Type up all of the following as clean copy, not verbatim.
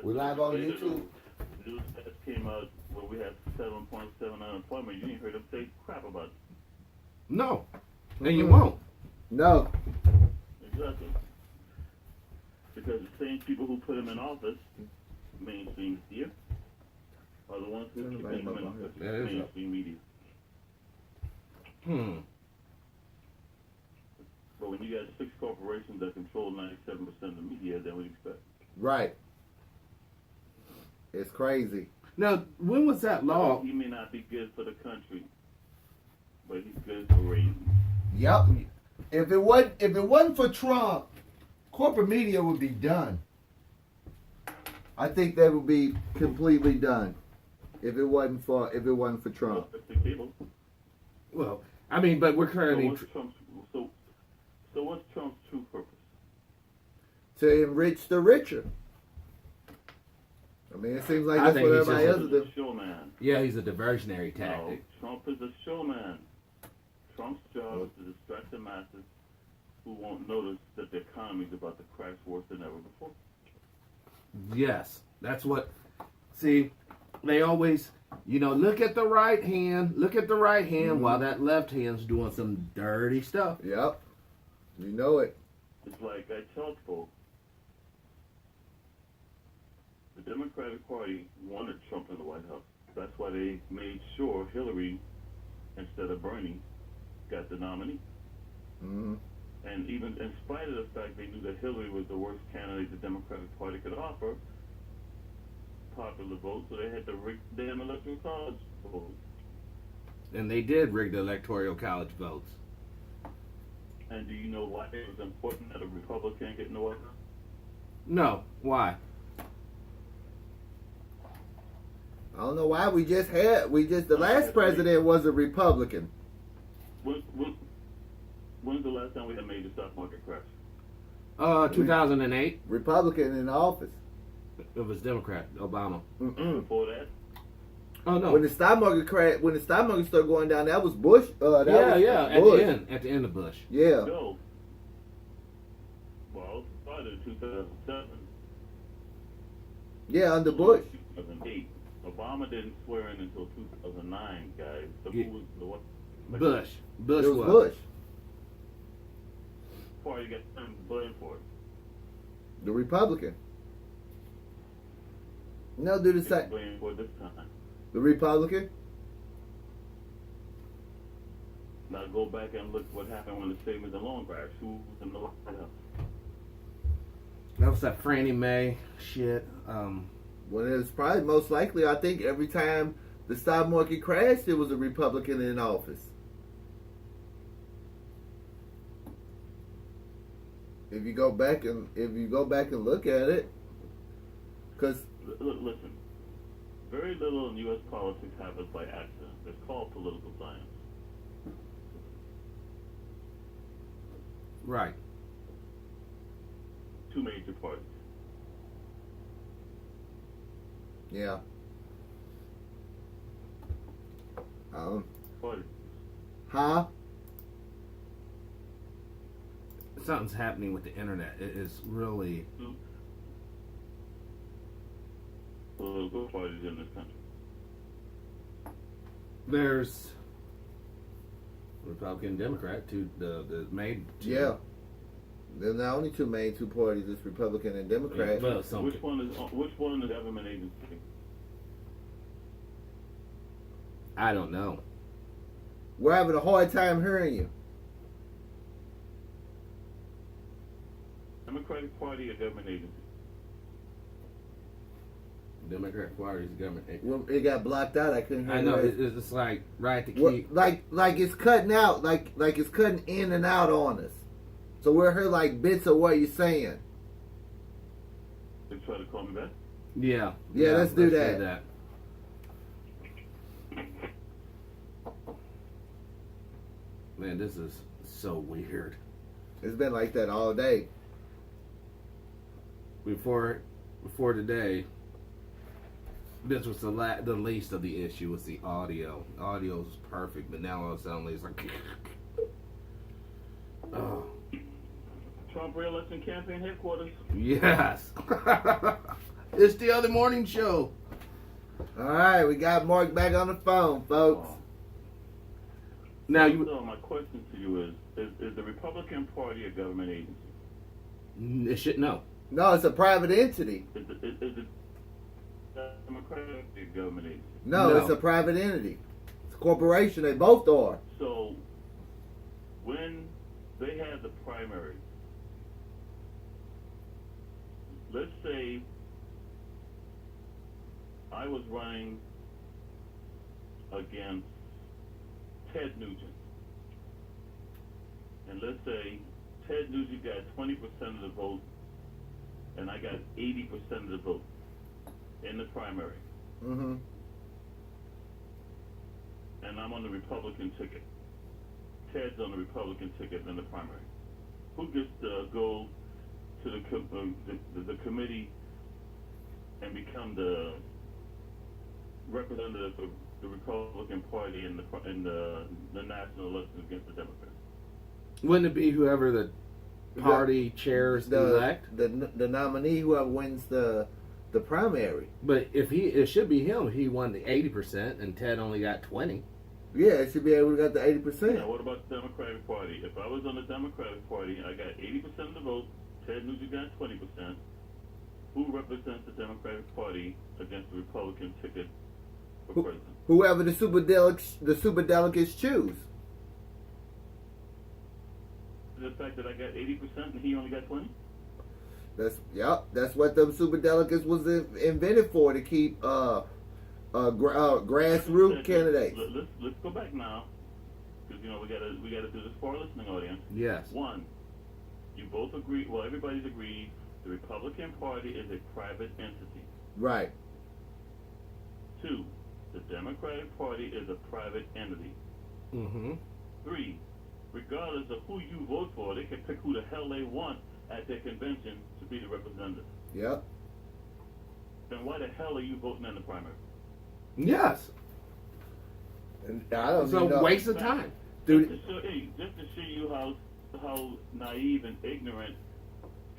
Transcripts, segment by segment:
We're live on Later, YouTube. the news stats came out where we had 7.7 unemployment. You didn't hear them say crap about it. No. And you won't. No. Exactly. Because the same people who put him in office, mainstream media, are the ones who keep him in office, mainstream media. But when you got 6 corporations that control 97% of the media, then we expect. Right. It's crazy. Now, when was that law? He may not be good for the country, but he's good for ratings. Yep. If it wasn't for Trump, corporate media would be done. I think they would be completely done if it wasn't for Trump. Well, I mean, but we're currently. So what's Trump's true purpose? To enrich the richer. I mean, it seems like I that's think what he's everybody Trump else is does. a showman. Yeah, he's a diversionary tactic. No, Trump is a showman. Trump's job is to distract the masses who won't notice that the economy is about to crash worse than ever before. Yes, that's what. See, they always, look at the right hand, while that left hand's doing some dirty stuff. Yep. You know it. It's like I tell folks, the Democratic Party wanted Trump in the White House. That's why they made sure Hillary, instead of Bernie, got the nominee. Mm-hmm. And even in spite of the fact they knew that Hillary was the worst candidate the Democratic Party could offer, popular vote, so they had to rig the damn electoral college vote. And they did rig the electoral college votes. And do you know why it was important that a Republican get in the White House? No, why? I don't know why the last president was a Republican. When's the last time we had made the stock market crash? 2008. Republican in office. It was Democrat, Obama. Mm-mm. Before that? Oh no. When the stock market started going down, that was Bush. Bush. At the end of Bush. Yeah. No. Well, it started in 2007. Yeah, under Bush. 2008. Obama didn't swear in until 2009, guys. So Yeah. who was the what? Bush. Bush It was was. Bush. Party got blamed for it. The Republican. No, do the same. Blamed for it this time. The Republican. Now go back and look what happened when the savings and loan crashed. Who was in the White House? That was that Frannie Mae shit. Well, it's probably most likely. I think every time the stock market crashed, it was a Republican in office. If you go back and look at it, because Listen, very little in U.S. politics happens by accident. It's called political science. Right. 2 major parties. yeah. Parties. Huh? Something's happening with the internet. It is really. 2 political parties in this country. There's Republican and Democrat, the main two. Yeah. They're the only two parties. It's Republican and Democrat. Well, Which one is government agency? I don't know. We're having a hard time hearing you. Democratic Party or government agency? Democrat Party's government. Well, it got blocked out. I couldn't hear. I know. it. It's like right at the Well, key. like it's cutting out, like it's cutting in and out on us. So we're hearing like bits of what you're saying. They try to call me back? Yeah, let's do that. Man, this is so weird. It's been like that all day. Before today, this was the least of the issue was the audio. Audio was perfect, but now all of a sudden it's like, oh. Trump re-election campaign headquarters. Yes. It's the other morning show. All right, we got Mark back on the phone, folks. Now So my question to you is the Republican Party a government agency? it should no. No, it's a private entity. Is the Democratic a government agency? No, No. it's a private entity. It's a corporation. They both are. So when they had the primary, let's say I was running against Ted Nugent, and let's say Ted Nugent got 20% of the vote, and I got 80% of the vote in the primary, Mm-hmm. and I'm on the Republican ticket. Ted's on the Republican ticket in the primary. Who gets to go to the committee and become the representative of the Republican Party in the national election against the Democrats? Wouldn't it be whoever the party chairs elect? The nominee, whoever wins the primary. But it should be him. He won the 80% and Ted only got 20. Yeah, it should be able to get the 80%. Now, what about the Democratic Party? If I was on the Democratic Party, I got 80% of the vote. Ted Nugent got 20%. Who represents the Democratic Party against the Republican ticket for president? Whoever the superdelegates choose. The fact that I got 80% and he only got 20? That's what them superdelegates was invented for, to keep grassroots candidates. Let's go back now, because we gotta do this for our listening audience. Yes. One, you both agree. Well, everybody's agreed. The Republican Party is a private entity. Right. Two, the Democratic Party is a private entity. Mm-hmm. Three, regardless of who you vote for, they can pick who the hell they want at their convention to be the representative. Yep. Then why the hell are you voting in the primary? Yes. And I don't It's a know. waste of time. Dude, Just to show you how naive and ignorant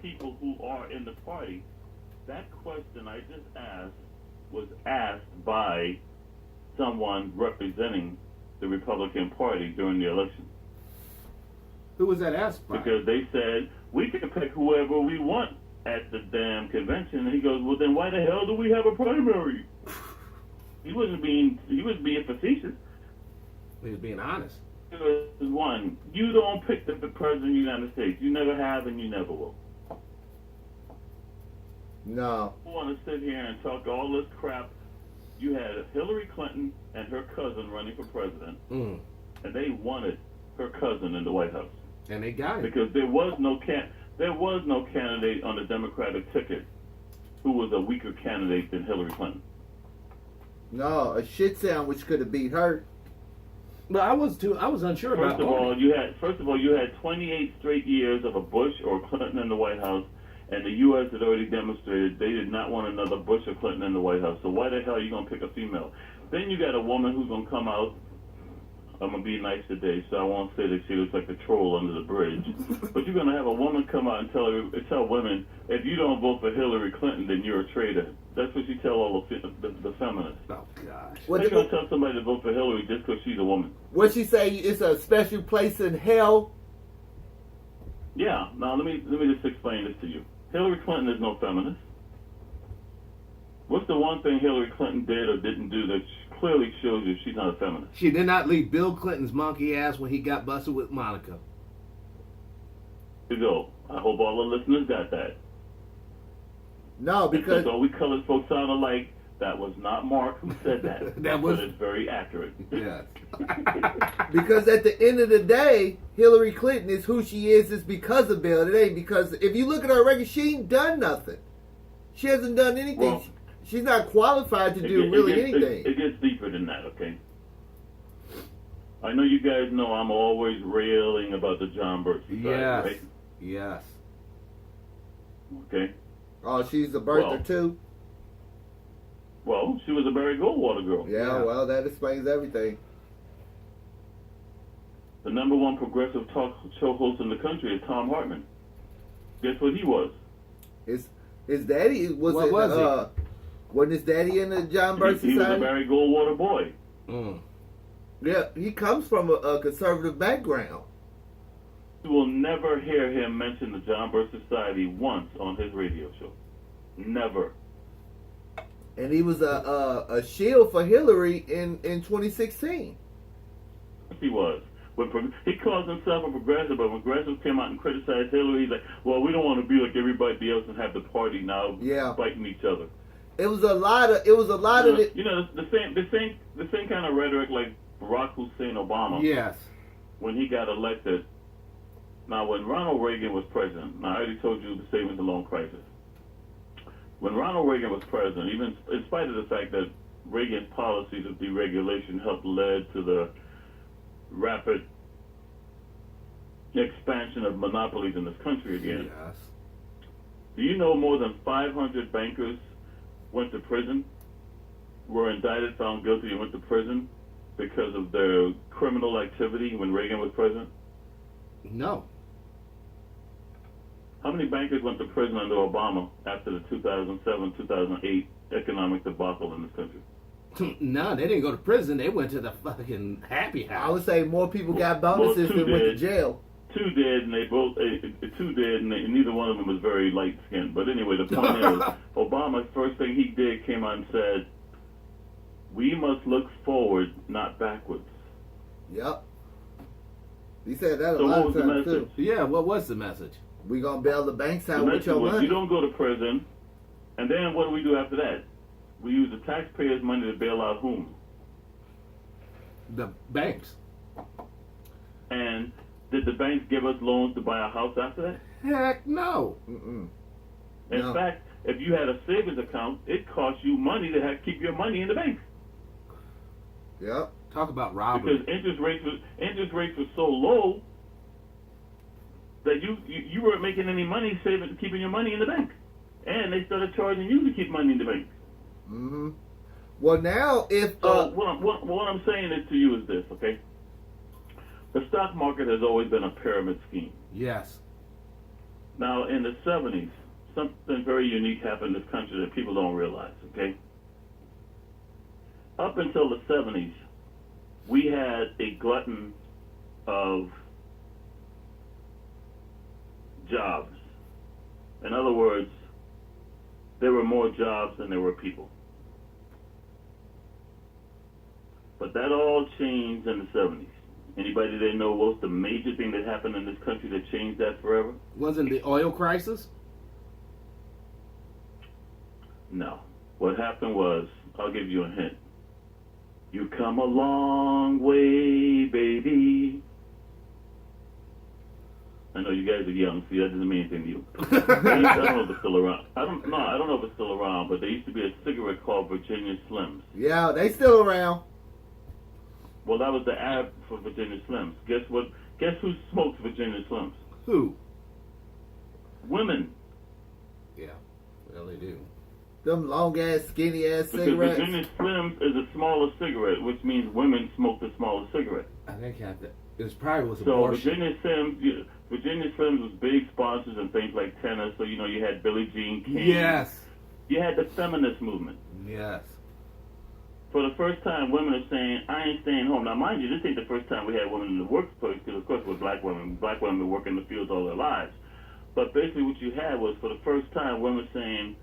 people who are in the party. That question I just asked was asked by someone representing the Republican Party during the election. Who was that asked by? Because they said, we can pick whoever we want at the damn convention. And he goes, well, then why the hell do we have a primary? He was being facetious. He was being honest. One, you don't pick the president of the United States. You never have and you never will. no. I want to sit here and talk all this crap. You had Hillary Clinton and her cousin running for president, Mm. and they wanted her cousin in the White House And they got it. because there was no candidate on the Democratic ticket who was a weaker candidate than Hillary Clinton. No, a shit sandwich could have beat her. But I was unsure about First of all, you had 28 straight years of a Bush or Clinton in the White House, and the U.S. had already demonstrated they did not want another Bush or Clinton in the White House. So why the hell are you going to pick a female? Then you got a woman who's going to come out. I'm going to be nice today, so I won't say that she looks like a troll under the bridge. But you're going to have a woman come out and tell women, if you don't vote for Hillary Clinton, then you're a traitor. That's what you tell all the feminists. Oh, gosh. What They're going to tell somebody to vote for Hillary just because she's a woman. What she say? It's a special place in hell. Yeah. Now let me just explain this to you. Hillary Clinton is no feminist. What's the one thing Hillary Clinton did or didn't do that clearly shows you she's not a feminist? She did not leave Bill Clinton's monkey ass when he got busted with Monica. To go. I hope all the listeners got that. No, because Since all we colored folks sound alike, that was not Mark who said that. That was- But it's very accurate. Yes. because at the end of the day, Hillary Clinton is who she is because of Bill. It ain't because if you look at her record, she ain't done nothing. She hasn't done anything. Well, She's not qualified to do really anything. It gets deeper than that, okay? I know you guys know I'm always railing about the John Birch Society, Yes. right? Yes. Okay? Oh, she's a birther Well, too. Well, she was a Barry Goldwater girl. Yeah, Yeah. well, that explains everything. The number one progressive talk show host in the country is Tom Hartman. Guess what he was? It's His daddy was What in was the, wasn't his daddy in the John Birch He was a Society? Barry Goldwater boy. Mm. Yeah, he comes from a conservative background. You will never hear him mention the John Birch Society once on his radio show. Never. And he was a shield for Hillary in 2016. He was. He calls himself a progressive, but when progressives came out and criticized Hillary, he's like, well, we don't want to be like everybody else and have the party now fighting each other. It was a lot of it. You know, the same kind of rhetoric like Barack Hussein Obama. Yes. When he got elected. Now, when Ronald Reagan was president, now I already told you the savings and loan crisis. When Ronald Reagan was president, even in spite of the fact that Reagan's policies of deregulation helped lead to the rapid expansion of monopolies in this country again. Yes. Do you know more than 500 bankers went to prison, were indicted, found guilty, and went to prison because of their criminal activity when Reagan was president? No. How many bankers went to prison under Obama after the 2007-2008 economic debacle in this country? No, they didn't go to prison. They went to the fucking happy house. I would say more people got bonuses than went to jail. Two did, and neither one of them was very light skinned. But anyway, the point is, Obama's first thing he did came out and said, "We must look forward, not backwards." Yep. He said that a So lot what of was the times message? too. Yeah, what was the message? We gonna bail the banks The out with message your was, money. you don't go to prison, and then what do we do after that? We use the taxpayers' money to bail out whom? The banks. And did the banks give us loans to buy a house after that? Heck no. Mm-mm. In No. fact, if you had a savings account, it cost you money to keep your money in the bank Yep. Talk about robbery. because interest rates were so low that you weren't making any money keeping your money in the bank, and they started charging you to keep money in the bank. Mm-hmm. Well, now if So what I'm saying is to you is this, okay? The stock market has always been a pyramid scheme. Yes. Now, in the 70s, something very unique happened in this country that people don't realize, okay? Up until the 70s, we had a glutton of jobs. In other words, there were more jobs than there were people. But that all changed in the 70s. Anybody that know what's the major thing that happened in this country that changed that forever? Wasn't the oil crisis? No. What happened was, I'll give you a hint. You come a long way, baby. I know you guys are young, so that doesn't mean anything to you. I don't know if it's still around. I don't know if it's still around, but there used to be a cigarette called Virginia Slims. yeah, they still around. Well, that was the ad for Virginia Slims. Guess what? Guess who smokes Virginia Slims? Who? Women. Yeah. Well, they do. Them long ass, skinny ass Because cigarettes. Virginia Slims is a smaller cigarette, which means women smoke the smaller cigarette. I think it probably was So abortion. Virginia Slims was big sponsors and things like tennis. So you had Billie Jean King. Yes. You had the feminist movement. Yes. For the first time, women are saying, "I ain't staying home." Now, mind you, this ain't the first time we had women in the workplace, because of course with black women work in the fields all their lives. But basically, what you had was for the first time, women saying,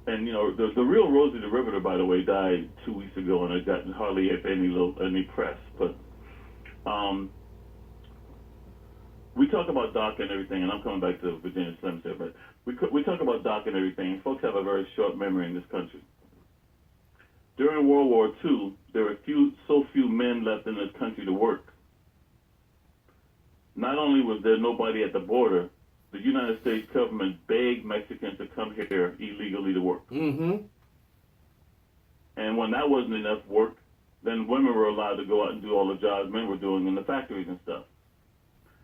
and the real Rosie the Riveter, by the way, died 2 weeks ago, and it got hardly any press. But we talk about DACA and everything, and I'm coming back to Virginia Slims here, but we talk about DACA and everything, and folks have a very short memory in this country. During World War II, there were so few men left in this country to work. Not only was there nobody at the border, the United States government begged Mexicans to come here illegally to work. Mm-hmm. And when that wasn't enough work, then women were allowed to go out and do all the jobs men were doing in the factories and stuff.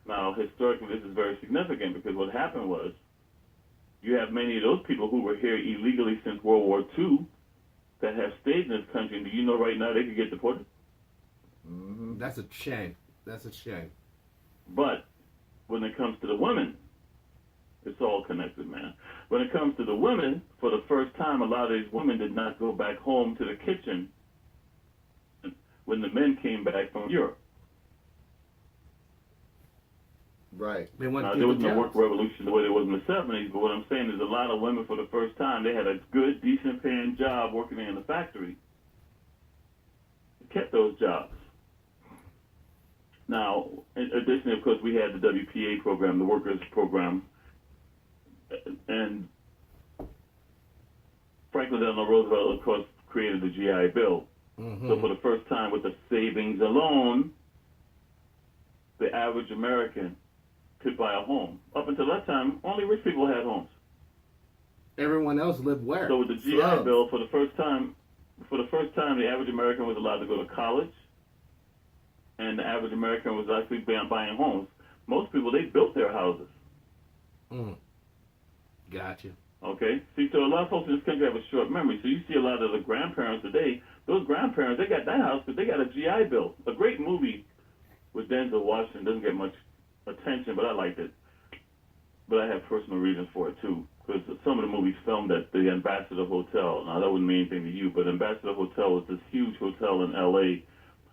Now, historically, this is very significant because what happened was you have many of those people who were here illegally since World War II that have stayed in this country, and do you know right now they could get deported? Mm-hmm. That's a shame. That's a shame. But when it comes to the women, it's all connected, man. When it comes to the women, for the first time, a lot of these women did not go back home to the kitchen when the men came back from Europe. Right. They went Now, to there the was no jobs. work revolution the way there was in the 70s, but what I'm saying is a lot of women, for the first time, they had a good, decent paying job working in the factory. They kept those jobs. Now, additionally, of course, we had the WPA program, the workers program, and Franklin Delano Roosevelt, of course, created the GI Bill. Mm-hmm. So for the first time, with the savings alone, the average American could buy a home. Up until that time, only rich people had homes. Everyone else lived where? So with the GI Slums. Bill, for the first time, the average American was allowed to go to college, and the average American was actually buying homes. Most people, they built their houses. Gotcha. Okay? See, so a lot of folks in this country have a short memory. So you see a lot of the grandparents today, those grandparents, they got that house because they got a GI Bill. A great movie with Denzel Washington doesn't get much attention, but I liked it. But I have personal reasons for it, too. Because some of the movies filmed at the Ambassador Hotel. Now, that wouldn't mean anything to you, but Ambassador Hotel was this huge hotel in L.A.,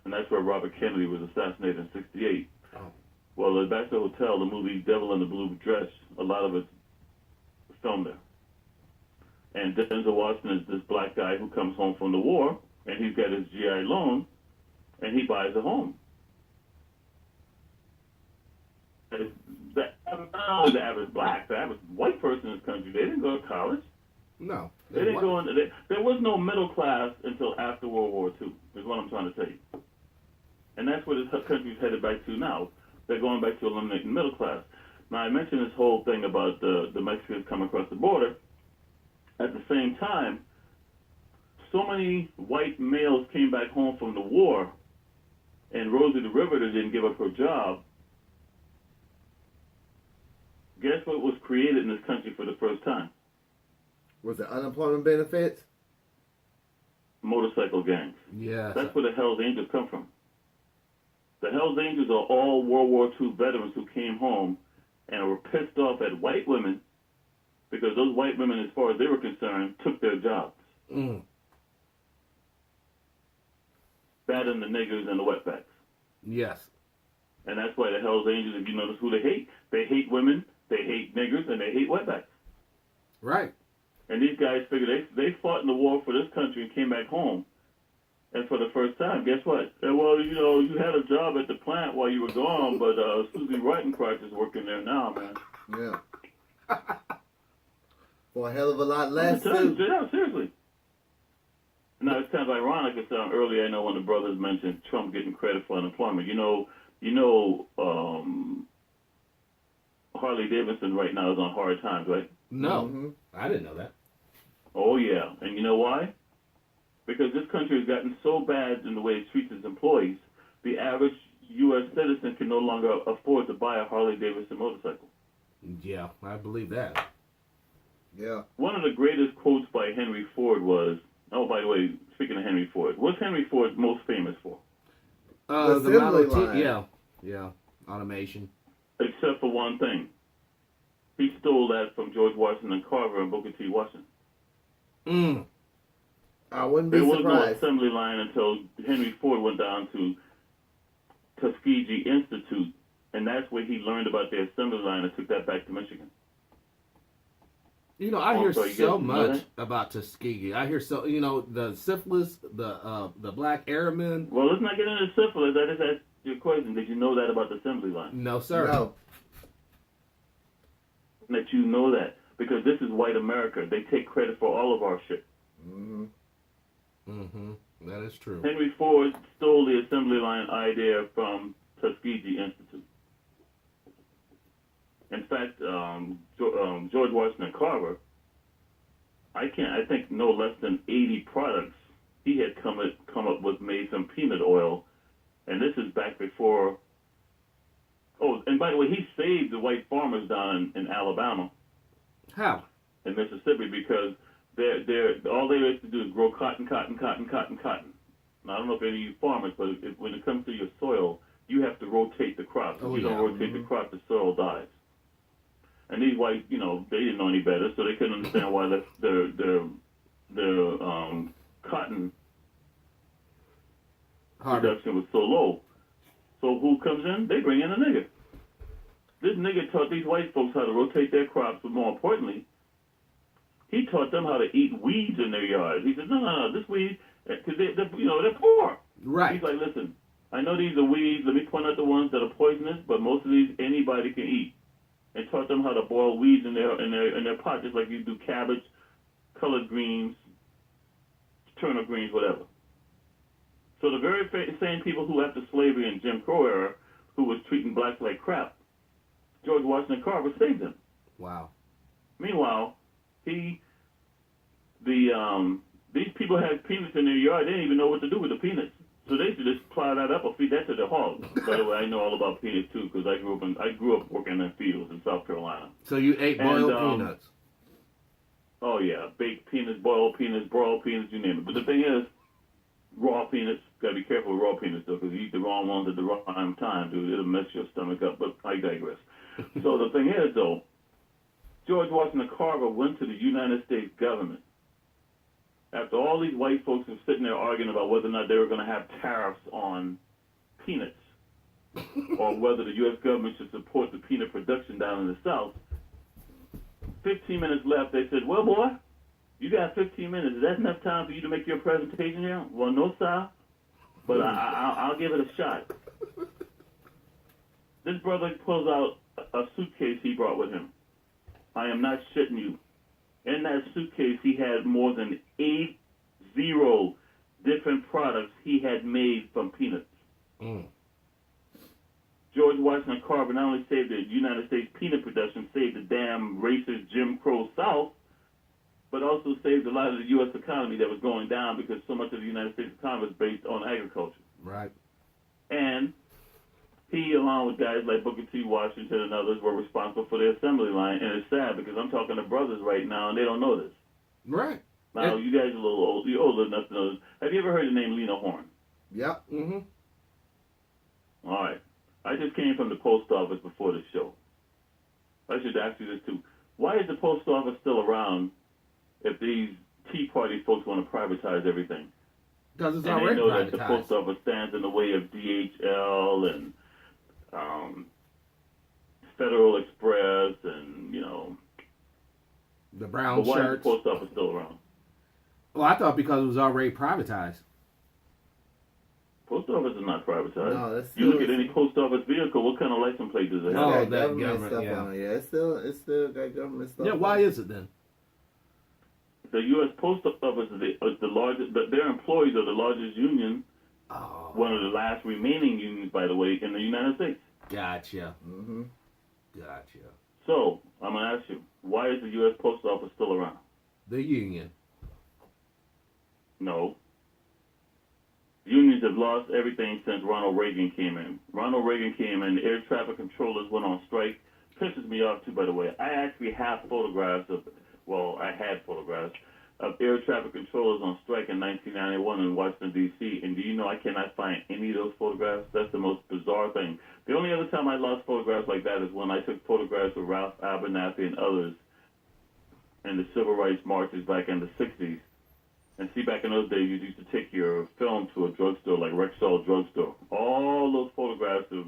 and that's where Robert Kennedy was assassinated in 1968. Oh. Well, the Ambassador Hotel, the movie Devil in the Blue Dress, a lot of it's filmed there. And Denzel Washington is this black guy who comes home from the war, and he's got his GI loan, and he buys a home. The average black, the average white person in this country, they didn't go to college. No. They didn't go into. There was no middle class until after World War II. Is what I'm trying to tell you. And that's what this country's headed back to now. They're going back to eliminating the middle class. Now, I mentioned this whole thing about the Mexicans coming across the border. At the same time, so many white males came back home from the war, and Rosie the Riveter didn't give up her job. Guess what was created in this country for the first time? Was it unemployment benefits? Motorcycle gangs. Yeah. That's where the Hells Angels come from. The Hells Angels are all World War II veterans who came home and were pissed off at white women because those white women, as far as they were concerned, took their jobs. Batting the niggers and the wetbacks. Yes. And that's why the Hells Angels, if you notice who they hate women, they hate niggers, and they hate wetbacks. Right. And these guys figured they fought in the war for this country and came back home. And for the first time, guess what? Well, you know, you had a job at the plant while you were gone, but Susie Rottencrotch is working there now, man. Yeah. For a hell of a lot less, too. Yeah, seriously. Now, it's kind of ironic because earlier I know when the brothers mentioned Trump getting credit for unemployment. You know, Harley Davidson right now is on hard times, right? No. Mm-hmm. I didn't know that. Oh, yeah. And you know why? Because this country has gotten so bad in the way it treats its employees, the average U.S. citizen can no longer afford to buy a Harley Davidson motorcycle. Yeah, I believe that. Yeah. One of the greatest quotes by Henry Ford was, oh, by the way, speaking of Henry Ford, what's Henry Ford most famous for? The The Model assembly T. line. Yeah. Yeah. Automation. Except for one thing. He stole that from George Washington Carver and Booker T. Washington. I wouldn't be There was no surprised. assembly line until Henry Ford went down to Tuskegee Institute, and that's where he learned about the assembly line and took that back to Michigan. You know, I hear Also, you so guys know much that? about Tuskegee. I hear so, you know, the syphilis, the black airmen. Well, let's not get into syphilis. I just asked you a question. Did you know that about the assembly line? No, sir. No. That you know that. Because this is white America. They take credit for all of our shit. Mm-hmm. That is true. Henry Ford stole the assembly line idea from Tuskegee Institute. In fact, George Washington Carver, I think no less than 80 products he had come up with made from peanut oil, and this is back before. Oh, and by the way, he saved the white farmers down in Alabama How? and Mississippi because they're all they have to do is grow cotton. Now, I don't know if any of you farmers, but when it comes to your soil, you have to rotate the crop. If you don't rotate the crop, the soil dies. And these whites, you know, they didn't know any better, so they couldn't understand why the cotton production was so low. So who comes in? They bring in a nigger. This nigger taught these white folks how to rotate their crops, but more importantly, he taught them how to eat weeds in their yards. He said, no, this weed, because they're poor. Right. He's like, listen, I know these are weeds. Let me point out the ones that are poisonous, but most of these anybody can eat. And taught them how to boil weeds in their pot, just like you do cabbage, collard greens, turnip greens, whatever. So the very same people who after slavery and Jim Crow era, who was treating blacks like crap, George Washington Carver saved them. Wow. Meanwhile, these people had peanuts in their yard. They didn't even know what to do with the peanuts. So they should just plow that up or feed that to the hogs. By the way, I know all about peanuts too because I grew up working in fields in South Carolina. So you ate boiled peanuts? Oh yeah, baked peanuts, boiled peanuts, broiled peanuts, you name it. But the thing is, raw peanuts. Gotta be careful with raw peanuts though, because you eat the wrong ones at the wrong time, dude. It'll mess your stomach up. But I digress. So the thing is though, George Washington Carver went to the United States government. After all these white folks were sitting there arguing about whether or not they were going to have tariffs on peanuts or whether the U.S. government should support the peanut production down in the South, 15 minutes left, they said, well, boy, you got 15 minutes. Is that enough time for you to make your presentation here? Well, no, sir, but I'll give it a shot. This brother pulls out a suitcase he brought with him. I am not shitting you. In that suitcase, he had more than 80 different products he had made from peanuts. Mm. George Washington Carver not only saved the United States peanut production, saved the damn racist Jim Crow South, but also saved a lot of the U.S. economy that was going down because so much of the United States economy was based on agriculture. Right. And he, along with guys like Booker T. Washington and others, were responsible for the assembly line. And it's sad because I'm talking to brothers right now, and they don't know this. Right. Now, you guys are a little old. You're old enough to know this. Have you ever heard the name Lena Horne? Yep. Mm-hmm. All right. I just came from the post office before the show. I should ask you this, too. Why is the post office still around if these Tea Party folks want to privatize everything? Because it's and already they know privatized. that the post office stands in the way of DHL and Federal Express and, the brown but why shirts. is the post office still around? Well, I thought because it was already privatized. Post office is not privatized. No, that's you look still- at any post office vehicle, what kind of license plate does it It's have? Oh, got that government government, stuff yeah. on it. Yeah, it's still got government stuff. Yeah, on why it. is it then? The U.S. Post Office is the largest, their employees are the largest union, Oh. one of the last remaining unions, by the way, in the United States. Gotcha. Mm-hmm. Gotcha. So, I'm going to ask you, why is the U.S. Post Office still around? The union. No. Unions have lost everything since Ronald Reagan came in. Ronald Reagan came in, air traffic controllers went on strike. Pisses me off, too, by the way. I actually have photographs of, I had photographs of air traffic controllers on strike in 1991 in Washington, D.C., and do you know I cannot find any of those photographs? That's the most bizarre thing. The only other time I lost photographs like that is when I took photographs of Ralph Abernathy and others in the civil rights marches back in the 60s. And see, back in those days, you used to take your film to a drugstore, like Rexall Drugstore. All those photographs of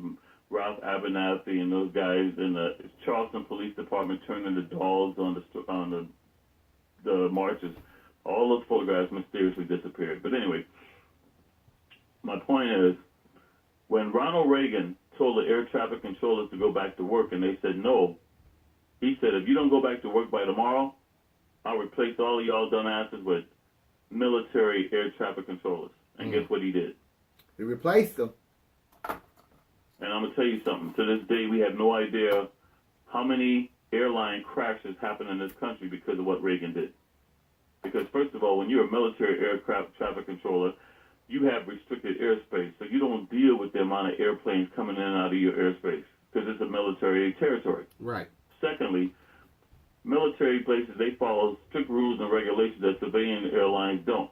Ralph Abernathy and those guys in the Charleston Police Department turning the dogs on the marches, all those photographs mysteriously disappeared. But anyway, my point is, when Ronald Reagan told the air traffic controllers to go back to work and they said no, he said, if you don't go back to work by tomorrow, I'll replace all of y'all dumbasses with military air traffic controllers. And guess what he did? He replaced them. And I'm going to tell you something. To this day, we have no idea how many airline crashes happen in this country because of what Reagan did. Because, first of all, when you're a military aircraft traffic controller, you have restricted airspace. So you don't deal with the amount of airplanes coming in and out of your airspace because it's a military territory. Right. Secondly, military places, they follow strict rules and regulations that civilian airlines don't.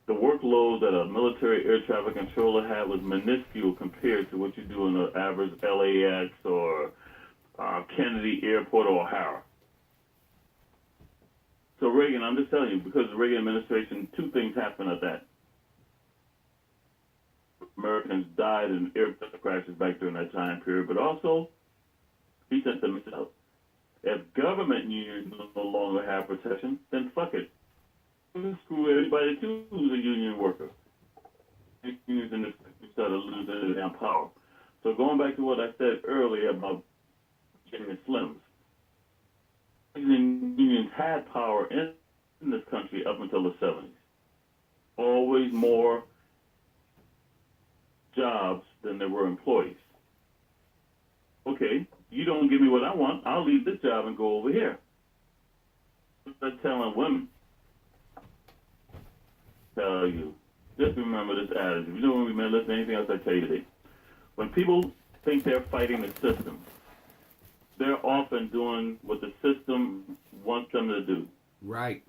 The workload that a military air traffic controller had was minuscule compared to what you do in an average LAX or Kennedy Airport or O'Hara. So Reagan, I'm just telling you, because the Reagan administration, two things happened at that. Americans died in airplane crashes back during that time period, but also he sent them out. If government unions no longer have protection, then fuck it. Screw everybody too who's a union worker. Unions in this country started losing their power. So going back to what I said earlier about Jimmy and Slims, unions had power in this country up until the 70s. Always more jobs than there were employees. Okay, you don't give me what I want, I'll leave this job and go over here. They're telling women, tell you, just remember this adage. If you don't remember, listen to anything else I tell you today. When people think they're fighting the system, they're often doing what the system wants them to do. Right.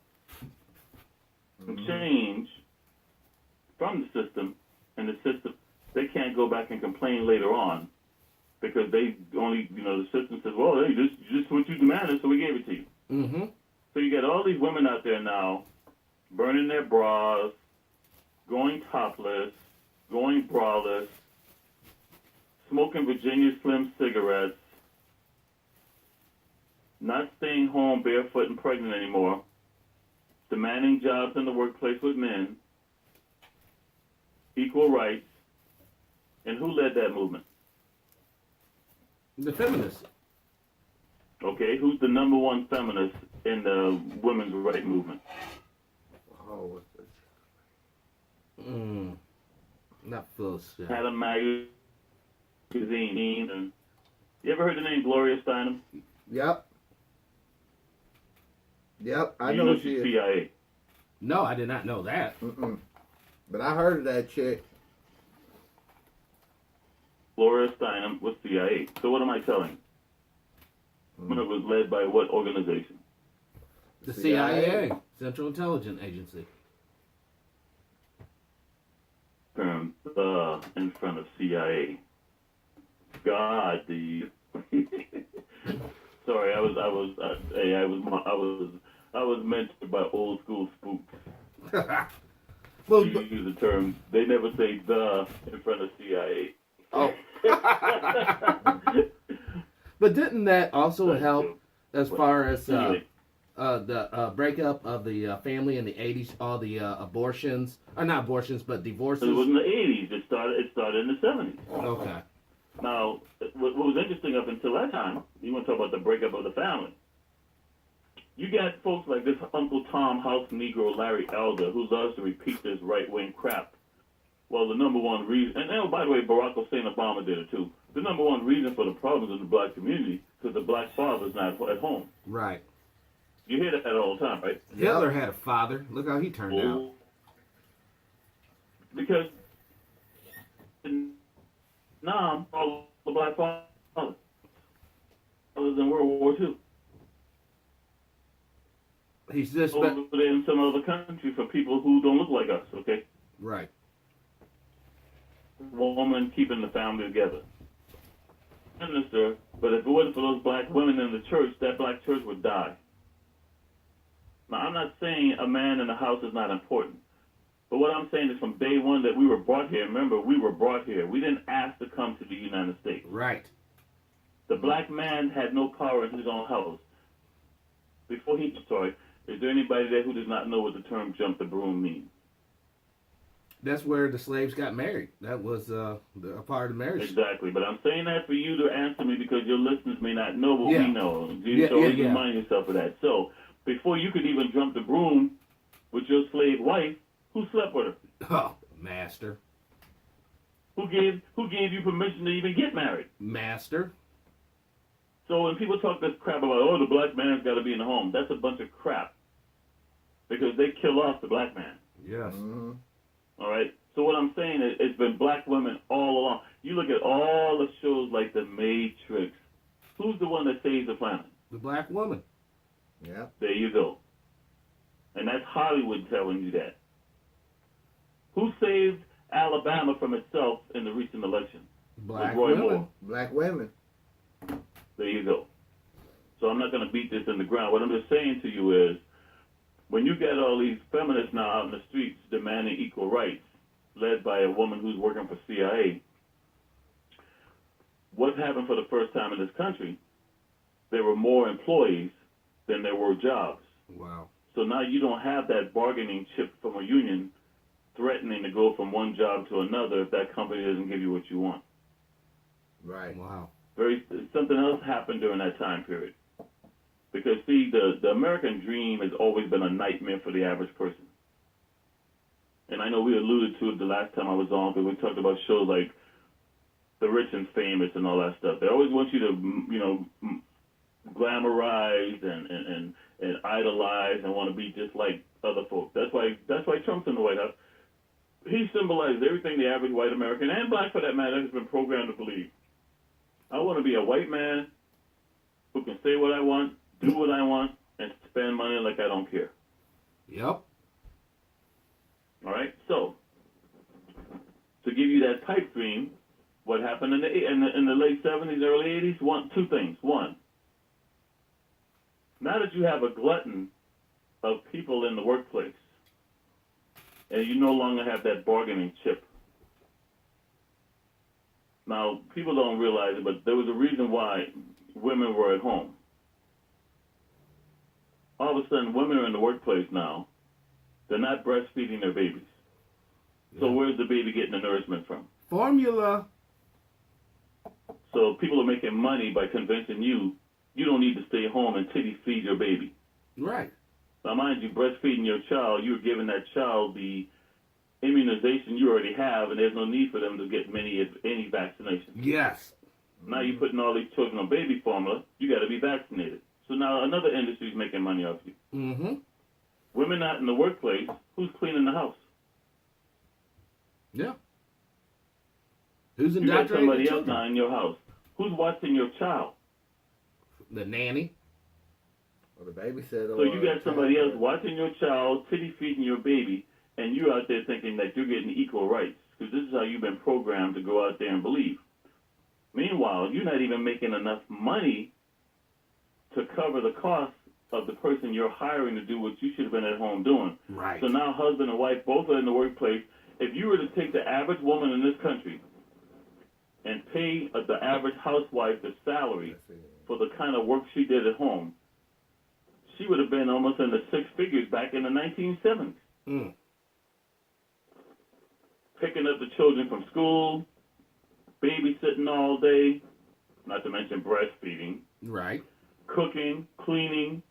Change from the system, and the system, they can't go back and complain later on because they only, the system says, well, hey, this is what you demanded, so we gave it to you. Mm-hmm. So you got all these women out there now burning their bras, going topless, going braless, smoking Virginia Slim cigarettes, not staying home barefoot and pregnant anymore, demanding jobs in the workplace with men, equal rights. And who led that movement? The feminists. Okay, who's the number one feminist in the women's rights movement? Oh, what's this? Not full of shit. Had a magazine. And you ever heard the name Gloria Steinem? Yep. Yep, I You know she's she is. CIA. No, I did not know that. But I heard of that chick. Gloria Steinem was CIA. So what am I telling? When it was led by what organization? The CIA. CIA, Central Intelligence Agency. Term in front of CIA. God, do you? Sorry, I was mentioned by old school spooks. Well, You use the term. They never say the in front of CIA. oh. But didn't that also help as far as Anyway. the breakup of the family in the 80s, all the abortions, or not abortions, but divorces? It was in the 80s. It started in the 70s. Okay. Now, what was interesting up until that time, you want to talk about the breakup of the family. You got folks like this Uncle Tom House Negro Larry Elder, who loves to repeat this right-wing crap. Well, the number one reason, and by the way, Barack Hussein Obama did it too. The number one reason for the problems in the black community because the black father's not at home. Right. You hear that all the time, right? Hitler had a father. Look how he turned out. Because Nam, all the black fathers, others in World War II. He's just Over there in some other country for people who don't look like us, okay? right. Woman keeping the family together. Minister, but if it wasn't for those black women in the church, that black church would die. Now, I'm not saying a man in the house is not important. But what I'm saying is from day one that we were brought here, remember, we were brought here. We didn't ask to come to the United States. Right. The black man had no power in his own house. Before he started, is there anybody there who does not know what the term jump the broom means? That's where the slaves got married. That was a part of the marriage. Exactly, but I'm saying that for you to answer me because your listeners may not know what Yeah. we know. Yeah, So yeah. remind yourself of that. So before you could even jump the broom with your slave wife, who slept with her? Oh, master. Who gave you permission to even get married? Master. So when people talk this crap about, oh, the black man's got to be in the home, that's a bunch of crap because they kill off the black man. Yes. All right. So what I'm saying is, it's been black women all along. You look at all the shows like The Matrix. Who's the one that saves the planet? The black woman. Yeah. There you go. And that's Hollywood telling you that. Who saved Alabama from itself in the recent election? Black Roy women. Moore. Black women. There you go. So I'm not going to beat this in the ground. What I'm just saying to you is, when you get all these feminists now out in the streets demanding equal rights, led by a woman who's working for CIA, what happened for the first time in this country? There were more employees than there were jobs. Wow. So now you don't have that bargaining chip from a union threatening to go from one job to another if that company doesn't give you what you want. Right. Wow. Something else happened during that time period. Because, see, the American dream has always been a nightmare for the average person. And I know we alluded to it the last time I was on, because we talked about shows like The Rich and Famous and all that stuff. They always want you to, glamorize and idolize and want to be just like other folks. That's why Trump's in the White House. He symbolizes everything the average white American, and black for that matter, has been programmed to believe. I want to be a white man who can say what I want, do what I want, and spend money like I don't care. Yep. All right? So, to give you that pipe dream, what happened in the late 70s, early 80s? Two things. One, now that you have a glutton of people in the workplace, and you no longer have that bargaining chip. Now, people don't realize it, but there was a reason why women were at home. All of a sudden, women are in the workplace now. They're not breastfeeding their babies. So where's the baby getting the nourishment from? Formula. So people are making money by convincing you don't need to stay home and titty feed your baby. Right. Now, mind you, breastfeeding your child, you're giving that child the immunization you already have, and there's no need for them to get many, if any, vaccinations. Yes. Now you're putting all these children on baby formula, you got to be vaccinated. So now another industry is making money off you. Mm-hmm. Women not in the workplace, who's cleaning the house? Yeah. Who's You got indoctrinating somebody the else children? now in your house. Who's watching your child? The nanny. Or the babysitter. So you got somebody else watching your child, titty feeding your baby, and you're out there thinking that you're getting equal rights, because this is how you've been programmed to go out there and believe. Meanwhile, you're not even making enough money to cover the cost of the person you're hiring to do what you should have been at home doing. Right. So now husband and wife both are in the workplace. If you were to take the average woman in this country and pay the average housewife the salary for the kind of work she did at home, she would have been almost in the six figures back in the 1970s. Mm. Picking up the children from school, babysitting all day, not to mention breastfeeding, Right. cooking, cleaning,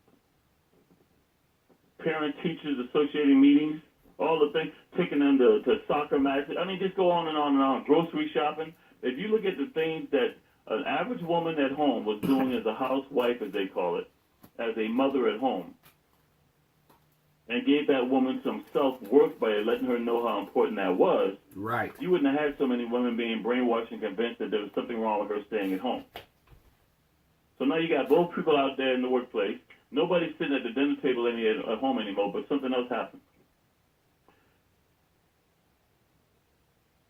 parent-teachers associating meetings, all the things, taking them to soccer matches. I mean, just go on and on and on. Grocery shopping. If you look at the things that an average woman at home was doing as a housewife, as they call it, as a mother at home, and gave that woman some self-worth by letting her know how important that was, Right. you wouldn't have had so many women being brainwashed and convinced that there was something wrong with her staying at home. So now you got both people out there in the workplace. Nobody's sitting at the dinner table at home anymore, but something else happened.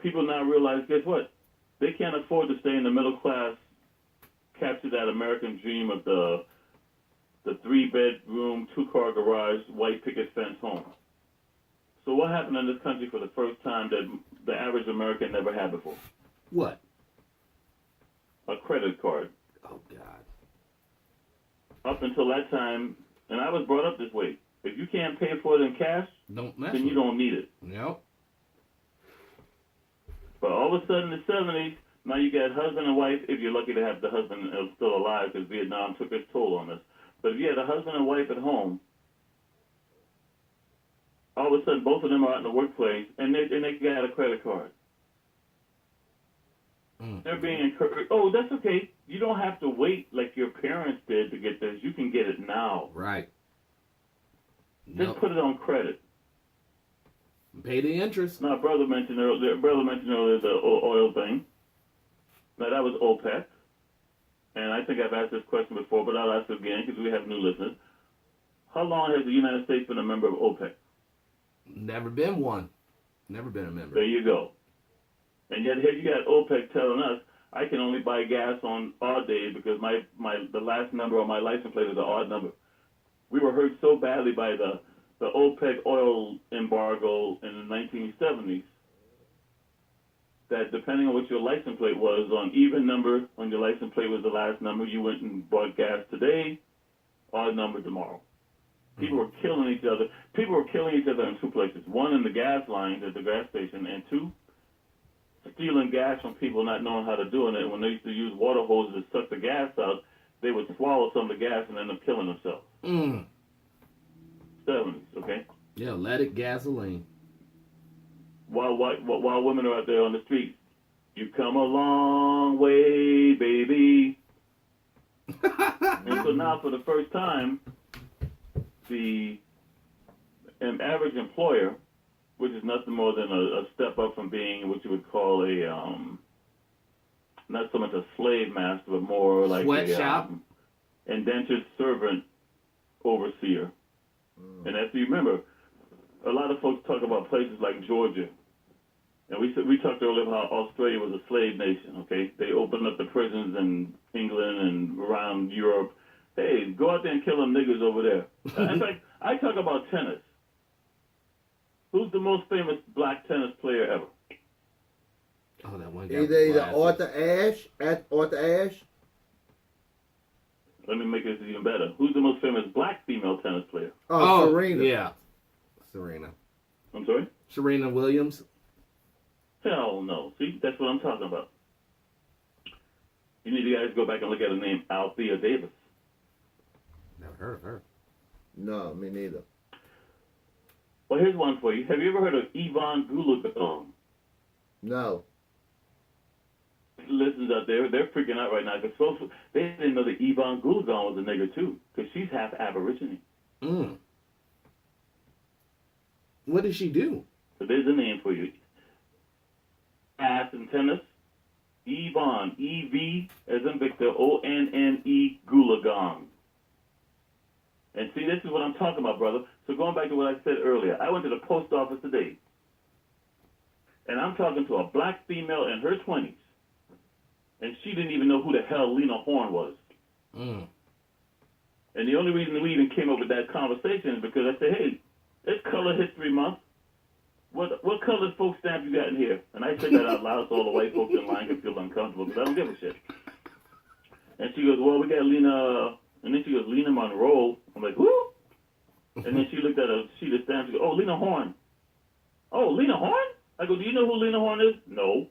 People now realize, guess what? They can't afford to stay in the middle class, capture that American dream of the 3-bedroom, 2-car garage, white picket fence home. So what happened in this country for the first time that the average American never had before? What? A credit card. Oh, God. Up until that time, and I was brought up this way, if you can't pay for it in cash, Don't mess then with you don't need it. Nope. But all of a sudden in the 70s, now you got husband and wife, if you're lucky to have the husband still alive, because Vietnam took its toll on us. But if you had a husband and wife at home, all of a sudden both of them are out in the workplace, and they got a credit card. They're being encouraged, oh, that's okay. You don't have to wait like your parents did to get this. You can get it now. Right. Just put it on credit. Pay the interest. Now, brother mentioned earlier the oil thing. Now, that was OPEC. And I think I've asked this question before, but I'll ask it again because we have new listeners. How long has the United States been a member of OPEC? Never been one. Never been a member. There you go. And yet here you got OPEC telling us, I can only buy gas on odd days because the last number on my license plate is an odd number. We were hurt so badly by the OPEC oil embargo in the 1970s that depending on what your license plate was, on even number on your license plate was the last number, you went and bought gas today, odd number tomorrow. People were killing each other. People were killing each other in two places. One, in the gas lines at the gas station, and two, stealing gas from people not knowing how to do it. And when they used to use water hoses to suck the gas out, they would swallow some of the gas and end up killing themselves. 70s, okay? Yeah, let it gasoline. While women are out there on the streets, you come a long way, baby. And so now, for the first time, the average employer, which is nothing more than a step up from being what you would call not so much a slave master, but more like sweatshop, indentured servant overseer. And as you remember, a lot of folks talk about places like Georgia. And we talked earlier about how Australia was a slave nation, okay? They opened up the prisons in England and around Europe. Hey, go out there and kill them niggers over there. In fact, I talk about tennis. Who's the most famous black tennis player ever? Oh, that one guy. Either Arthur Ashe. Let me make this even better. Who's the most famous black female tennis player? Oh, Serena. Yeah. Serena. I'm sorry? Serena Williams. Hell no. See, that's what I'm talking about. You need to guys go back and look at her name, Althea Davis. Never heard of her. No, me neither. Well, here's one for you. Have you ever heard of Yvonne Goolagong? No. Listeners out there, they're freaking out right now because folks, they didn't know that Yvonne Goolagong was a nigger too, because she's half Aborigine. What did she do? So there's a name for you. Ass in tennis, Yvonne, E-V as in Victor, O-N-N-E, Goolagong. And see, this is what I'm talking about, brother. So going back to what I said earlier, I went to the post office today, and I'm talking to a black female in her 20s, and she didn't even know who the hell Lena Horne was. And the only reason we even came up with that conversation is because I said, hey, it's Color History Month. What colored folk stamp you got in here? And I said that out loud so all the white folks in line can feel uncomfortable because I don't give a shit. And she goes, well, we got Lena, and then she goes, Lena Monroe. I'm like, who? And then she looked at a sheet of stamps. She goes, oh, Lena Horne. Oh, Lena Horne? I go, do you know who Lena Horne is? No.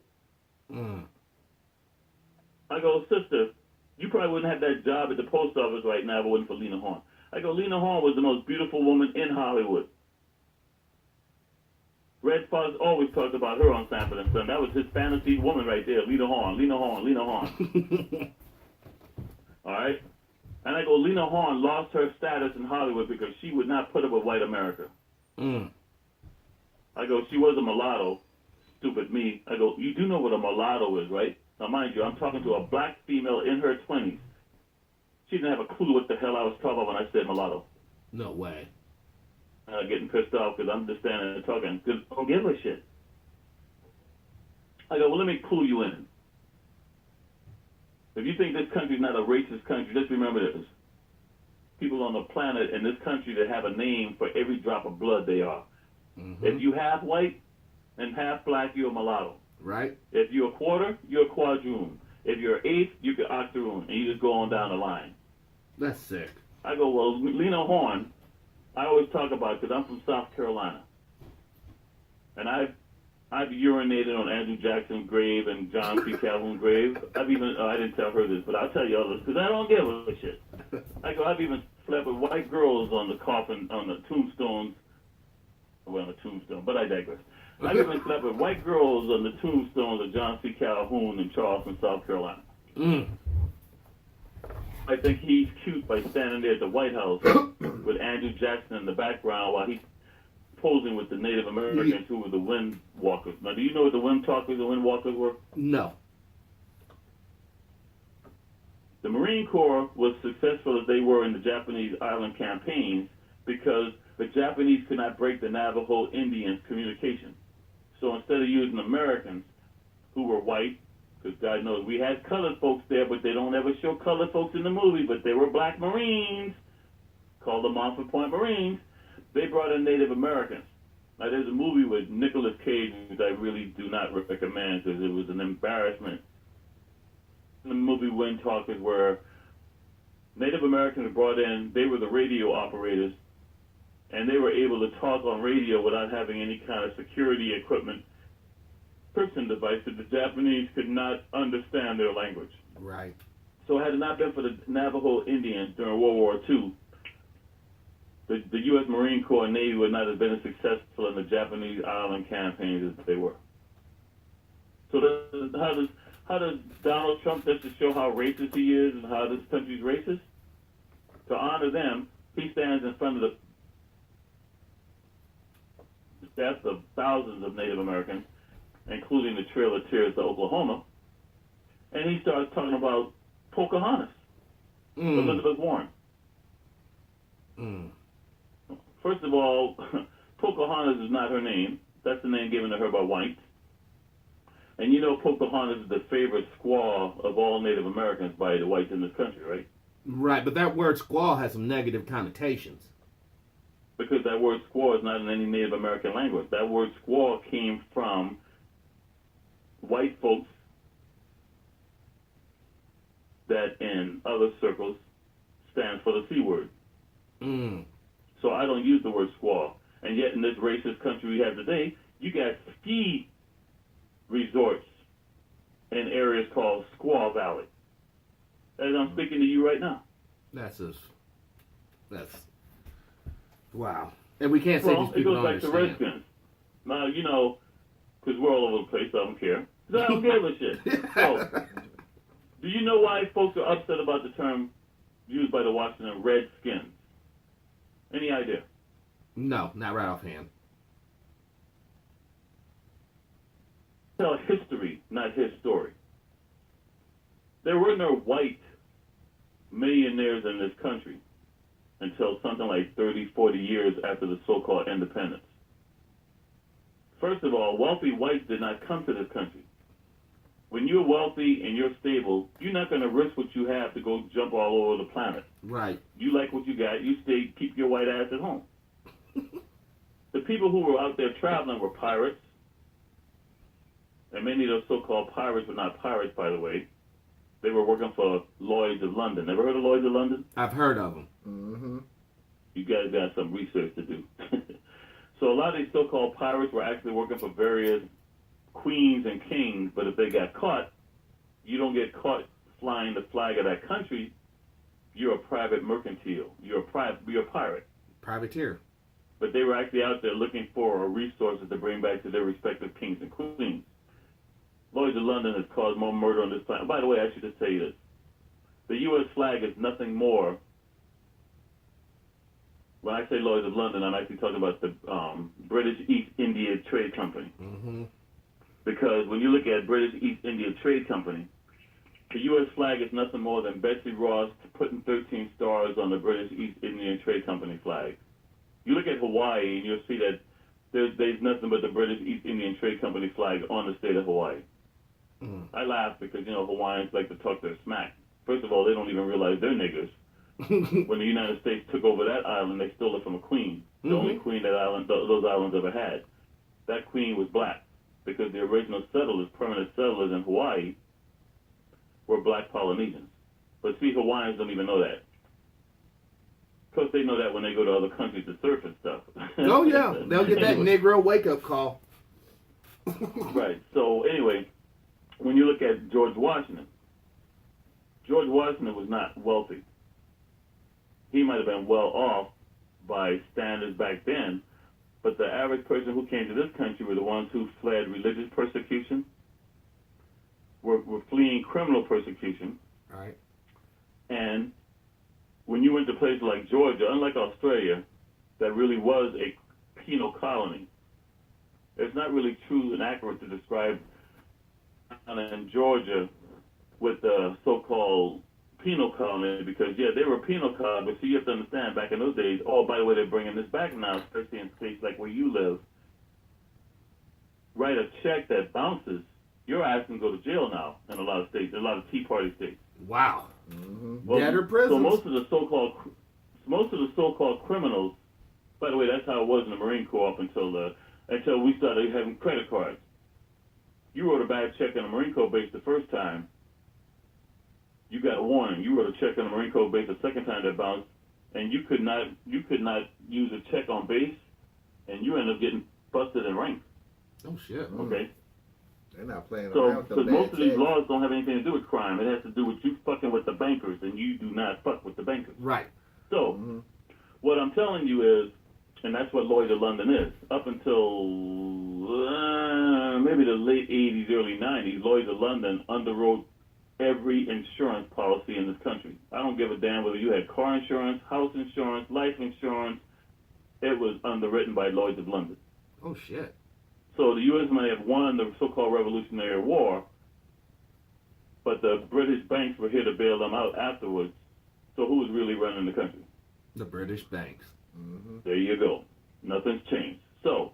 I go, sister, you probably wouldn't have that job at the post office right now if it wasn't for Lena Horne. I go, Lena Horne was the most beautiful woman in Hollywood. Red Fox always talked about her on Sanford and Son. That was his fantasy woman right there, Lena Horne, Lena Horne, Lena Horne. All right? And I go, Lena Horne lost her status in Hollywood because she would not put up with white America. I go, she was a mulatto. Stupid me. I go, you do know what a mulatto is, right? Now, mind you, I'm talking to a black female in her 20s. She didn't have a clue what the hell I was talking about when I said mulatto. No way. Getting pissed off because I'm just standing there talking because I don't give a shit. I go, well, let me clue you in. If you think this country's not a racist country, just remember this. People on the planet in this country that have a name for every drop of blood they are. If you half white and half black, you're a mulatto. Right. If you're a quarter, you're a quadroon. If you're an eighth, you're an octoroon. And you just go on down the line. That's sick. I go, well, Lena Horne, I always talk about because I'm from South Carolina. And I've urinated on Andrew Jackson's grave and John C. Calhoun's grave. I didn't tell her this, but I'll tell you all this because I don't give a shit. I go, I've even slept with white girls on the coffin, on the tombstones. Well, on the tombstone, but I digress. I've even slept with white girls on the tombstones of John C. Calhoun in Charleston, South Carolina. I think he's cute by standing there at the White House with Andrew Jackson in the background while he's posing with the Native Americans who were the wind walkers. Now, do you know what the wind talkers and wind walkers were? No. The Marine Corps was successful as they were in the Japanese island campaigns because the Japanese could not break the Navajo Indians' communication. So instead of using Americans who were white Because God knows we had colored folks there, but they don't ever show colored folks in the movie. But they were black Marines, called the Montford Point Marines. They brought in Native Americans. Now, there's a movie with Nicolas Cage that I really do not recommend because it was an embarrassment. The movie Wind Talkers, where Native Americans were brought in, they were the radio operators, and they were able to talk on radio without having any kind of security equipment, encryption device, that the Japanese could not understand their language. Right. So had it not been for the Navajo Indians during World War II, the U.S. Marine Corps and Navy would not have been as successful in the Japanese island campaigns as they were. So how does Donald Trump just to show how racist he is and how this country's racist? To honor them, he stands in front of the deaths of thousands of Native Americans, including the Trail of Tears to Oklahoma, and he starts talking about Pocahontas, Elizabeth Warren. First of all, Pocahontas is not her name. That's the name given to her by whites. And you know Pocahontas is the favorite squaw of all Native Americans by the whites in this country, right? Right, but that word squaw has some negative connotations. Because that word squaw is not in any Native American language. That word squaw came from white folks that in other circles stands for the C word. So I don't use the word squaw. And yet in this racist country we have today, you got ski resorts in areas called Squaw Valley. As I'm speaking to you right now. That's wow. And we can't say these it people goes don't back to understand. Redskins. Now, you know, because we're all over the place, so I don't care. 'Cause I don't give a shit. So, do you know why folks are upset about the term used by the Washington Redskins? Any idea? No, not right offhand. Tell history, not his story. There were no white millionaires in this country until something like 30, 40 years after the so-called independence. First of all, wealthy whites did not come to this country. When you're wealthy and you're stable, you're not going to risk what you have to go jump all over the planet. Right. You like what you got, you stay, keep your white ass at home. The people who were out there traveling were pirates, and many of those so-called pirates were not pirates, by the way. They were working for Lloyd's of London. Ever heard of Lloyd's of London? I've heard of them. Mm-hmm. You guys got some research to do. So a lot of these so-called pirates were actually working for various queens and kings, but if they got caught, you don't get caught flying the flag of that country. You're a private mercantile. You're a pirate. Privateer. But they were actually out there looking for resources to bring back to their respective kings and queens. Lloyd's of London has caused more murder on this planet. By the way, I should just tell you this. The U.S. flag is nothing more. When I say Lloyd's of London, I'm actually talking about the British East India Trade Company. Mm-hmm. Because when you look at British East India Trade Company, the U.S. flag is nothing more than Betsy Ross putting 13 stars on the British East Indian Trade Company flag. You look at Hawaii and you'll see that there's nothing but the British East Indian Trade Company flag on the state of Hawaii. I laugh because, you know, Hawaiians like to talk their smack. First of all, they don't even realize they're niggers. When the United States took over that island, they stole it from a queen. The only queen that those islands ever had. That queen was black because the original settlers, permanent settlers in Hawaii, were black Polynesians. But see, Hawaiians don't even know that. Of course, they know that when they go to other countries to surf and stuff. Oh, yeah. They'll get that Negro wake-up call. Right. So, anyway, when you look at George Washington was not wealthy. He might have been well off by standards back then, but the average person who came to this country were the ones who fled religious persecution, were fleeing criminal persecution. Right. And when you went to places like Georgia, unlike Australia, that really was a penal colony, it's not really true and accurate to describe in Georgia with the so-called penal colony because, yeah, they were penal colony, but see, you have to understand, back in those days, oh, by the way, they're bringing this back now, especially in states like where you live. Write a check that bounces, your ass can go to jail now in a lot of states, a lot of Tea Party states. Wow. Well, Debtor prisons. So most of the so-called criminals. By the way, that's how it was in the Marine Corps up until we started having credit cards. You wrote a bad check on a Marine Corps base the first time, you got a warning. You wrote a check on a Marine Corps base the second time that bounced, and you could not use a check on base, and you end up getting busted in rank. Oh shit. Okay. They're not playing So, around with because the most of these checks. laws don't have anything to do with crime. It has to do with you fucking with the bankers, and you do not fuck with the bankers. Right. So, what I'm telling you is, and that's what Lloyd's of London is, up until maybe the late 80s, early 90s, Lloyd's of London underwrote every insurance policy in this country. I don't give a damn whether you had car insurance, house insurance, life insurance. It was underwritten by Lloyd's of London. Oh shit. So the U.S. may have won the so-called Revolutionary War, but the British banks were here to bail them out afterwards. So who was really running the country? The British banks. There you go. Nothing's changed. So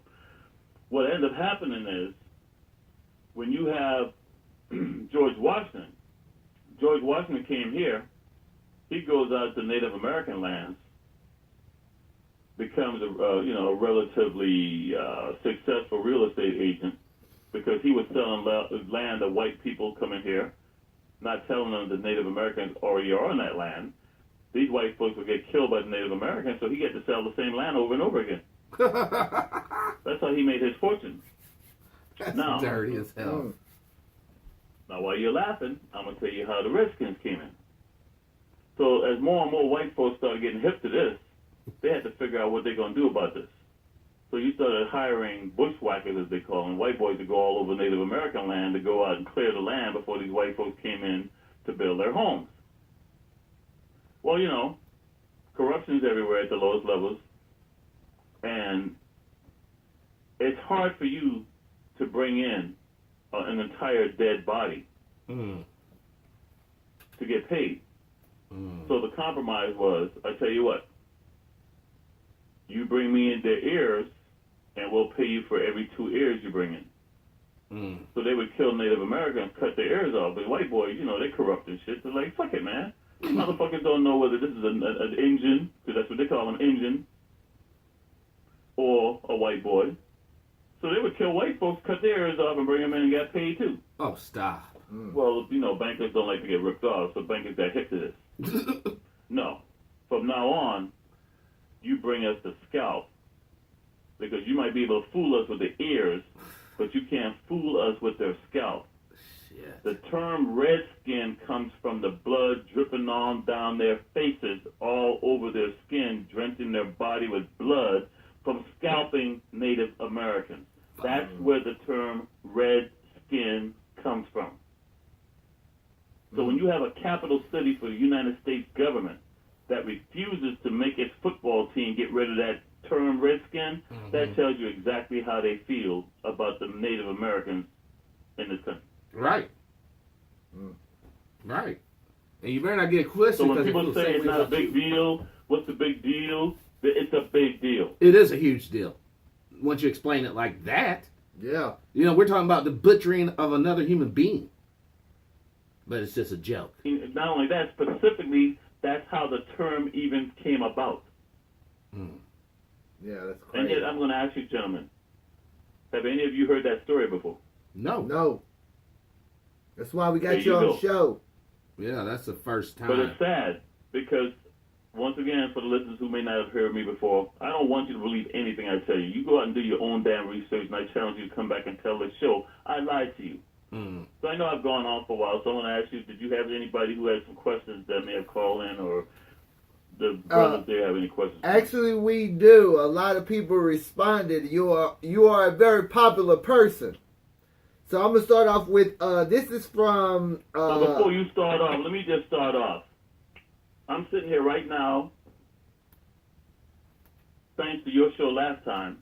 what ends up happening is when you have George Washington came here, he goes out to Native American lands, becomes a relatively successful real estate agent because he was selling land to white people coming here, not telling them that Native Americans already are on that land. These white folks would get killed by the Native Americans, so he get to sell the same land over and over again. That's how he made his fortune. That's Now, dirty as hell. Now, while you're laughing, I'm going to tell you how the Redskins came in. So as more and more white folks started getting hip to this, they had to figure out what they're going to do about this. So you started hiring bushwhackers, as they call them, white boys to go all over Native American land to go out and clear the land before these white folks came in to build their homes. Well, corruption's everywhere at the lowest levels, and it's hard for you to bring in an entire dead body to get paid. So the compromise was, I tell you what, you bring me in their ears, and we'll pay you for every 2 ears you bring in. So they would kill Native Americans, cut their ears off, but white boys, they corrupt and shit. They're like, fuck it, man. These motherfuckers don't know whether this is an Indian, because that's what they call them, Indian, or a white boy. So they would kill white folks, cut their ears off, and bring them in and get paid too. Oh, stop. Well, bankers don't like to get ripped off, so bankers got hip to this. No. From now on, you bring us the scalp, because you might be able to fool us with the ears, but you can't fool us with their scalp. Shit. The term Redskin comes from the blood dripping on down their faces, all over their skin, drenching their body with blood from scalping Native Americans. That's where the term Redskin comes from. So when you have a capital city for the United States government that refuses to make its football team get rid of that term Redskin, that tells you exactly how they feel about the Native Americans in this country. Right. Right. And you better not get twisted. So when people say it's not a big deal, what's the big deal? It's a big deal. It is a huge deal. Once you explain it like that. Yeah. We're talking about the butchering of another human being. But it's just a joke. Not only that, specifically, that's how the term even came about. Yeah, that's And crazy. yet, I'm going to ask you, gentlemen, have any of you heard that story before? No. No. That's why we There got you you on go. the show. Yeah, that's the first time. But it's sad because, once again, for the listeners who may not have heard me before, I don't want you to believe anything I tell you. You go out and do your own damn research, and I challenge you to come back and tell the show I lied to you. So I know I've gone on for a while, so I want to ask you, did you have anybody who had some questions that may have called in, or the brothers there have any questions? Actually, we do. A lot of people responded. You are a very popular person. So I'm gonna start off with this is from. So before you start off, let me just start off. I'm sitting here right now, thanks to your show last time,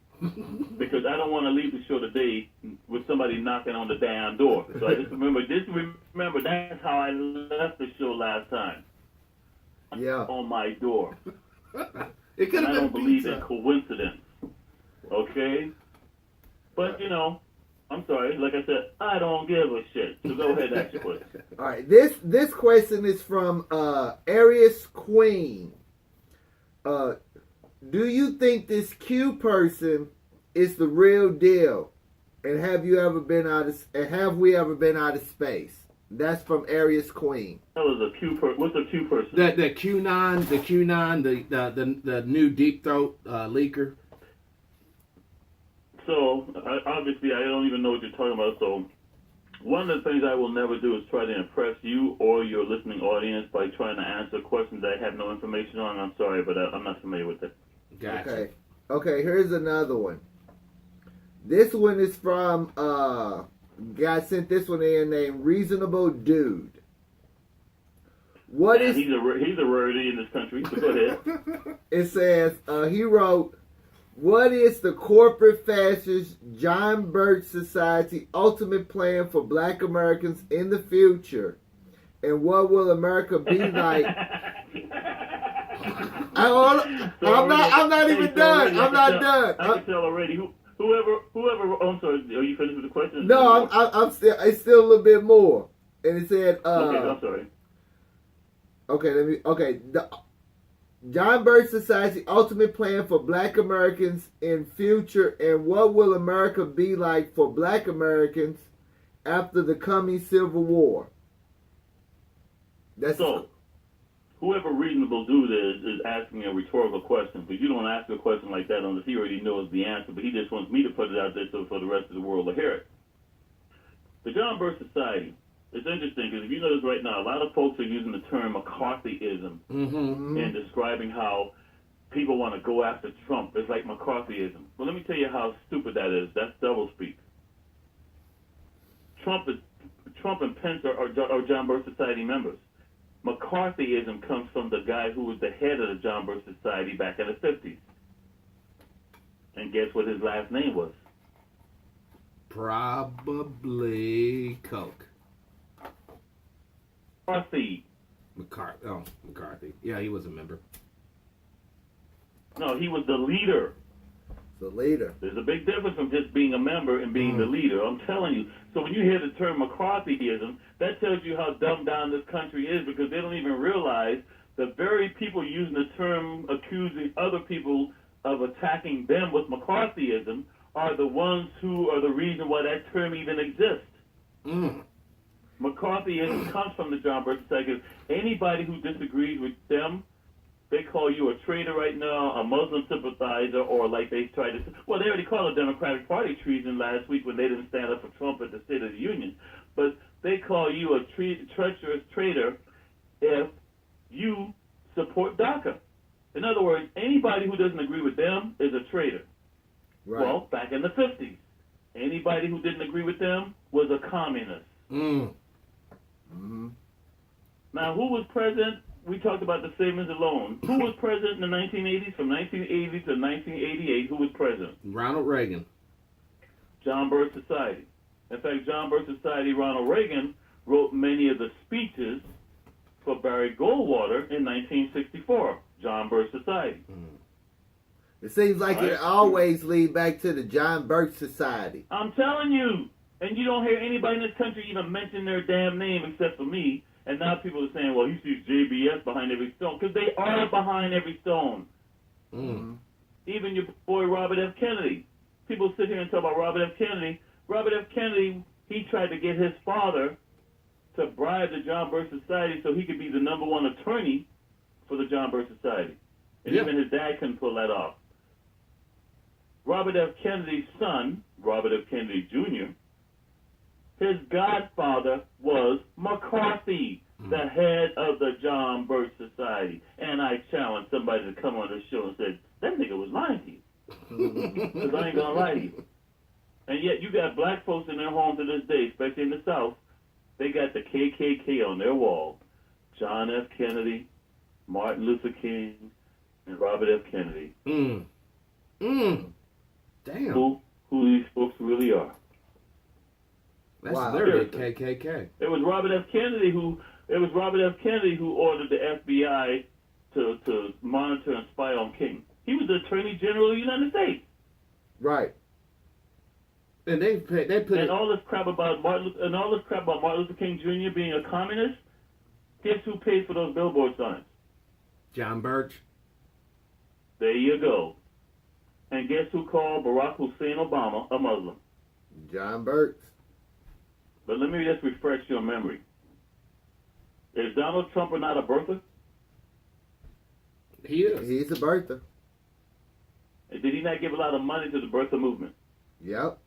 because I don't want to leave the show today with somebody knocking on the damn door. So I just remember that's how I left the show last time. Yeah. On my door. It could And I have don't been believe in pizza. coincidence. Okay? But, I'm sorry. Like I said, I don't give a shit. So go ahead and ask your question. All right, this question is from Arius Queen. Do you think this Q person is the real deal? And have we ever been out of space? That's from Arius Queen. That was a Q person. What's a Q person? The Q9, the new deep throat leaker. So, obviously, I don't even know what you're talking about. So, one of the things I will never do is try to impress you or your listening audience by trying to answer questions that I have no information on. I'm sorry, but I'm not familiar with it. Gotcha. Okay, here's another one. This one is from, guy sent this one in named Reasonable Dude. What is... He's a rarity in this country, so go ahead. It says, he wrote, what is the corporate fascist John Birch Society ultimate plan for black Americans in the future? And what will America be like? I'm not even done. I'm not done. I can tell already. Whoever. I'm sorry. Are you finished with the question? No, I'm still. It's still a little bit more. And it said. Okay, I'm sorry. Okay. The John Birch Society ultimate plan for black Americans in future, and what will America be like for black Americans after the coming Civil War? That's so. Whoever reasonable dude is asking a rhetorical question, but you don't ask a question like that unless he already knows the answer, but he just wants me to put it out there so for the rest of the world to hear it. The John Birch Society, it's interesting because if you notice right now, a lot of folks are using the term McCarthyism in describing how people want to go after Trump. It's like McCarthyism. Well, let me tell you how stupid that is. That's doublespeak. Trump and Pence are John Birch Society members. McCarthyism comes from the guy who was the head of the John Birch Society back in the 50s. And guess what his last name was? Probably Coke. McCarthy. McCarthy. Yeah, he was a member. No, he was the leader. the leader. There's a big difference from just being a member and being the leader. I'm telling you. So when you hear the term McCarthyism, that tells you how dumbed down this country is, because they don't even realize the very people using the term accusing other people of attacking them with McCarthyism are the ones who are the reason why that term even exists. McCarthyism comes from the John Birch Society. Anybody who disagrees with them, they call you a traitor right now, a Muslim sympathizer, or like they tried to, well, they already called the Democratic Party treason last week when they didn't stand up for Trump at the State of the Union. But they call you a treacherous traitor if you support DACA. In other words, anybody who doesn't agree with them is a traitor. Right. Well, back in the 50s, anybody who didn't agree with them was a communist. Now, who was president? We talked about the savings alone. Who was president in the 1980s? From 1980 to 1988, who was president? Ronald Reagan. John Birch Society. In fact, John Birch Society, Ronald Reagan, wrote many of the speeches for Barry Goldwater in 1964. John Birch Society. It seems like it always leads back to the John Birch Society. I'm telling you. And you don't hear anybody in this country even mention their damn name except for me. And now people are saying, well, he sees JBS behind every stone. Because they are behind every stone. Even your boy Robert F. Kennedy. People sit here and talk about Robert F. Kennedy. Robert F. Kennedy, he tried to get his father to bribe the John Birch Society so he could be the #1 attorney for the John Birch Society. And even his dad couldn't pull that off. Robert F. Kennedy's son, Robert F. Kennedy Jr., his godfather was McCarthy, the head of the John Birch Society. And I challenge somebody to come on this show and say, that nigga was lying to you. Because I ain't going to lie to you. And yet you got black folks in their homes to this day, especially in the South, they got the KKK on their wall. John F. Kennedy, Martin Luther King, and Robert F. Kennedy. Damn. Who these folks really are. That's Wow. literally KKK. It was Robert F. Kennedy who ordered the FBI to monitor and spy on King. He was the Attorney General of the United States. Right. And they put And it. all this crap about Martin Luther King Jr. being a communist. Guess who paid for those billboard signs? John Birch. There you go. And guess who called Barack Hussein Obama a Muslim? John Burks. But let me just refresh your memory. Is Donald Trump not a birther? He is. He's a birther. Did he not give a lot of money to the birther movement? Yep.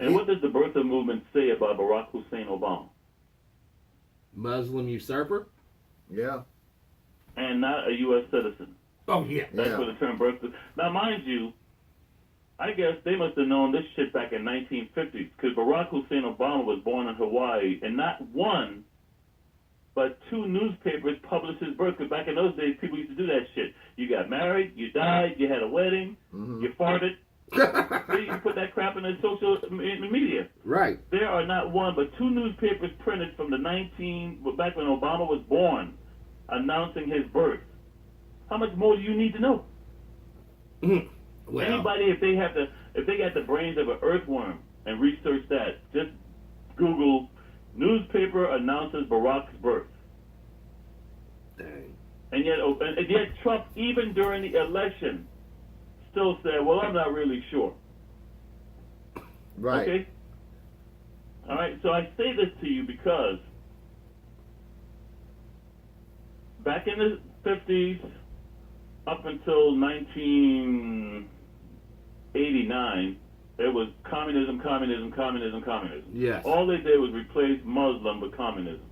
And what does the birther movement say about Barack Hussein Obama? Muslim usurper. Yeah. And not a U.S. citizen. Oh yeah. That's Yeah. where the term birther. Now, mind you, I guess they must have known this shit back in 1950s, because Barack Hussein Obama was born in Hawaii, and not one, but two newspapers published his birth. Because back in those days, people used to do that shit. You got married, you died, you had a wedding, you farted. See, you put that crap in the social media. Right. There are not one, but two newspapers printed from back when Obama was born, announcing his birth. How much more do you need to know? Well, Anybody, if they got the brains of an earthworm and research that, just Google newspaper announces Barack's birth. dang. And yet Trump, even during the election, still said, well, I'm not really sure. Right. Okay? All right, so I say this to you because back in the 50s, up until 1989, it was communism. Yes. All they did was replace Muslim with communism.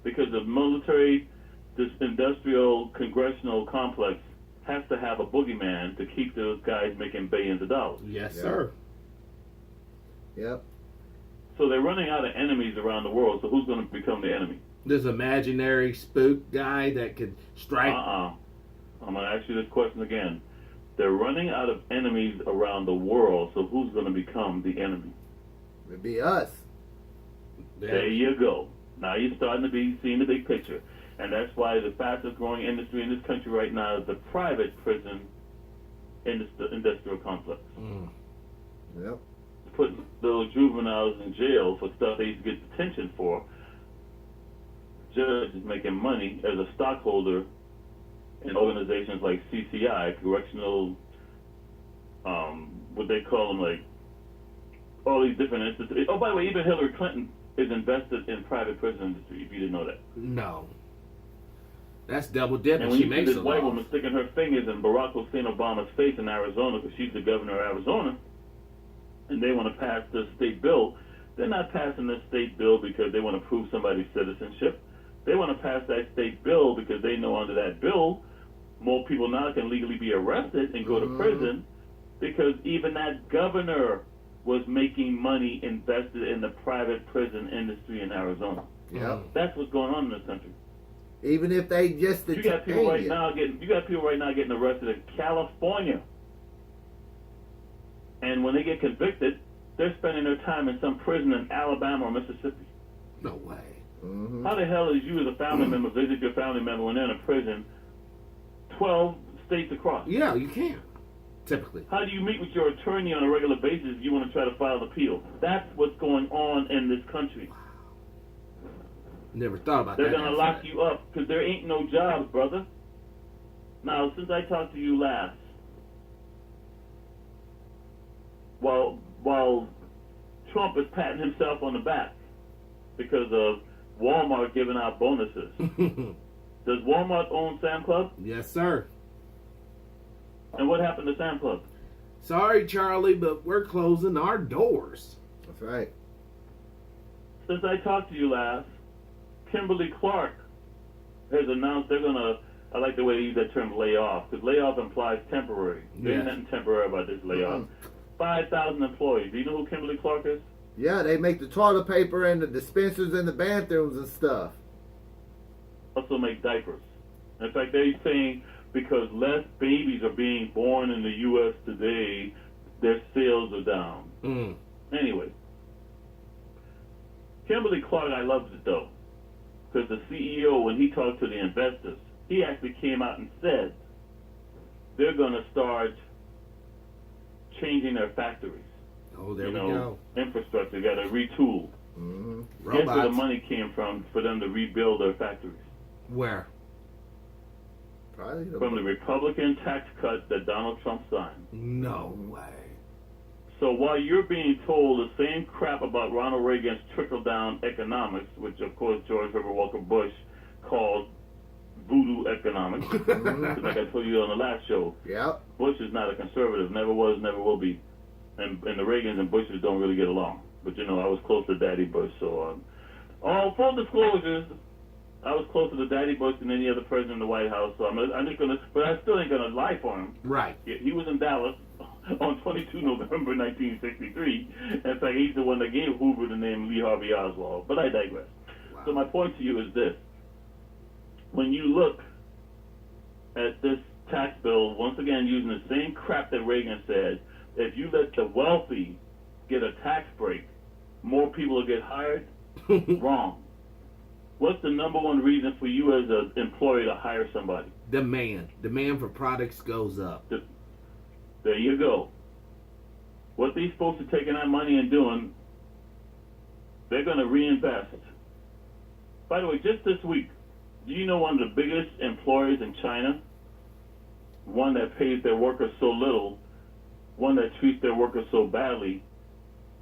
Because the military, this industrial congressional complex has to have a boogeyman to keep those guys making billions of dollars. Yes, Yeah. sir. Yep. So they're running out of enemies around the world, so who's going to become the enemy? This imaginary spook guy that could strike. I'm going to ask you this question again. They're running out of enemies around the world, so who's going to become the enemy? It'd be us. There you go. Now you're starting to be seeing the big picture. And that's why the fastest growing industry in this country right now is the private prison industrial complex. Yep. Putting little juveniles in jail for stuff they used to get detention for. Judge is making money as a stockholder in organizations like CCI, correctional, what they call them, like all these different institutions. Oh, by the way, even Hillary Clinton is invested in private prison industry, if you didn't know that. No. That's double dipping. And when She you see makes this a white law. woman sticking her fingers in Barack Hussein Obama's face in Arizona because she's the governor of Arizona, and they want to pass this state bill, they're not passing this state bill because they want to prove somebody's citizenship. They want to pass that state bill because they know under that bill, more people now can legally be arrested and go to prison because even that governor was making money invested in the private prison industry in Arizona. Yep. That's what's going on in this country. Even if they just You got people right you. now getting arrested in California. And when they get convicted, they're spending their time in some prison in Alabama or Mississippi. No way. Mm-hmm. How the hell is you as a family member visit your family member when they're in a prison 12 states across? Yeah, you can. Typically. How do you meet with your attorney on a regular basis if you want to try to file an appeal? That's what's going on in this country. Never thought about They're that. going to lock you up because there ain't no jobs, brother. Now, since I talked to you last, while Trump is patting himself on the back because of Walmart giving out bonuses, does Walmart own Sam Club? Yes, sir. And what happened to Sam Club? Sorry, Charlie, but we're closing our doors. That's right. Since I talked to you last, Kimberly Clark has announced they're going to, I like the way they use that term layoff, because layoff implies temporary. There ain't Yeah. nothing temporary about this layoff. 5,000 employees. Do you know who Kimberly Clark is? Yeah, they make the toilet paper and the dispensers in the bathrooms and stuff. Also make diapers. In fact, they're saying because less babies are being born in the U.S. today, their sales are down. Anyway, Kimberly Clark, I loved it though, because the CEO, when he talked to the investors, he actually came out and said they're going to start changing their factories. Oh, there you we know, go. infrastructure. Got to retool. Mm-hmm. Guess where the Robots. money came from for them to rebuild their factories? Where? Probably From the Republican tax cut that Donald Trump signed. No way. So while you're being told the same crap about Ronald Reagan's trickle-down economics, which of course George Herbert Walker Bush called voodoo economics, like I told you on the last show, Yep. Bush is not a conservative, never was, never will be, and the Reagans and Bushes don't really get along. But you know, I was close to Daddy Bush, so all full disclosures, I was closer to Daddy Bush than any other president in the White House. So I'm just gonna, but I still ain't gonna lie for him. Right. He was in Dallas on 22 November 1963. In fact, he's the one that gave Hoover the name Lee Harvey Oswald. But I digress. Wow. So my point to you is this. When you look at this tax bill, once again using the same crap that Reagan said, if you let the wealthy get a tax break, more people will get hired? Wrong. What's the number one reason for you as an employer to hire somebody? Demand for products goes up. There you go. What these folks are taking that money and doing, they're going to reinvest. By the way, just this week, do you know one of the biggest employers in China? One that pays their workers so little, one that treats their workers so badly,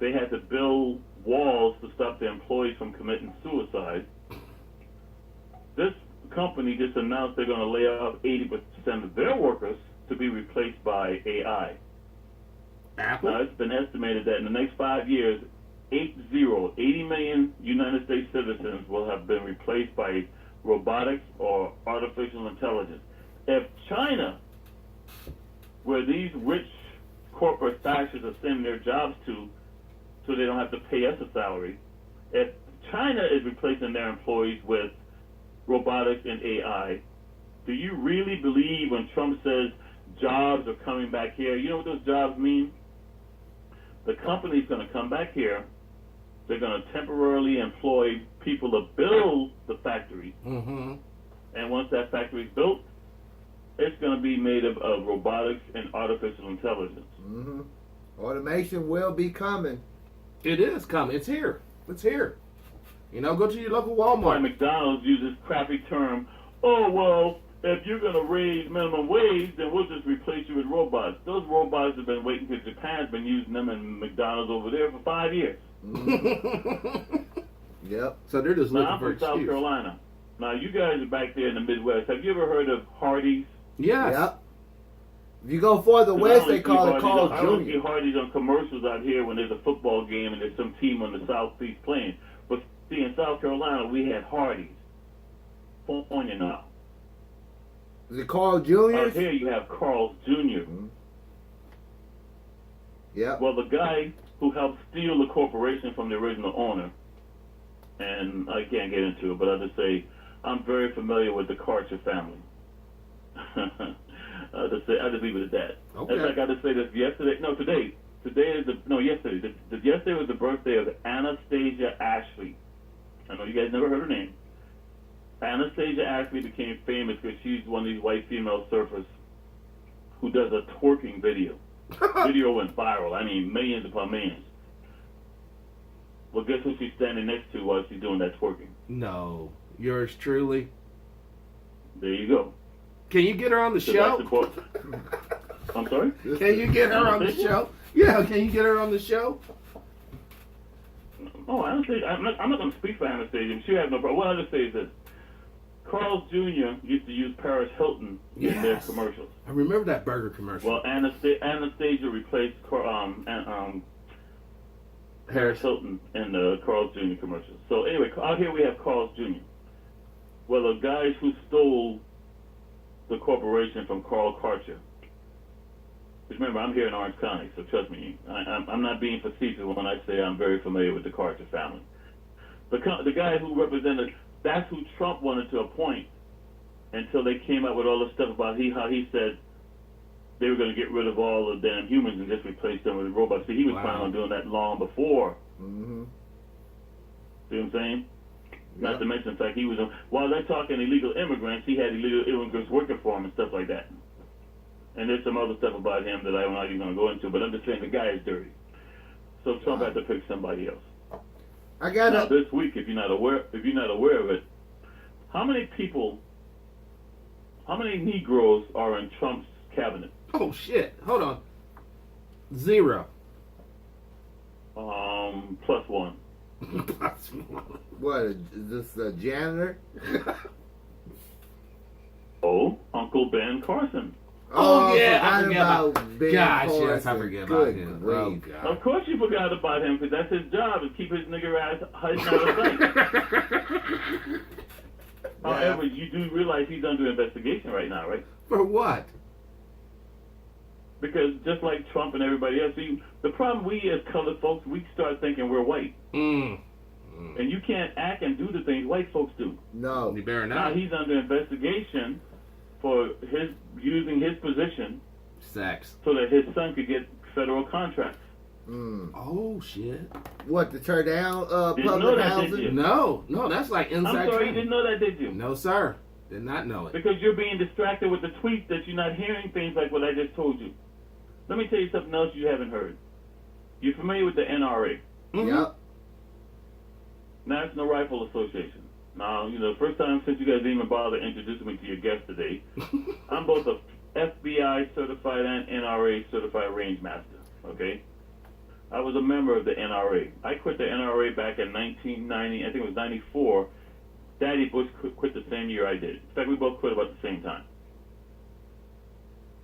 they had to build walls to stop their employees from committing suicide. This company just announced they're going to lay off 80% of their workers to be replaced by AI. Apple? Now, it's been estimated that in the next 5 years, 80 million United States citizens will have been replaced by robotics or artificial intelligence. If China, where these rich corporate fascists are sending their jobs to so they don't have to pay us a salary, if China is replacing their employees with robotics and AI, do you really believe when Trump says jobs are coming back here? You know what those jobs mean? The company's going to come back here. They're going to temporarily employ people to build the factory. Mm-hmm. And once that factory is built, it's going to be made of robotics and artificial intelligence. Mm-hmm. Automation will be coming. It is coming. It's here. It's here. You know, go to your local Why Walmart. McDonald's uses crappy term, oh, well, if you're going to raise minimum wage, then we'll just replace you with robots. Those robots have been waiting because Japan's been using them in McDonald's over there for 5 years. Yep. So they're just Now, looking I'm for from South excuse. Carolina. Now, you guys are back there in the Midwest. Have you ever heard of Hardee's? Yes. Yep. If you go further west, they call it Carl's I don't see Jr. Hardee's on commercials out here when there's a football game and there's some team on the Southeast playing. But see, in South Carolina, we had Hardee's. On you now. Is it Carl Out Jr.? here, you have Carl's Jr. Yep. Well, the guy who helped steal the corporation from the original owner, and I can't get into it, but I'll just say I'm very familiar with the Karcher family. I'll just leave it at that. Okay. In fact, I just say this yesterday. No, today. Yesterday. Yesterday was the birthday of Anastasia Ashley. I know you guys never heard her name. Anastasia Ashley became famous because she's one of these white female surfers who does a twerking video. Video went viral. I mean, millions upon millions. Well, guess who she's standing next to while she's doing that twerking? No. Yours truly. There you go. Can you get her on the So show? that's the I'm sorry? Can you get her on the show? Yeah, can you get her on the show? Oh, Anastasia, I'm not going to speak for Anastasia. She had no problem. What I'll just say is this. Carl's Jr. used to use Paris Hilton in their commercials. I remember that burger commercial. Well, Anastasia replaced Paris Hilton in the Carl's Jr. commercials. So anyway, out here we have Carl's Jr. Well, the guys who stole the corporation from Carl Karcher. Because remember, I'm here in Orange County, so trust me, I'm not being facetious when I say I'm very familiar with the Karcher family. The guy who represented, that's who Trump wanted to appoint until they came up with all this stuff about how he said they were going to get rid of all the damn humans and just replace them with robots. See, he was planning on doing that long before. Mm-hmm. See what I'm saying? Yeah. Not to mention the fact he was, while they're talking illegal immigrants, he had illegal immigrants working for him and stuff like that. And there's some other stuff about him that I'm not even going to go into, but I'm just saying the guy is dirty. So Trump had to pick somebody else. I got Now, a this week, if you're not aware of it, how many Negroes are in Trump's cabinet? Oh shit! Hold on. 0. Plus one. what? Is this a janitor? Oh, Uncle Ben Carson. Oh, yeah, I I forget forgot about Ben Gosh, Carson. yes, I forget about Good him. grief. Oh god. Of course you forgot about him, because that's his job, is keep his nigger ass hiding out of sight. However, you do realize he's under investigation right now, right? For what? Because just like Trump and everybody else, see, the problem we as colored folks, we start thinking we're white. And you can't act and do the things white folks do. No. You better Now not. he's under investigation for using his position Sex. so that his son could get federal contracts. Oh shit. What, to tear down Didn't know public that, did housing? you? No, that's like inside I'm sorry, you training. didn't know that, did you? No, sir. Did not know it. Because you're being distracted with the tweets that you're not hearing things like what I just told you. Let me tell you something else you haven't heard. You're familiar with the NRA, Yep. National Rifle Association. Now, the first time since you guys didn't even bother introducing me to your guest today, I'm both a FBI certified and NRA certified range master, okay? I was a member of the NRA. I quit the NRA back in 1990, I think it was 94. Daddy Bush quit the same year I did. In fact, we both quit about the same time.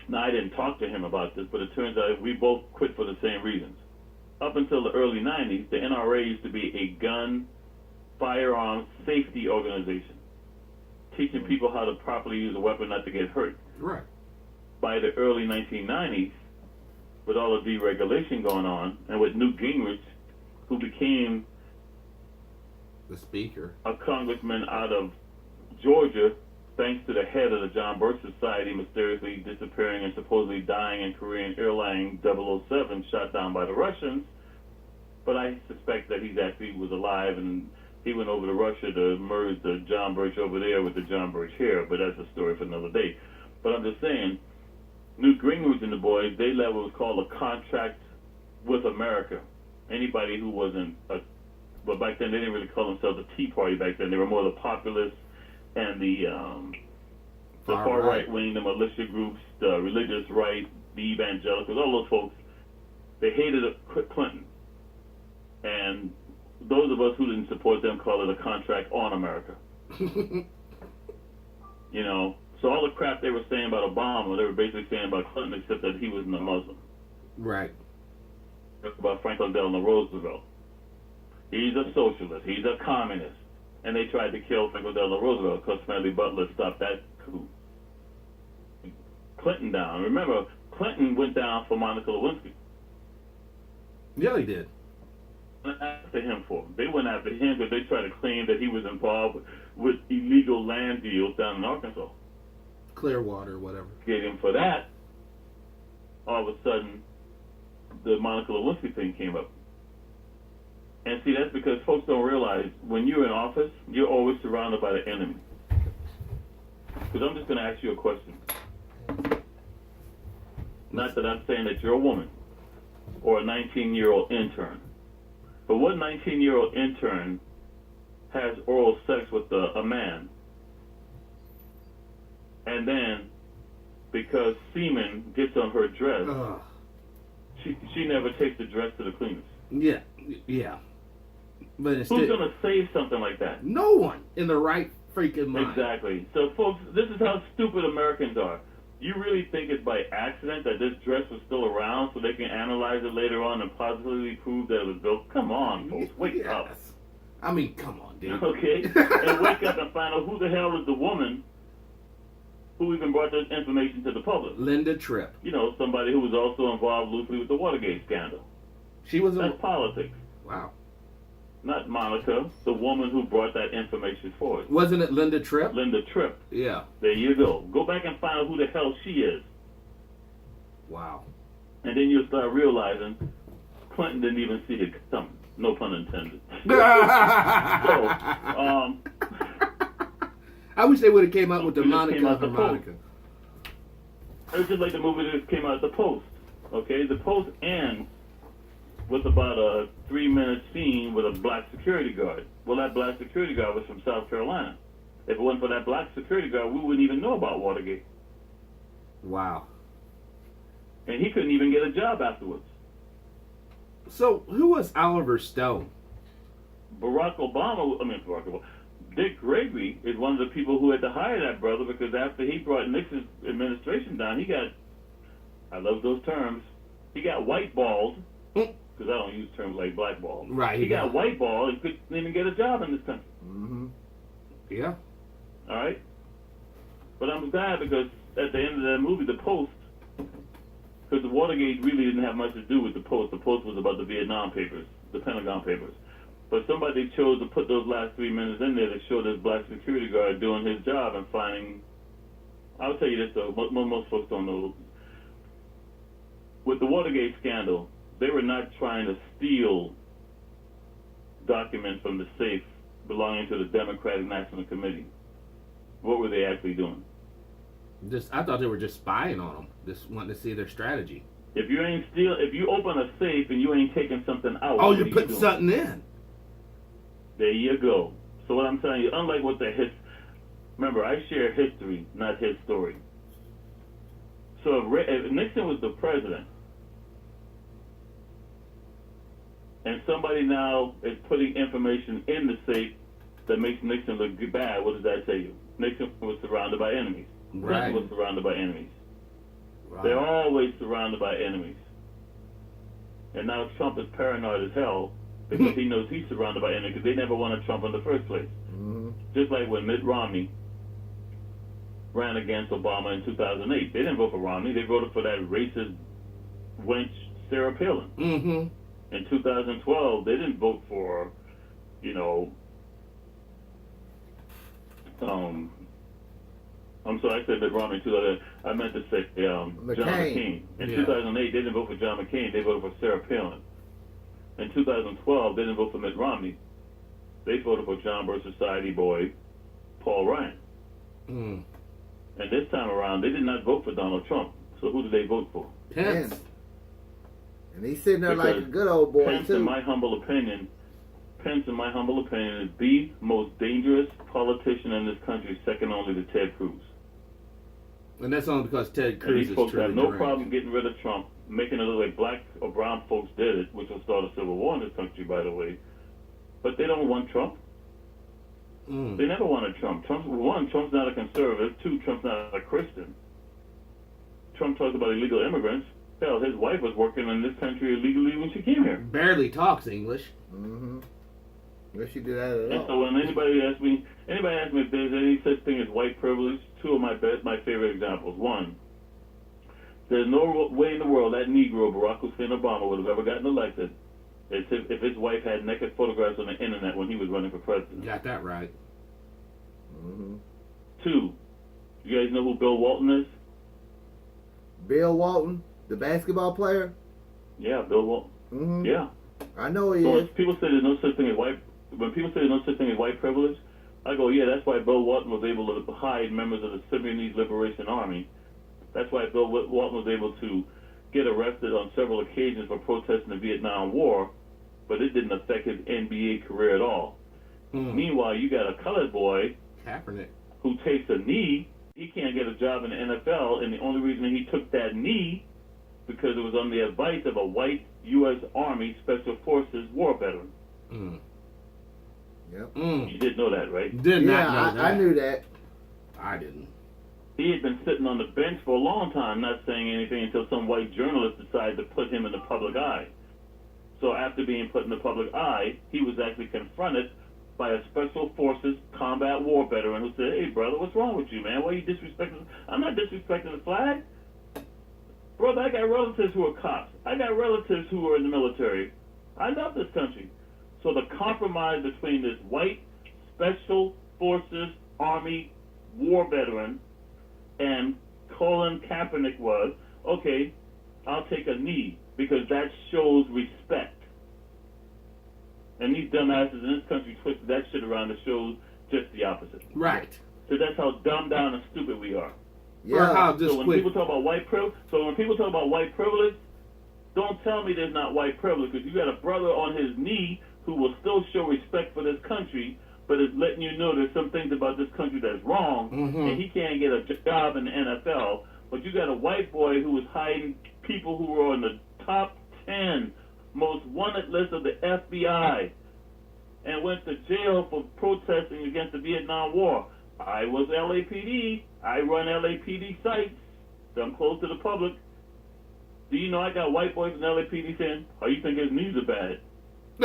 Now, I didn't talk to him about this, but it turns out we both quit for the same reasons. Up until the early 90s, the NRA used to be a gun, firearms safety organization, teaching people how to properly use a weapon not to get hurt. Right. By the early 1990s, with all the deregulation going on, and with Newt Gingrich, who became The speaker. a congressman out of Georgia, thanks to the head of the John Birch Society mysteriously disappearing and supposedly dying in Korean airline 007 shot down by the Russians. But I suspect that he actually was alive and he went over to Russia to merge the John Birch over there with the John Birch here, but that's a story for another day. But I'm just saying, Newt Gingrich and the boys, they led what was called a contract with America. Anybody who wasn't, but back then they didn't really call themselves the Tea Party back then. They were more the populists and the far right wing, the militia groups, the religious right, the evangelicals, all those folks. They hated Clinton. And those of us who didn't support them call it a contract on America. So all the crap they were saying about Obama, they were basically saying about Clinton, except that he wasn't a Muslim. Right. About Franklin Delano Roosevelt. He's a socialist. He's a communist. And they tried to kill Franklin Delano Roosevelt because Smedley Butler stopped that coup. Clinton down. Remember, Clinton went down for Monica Lewinsky. Yeah, he did. After him for him. They went after him because they tried to claim that he was involved with illegal land deals down in Arkansas. Clearwater, whatever. Get him for that. All of a sudden, the Monica Lewinsky thing came up. And see, that's because folks don't realize when you're in office, you're always surrounded by the enemy. Because I'm just going to ask you a question. Not that I'm saying that you're a woman or a 19-year-old intern. But what 19-year-old intern has oral sex with a man, and then because semen gets on her dress, she never takes the dress to the cleaners? Yeah. But it's Who's going to say something like that? no one in the right freaking mind. Exactly. So, folks, this is how stupid Americans are. You really think it's by accident that this dress was still around so they can analyze it later on and positively prove that it was built? Come on, folks. Wake up. I mean, come on, dude. Okay? And wake up and find out who the hell is the woman who even brought this information to the public. Linda Tripp. Somebody who was also involved loosely with the Watergate scandal. She was That's politics. Wow. Not Monica, the woman who brought that information forward. Wasn't it Linda Tripp? Linda Tripp. Yeah. There you go. Go back and find out who the hell she is. Wow. And then you'll start realizing Clinton didn't even see it coming. No pun intended. I wish they would have came out with the It just came Monica out for the Monica. It was just like the movie that came out, The Post. Okay? The Post ends with about a 3-minute scene with a black security guard. Well, that black security guard was from South Carolina. If it wasn't for that black security guard, we wouldn't even know about Watergate. Wow. And he couldn't even get a job afterwards. So, who was Oliver Stone? Barack Obama, Dick Gregory is one of the people who had to hire that brother because after he brought Nixon's administration down, he got, I love those terms, he got whiteballed, because I don't use terms like blackball. Right. He got whiteballed and couldn't even get a job in this country. Mm-hmm. Yeah. All right? But I'm glad because at the end of that movie, The Post, because the Watergate really didn't have much to do with The Post. The Post was about the Vietnam papers, the Pentagon papers. But somebody chose to put those last 3 minutes in there to show this black security guard doing his job and finding. I'll tell you this though, most folks don't know. With the Watergate scandal, they were not trying to steal documents from the safe belonging to the Democratic National Committee. What were they actually doing? I thought they were just spying on them. Just wanting to see their strategy. If you open a safe and you ain't taking something out. Oh, what you're are putting doing? something in. There you go. So what I'm telling you, unlike what remember, I share history, not his story. So if Nixon was the president, and somebody now is putting information in the safe that makes Nixon look bad, what does that tell you? Nixon was surrounded by enemies. Right. Clinton was surrounded by enemies. Right. They're always surrounded by enemies. And now Trump is paranoid as hell because he knows he's surrounded by enemies because they never wanted Trump in the first place. Mm-hmm. Just like when Mitt Romney ran against Obama in 2008. They didn't vote for Romney. They voted for that racist wench Sarah Palin. Mm-hmm. In 2012, they didn't vote for, I'm sorry, I said Mitt Romney in 2000. I meant to say John McCain. In 2008, they didn't vote for John McCain. They voted for Sarah Palin. In 2012, they didn't vote for Mitt Romney. They voted for John Birch Society boy Paul Ryan. Mm. And this time around, they did not vote for Donald Trump. So who did they vote for? Pence. And he's sitting there like a good old boy, Pence, too. in my humble opinion, is the most dangerous politician in this country, second only to Ted Cruz. And that's only because Ted And Cruz these is folks truly have no deranged. problem getting rid of Trump, making it look like black or brown folks did it, which will start a civil war in this country, by the way. But they don't want Trump. Mm. They never wanted Trump. One, Trump's not a conservative. Two, Trump's not a Christian. Trump talks about illegal immigrants. Hell, his wife was working in this country illegally when she came here. Barely talks English. Mm-hmm. Wish she did that at And all. so when anybody asks me if there's any such thing as white privilege, two of my favorite examples. One, there's no way in the world that Negro, Barack Hussein Obama, would have ever gotten elected if his wife had naked photographs on the internet when he was running for president. You got that right. Mm-hmm. Two, you guys know who Bill Walton is? Bill Walton, the basketball player? Yeah, Bill Walton. Mm-hmm. Yeah. I know he So when is. people say there's no such thing as white privilege, I go, yeah, that's why Bill Walton was able to hide members of the Sudanese Liberation Army. That's why Bill Walton was able to get arrested on several occasions for protesting the Vietnam War, but it didn't affect his NBA career at all. Mm. Meanwhile, you got a colored boy Kaepernick. who takes a knee. He can't get a job in the NFL, and the only reason he took that knee because it was on the advice of a white U.S. Army Special Forces war veteran. Mm. Yep. Mm. You did know that, right? Did not know that. I knew that. I didn't. He had been sitting on the bench for a long time, not saying anything until some white journalist decided to put him in the public eye. So after being put in the public eye, he was actually confronted by a Special Forces combat war veteran who said, "Hey, brother, what's wrong with you, man? Why are you disrespecting? I'm not disrespecting the flag. Brother, I got relatives who are cops. I got relatives who are in the military. I love this country." So the compromise between this white Special Forces Army war veteran and Colin Kaepernick was, okay, I'll take a knee because that shows respect. And these dumbasses in this country twisted that shit around to show just the opposite. Right. So that's how dumbed down and stupid we are. Or how So when people talk about white privilege, Don't tell me there's not white privilege, because you got a brother on his knee who will still show respect for this country, but is letting you know there's some things about this country that's wrong, and he can't get a job in the NFL. But you got a white boy who was hiding people who were on the top 10 most wanted list of the FBI and went to jail for protesting against the Vietnam War. I was LAPD. I run LAPD sites. So I'm close to the public. Do you know I got white boys in LAPD saying, "Oh, you think his knees are bad?"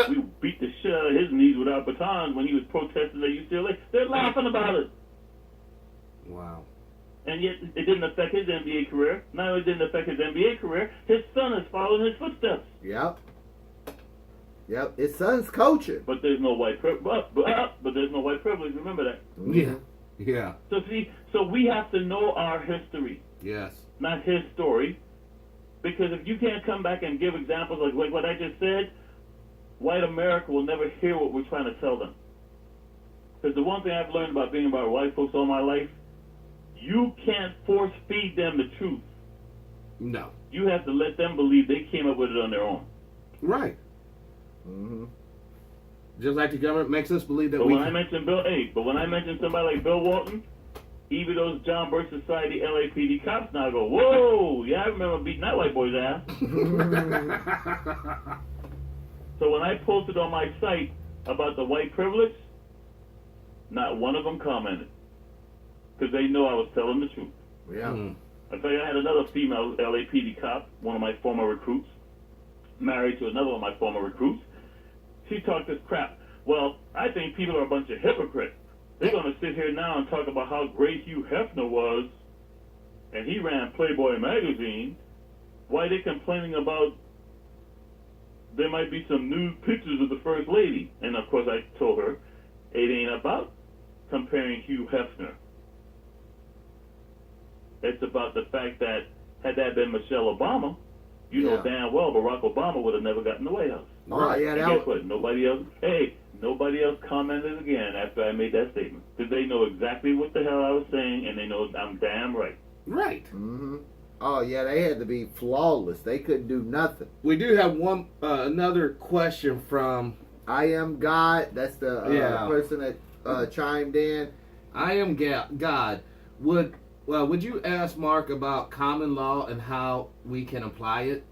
We beat the shit out of his knees with our batons when he was protesting at UCLA. They're laughing about it. Wow. And yet it didn't affect his NBA career. Not only didn't affect his NBA career, his son is following his footsteps. Yep. His son's coaching. But there's no white privilege. But there's no white privilege. Remember that. Yeah. So we have to know our history. Yes. Not his story. Because if you can't come back and give examples like what I just said, white America will never hear what we're trying to tell them. Because the one thing I've learned about being about white folks all my life, you can't force feed them the truth. No. You have to let them believe they came up with it on their own. Right. Just like the government makes us believe that But we. when I mention when I mention somebody like Bill Walton, even those John Birch Society LAPD cops now go, "Whoa, yeah, I remember beating that white boy's ass." So when I posted on my site about the white privilege, not one of them commented. Because they know I was telling the truth. Yeah. I tell you, I had another female LAPD cop, one of my former recruits, married to another one of my former recruits. She talked this crap. Well, I think people are a bunch of hypocrites. They're going to sit here now and talk about how great Hugh Hefner was, and he ran Playboy magazine. Why are they complaining about there might be some nude pictures of the First Lady? And, of course, I told her, it ain't about comparing Hugh Hefner. It's about the fact that had that been Michelle Obama, you know damn well Barack Obama would have never gotten the White House. Right. Yeah. And guess what? Nobody else commented again after I made that statement. Because they know exactly what the hell I was saying, and they know I'm damn right. Right. Oh yeah, they had to be flawless. They couldn't do nothing. We do have another question from I Am God. That's the person that chimed in. I Am God. Would you ask Mark about common law and how we can apply it?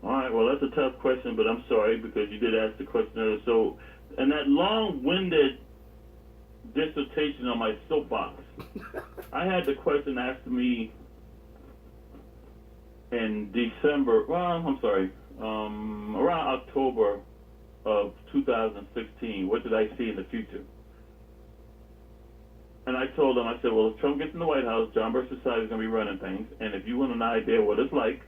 All right, well, that's a tough question, but I'm sorry because you did ask the question earlier. So, in that long-winded dissertation on my soapbox, I had the question asked to me in around October of 2016. What did I see in the future? And I told them, I said, well, if Trump gets in the White House, John Birch Society is going to be running things. And if you want an idea what it's like,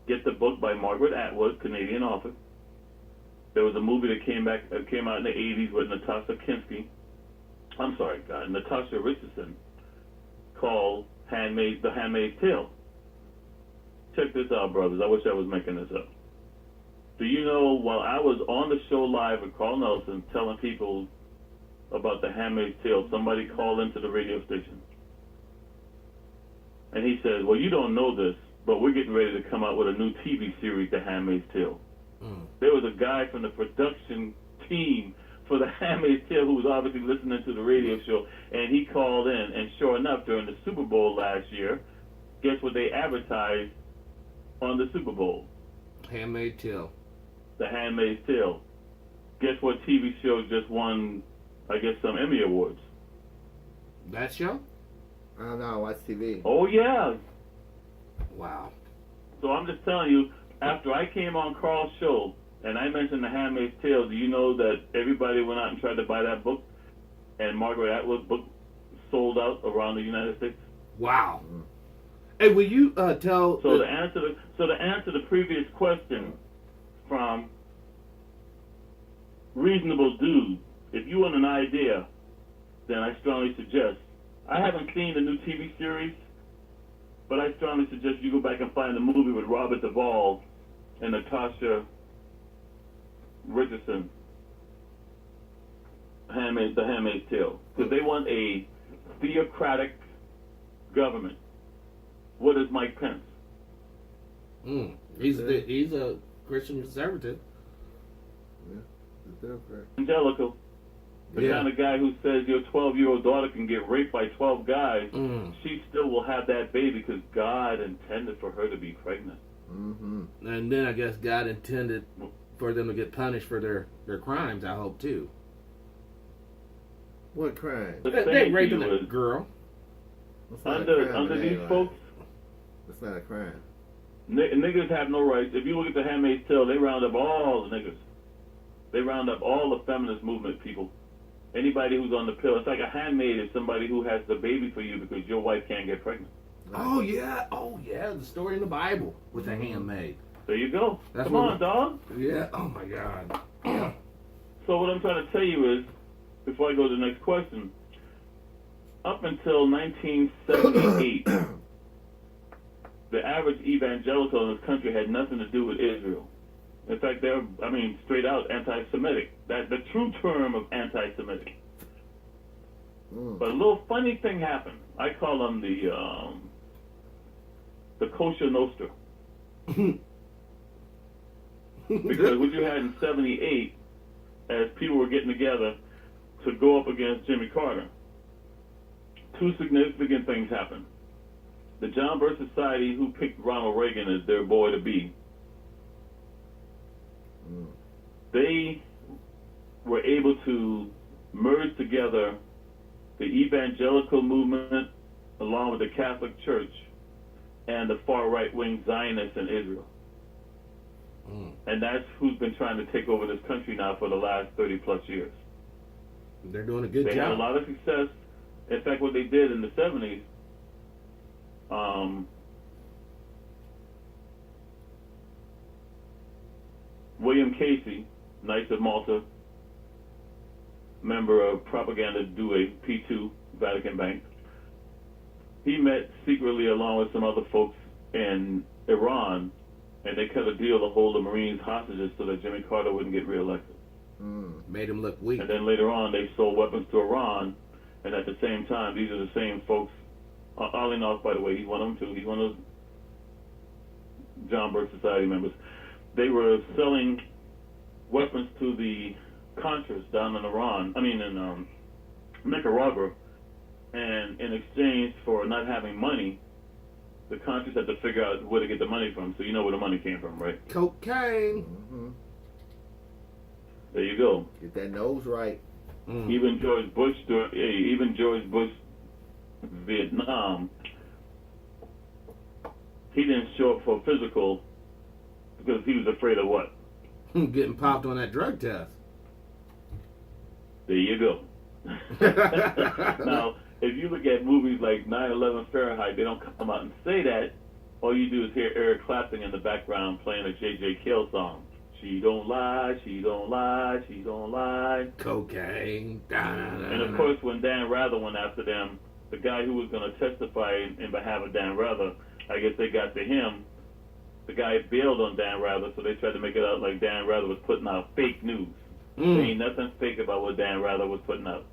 get the book by Margaret Atwood, Canadian author. There was a movie that came out in the 80s with Natasha Richardson called The Handmaid's Tale. Check this out, brothers. I wish I was making this up. Do you know, while I was on the show live with Carl Nelson telling people about The Handmaid's Tale, somebody called into the radio station. And he said, well, you don't know this, but we're getting ready to come out with a new TV series, The Handmaid's Tale. There was a guy from the production team for The Handmaid's Tale who was obviously listening to the radio show, and he called in, and sure enough, during the Super Bowl last year, guess what they advertised on the Super Bowl? Handmaid's Tale. The Handmaid's Tale. Guess what TV show just won, I guess, some Emmy Awards? That show? I don't know. Watch TV. Oh, yeah. Wow. So I'm just telling you, after I came on Carl's show and I mentioned The Handmaid's Tale, do you know that everybody went out and tried to buy that book, and Margaret Atwood's book sold out around the United States? Wow. Hey, will you tell? So to answer the previous question from Reasonable Dude, if you want an idea, then I strongly suggest. I haven't seen the new TV series, but I strongly suggest you go back and find the movie with Robert Duvall and Natasha Richardson, The Handmaid's Tale, because they want a theocratic government. What is Mike Pence? He's a Christian conservative. The Democrat. Evangelical. The kind of guy who says your 12-year-old daughter can get raped by 12 guys, she still will have that baby because God intended for her to be pregnant. Mm-hmm. And then I guess God intended for them to get punished for their crimes, I hope, too. What crime? They raping a girl. Under these folks, that's not a crime. Niggas have no rights. If you look at the Handmaid's Tale, they round up all the niggas. They round up all the feminist movement people. Anybody who's on the pill. It's like a handmaid is somebody who has the baby for you because your wife can't get pregnant. Oh yeah, the story in the Bible with the handmaid. There you go. That's Come on, dog. Yeah. Oh my God. So what I'm trying to tell you is, before I go to the next question, up until 1978, the average evangelical in this country had nothing to do with Israel. In fact, they're, straight out anti-Semitic. That's the true term of anti-Semitic. But a little funny thing happened. I call them the kosher Nostra. Because what you had in 78, as people were getting together to go up against Jimmy Carter, two significant things happened. The John Birch Society, who picked Ronald Reagan as their boy to be, they were able to merge together the evangelical movement along with the Catholic Church and the far right-wing Zionists in Israel. And that's who's been trying to take over this country now for the last 30-plus years. They're doing a good job. They had a lot of success. In fact, what they did in the 70s, William Casey, Knights of Malta, member of Propaganda Due, P2, Vatican Bank, he met secretly along with some other folks in Iran, and they cut a deal to hold the Marines hostages so that Jimmy Carter wouldn't get reelected. Made him look weak. And then later on, they sold weapons to Iran, and at the same time, these are the same folks. Ali Noff, by the way, he's one of them too. He's one of those John Birch Society members. They were selling weapons to the Contras down in in Nicaragua, and in exchange for not having money, the Contras had to figure out where to get the money from. So you know where the money came from, right? Cocaine. There you go. Get that nose right. Even George Bush, Vietnam, he didn't show up for physical because he was afraid of what? Getting popped on that drug test. There you go. Now, if you look at movies like 9/11 Fahrenheit, they don't come out and say that. All you do is hear Eric Clapton in the background playing a J.J. Cale song. She don't lie, she don't lie, she don't lie. Cocaine. And of course, when Dan Rather went after them, the guy who was going to testify in behalf of Dan Rather, I guess they got to him. The guy bailed on Dan Rather, so they tried to make it out like Dan Rather was putting out fake news. There ain't nothing fake about what Dan Rather was putting out.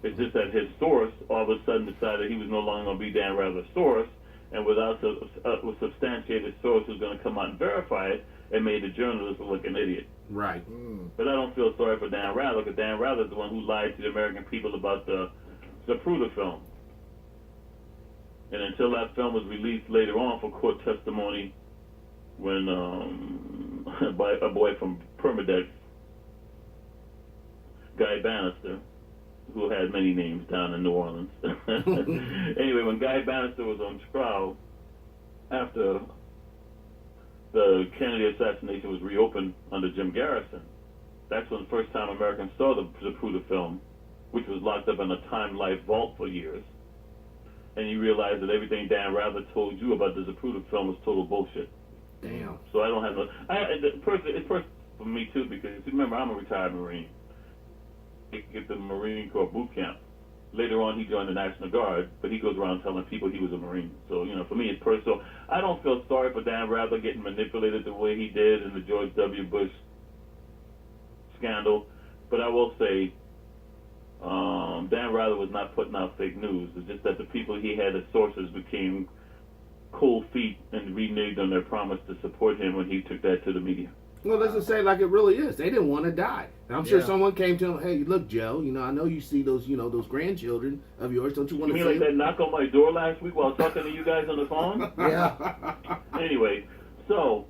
It's just that his source all of a sudden decided he was no longer going to be Dan Rather's source, and without a substantiated source who's going to come out and verify it, it made the journalist look like an idiot. Right. But I don't feel sorry for Dan Rather, because Dan Rather's the one who lied to the American people about the Zapruder film. And until that film was released later on for court testimony, when by a boy from Permadex, Guy Bannister, who had many names down in New Orleans. Anyway, when Guy Bannister was on trial after the Kennedy assassination was reopened under Jim Garrison, that's when the first time Americans saw the Zapruder film, which was locked up in a Time Life vault for years. And you realize that everything Dan Rather told you about the Zapruder film was total bullshit. Damn. So I don't have no... It's personal for me, too, because remember, I'm a retired Marine. He get the Marine Corps boot camp. Later on, he joined the National Guard, but he goes around telling people he was a Marine. So, for me, it's personal. I don't feel sorry for Dan Rather getting manipulated the way he did in the George W. Bush scandal. But I will say, Dan Rather was not putting out fake news. It's just that the people he had as sources became cold feet and reneged on their promise to support him when he took that to the media. Well, let's just say it like it really is. They didn't want to die. And I'm sure Yeah. someone came to him, hey, look, Joe, I know you see those, those grandchildren of yours. Don't you want You to mean see like them? that knock on my door last week while talking to you guys on the phone? Yeah. Anyway, so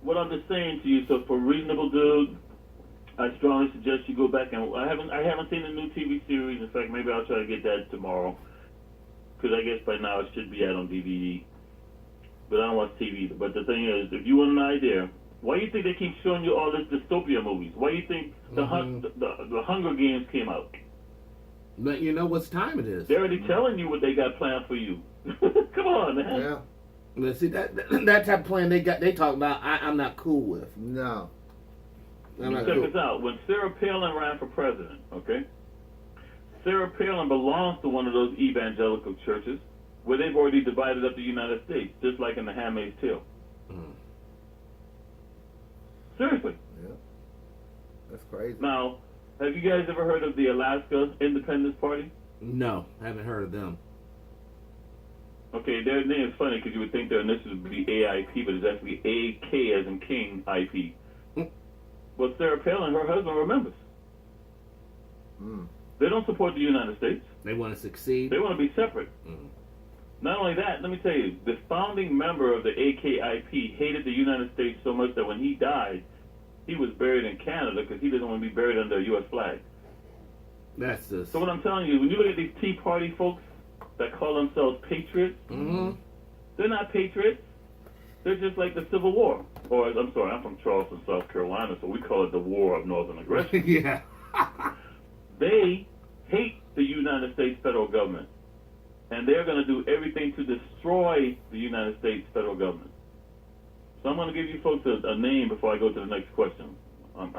what I'm just saying to you, so for Reasonable Dude, I strongly suggest you go back and I haven't seen the new TV series. In fact, maybe I'll try to get that tomorrow because I guess by now it should be out on DVD. But I don't watch TV. But the thing is, if you want an idea, why do you think they keep showing you all this dystopia movies? Why do you think the Hunger Games came out? But you know what time it is. They're already telling you what they got planned for you. Come on, man. Yeah. But see, that type of plan they talk about, I'm not cool with. No. I'm not Check cool. this out. When Sarah Palin ran for president, okay? Sarah Palin belongs to one of those evangelical churches where they've already divided up the United States, just like in The Handmaid's Tale. Seriously. Yeah. That's crazy. Now, have you guys ever heard of the Alaska Independence Party? No, I haven't heard of them. Okay, their name is funny because you would think their initials would be AIP, but it's actually AK as in King IP. Well, Sarah Palin, her husband, remembers. They don't support the United States. They want to succeed. They want to be separate. Not only that, let me tell you, the founding member of the AKIP hated the United States so much that when he died, he was buried in Canada because he doesn't want to be buried under a U.S. flag. That's just... So what I'm telling you, when you look at these Tea Party folks that call themselves patriots, they're not patriots. They're just like the Civil War. Or, I'm sorry, I'm from Charleston, South Carolina, so we call it the War of Northern Aggression. yeah. They hate the United States federal government. And they're going to do everything to destroy the United States federal government. So I'm going to give you folks a name before I go to the next question. I'm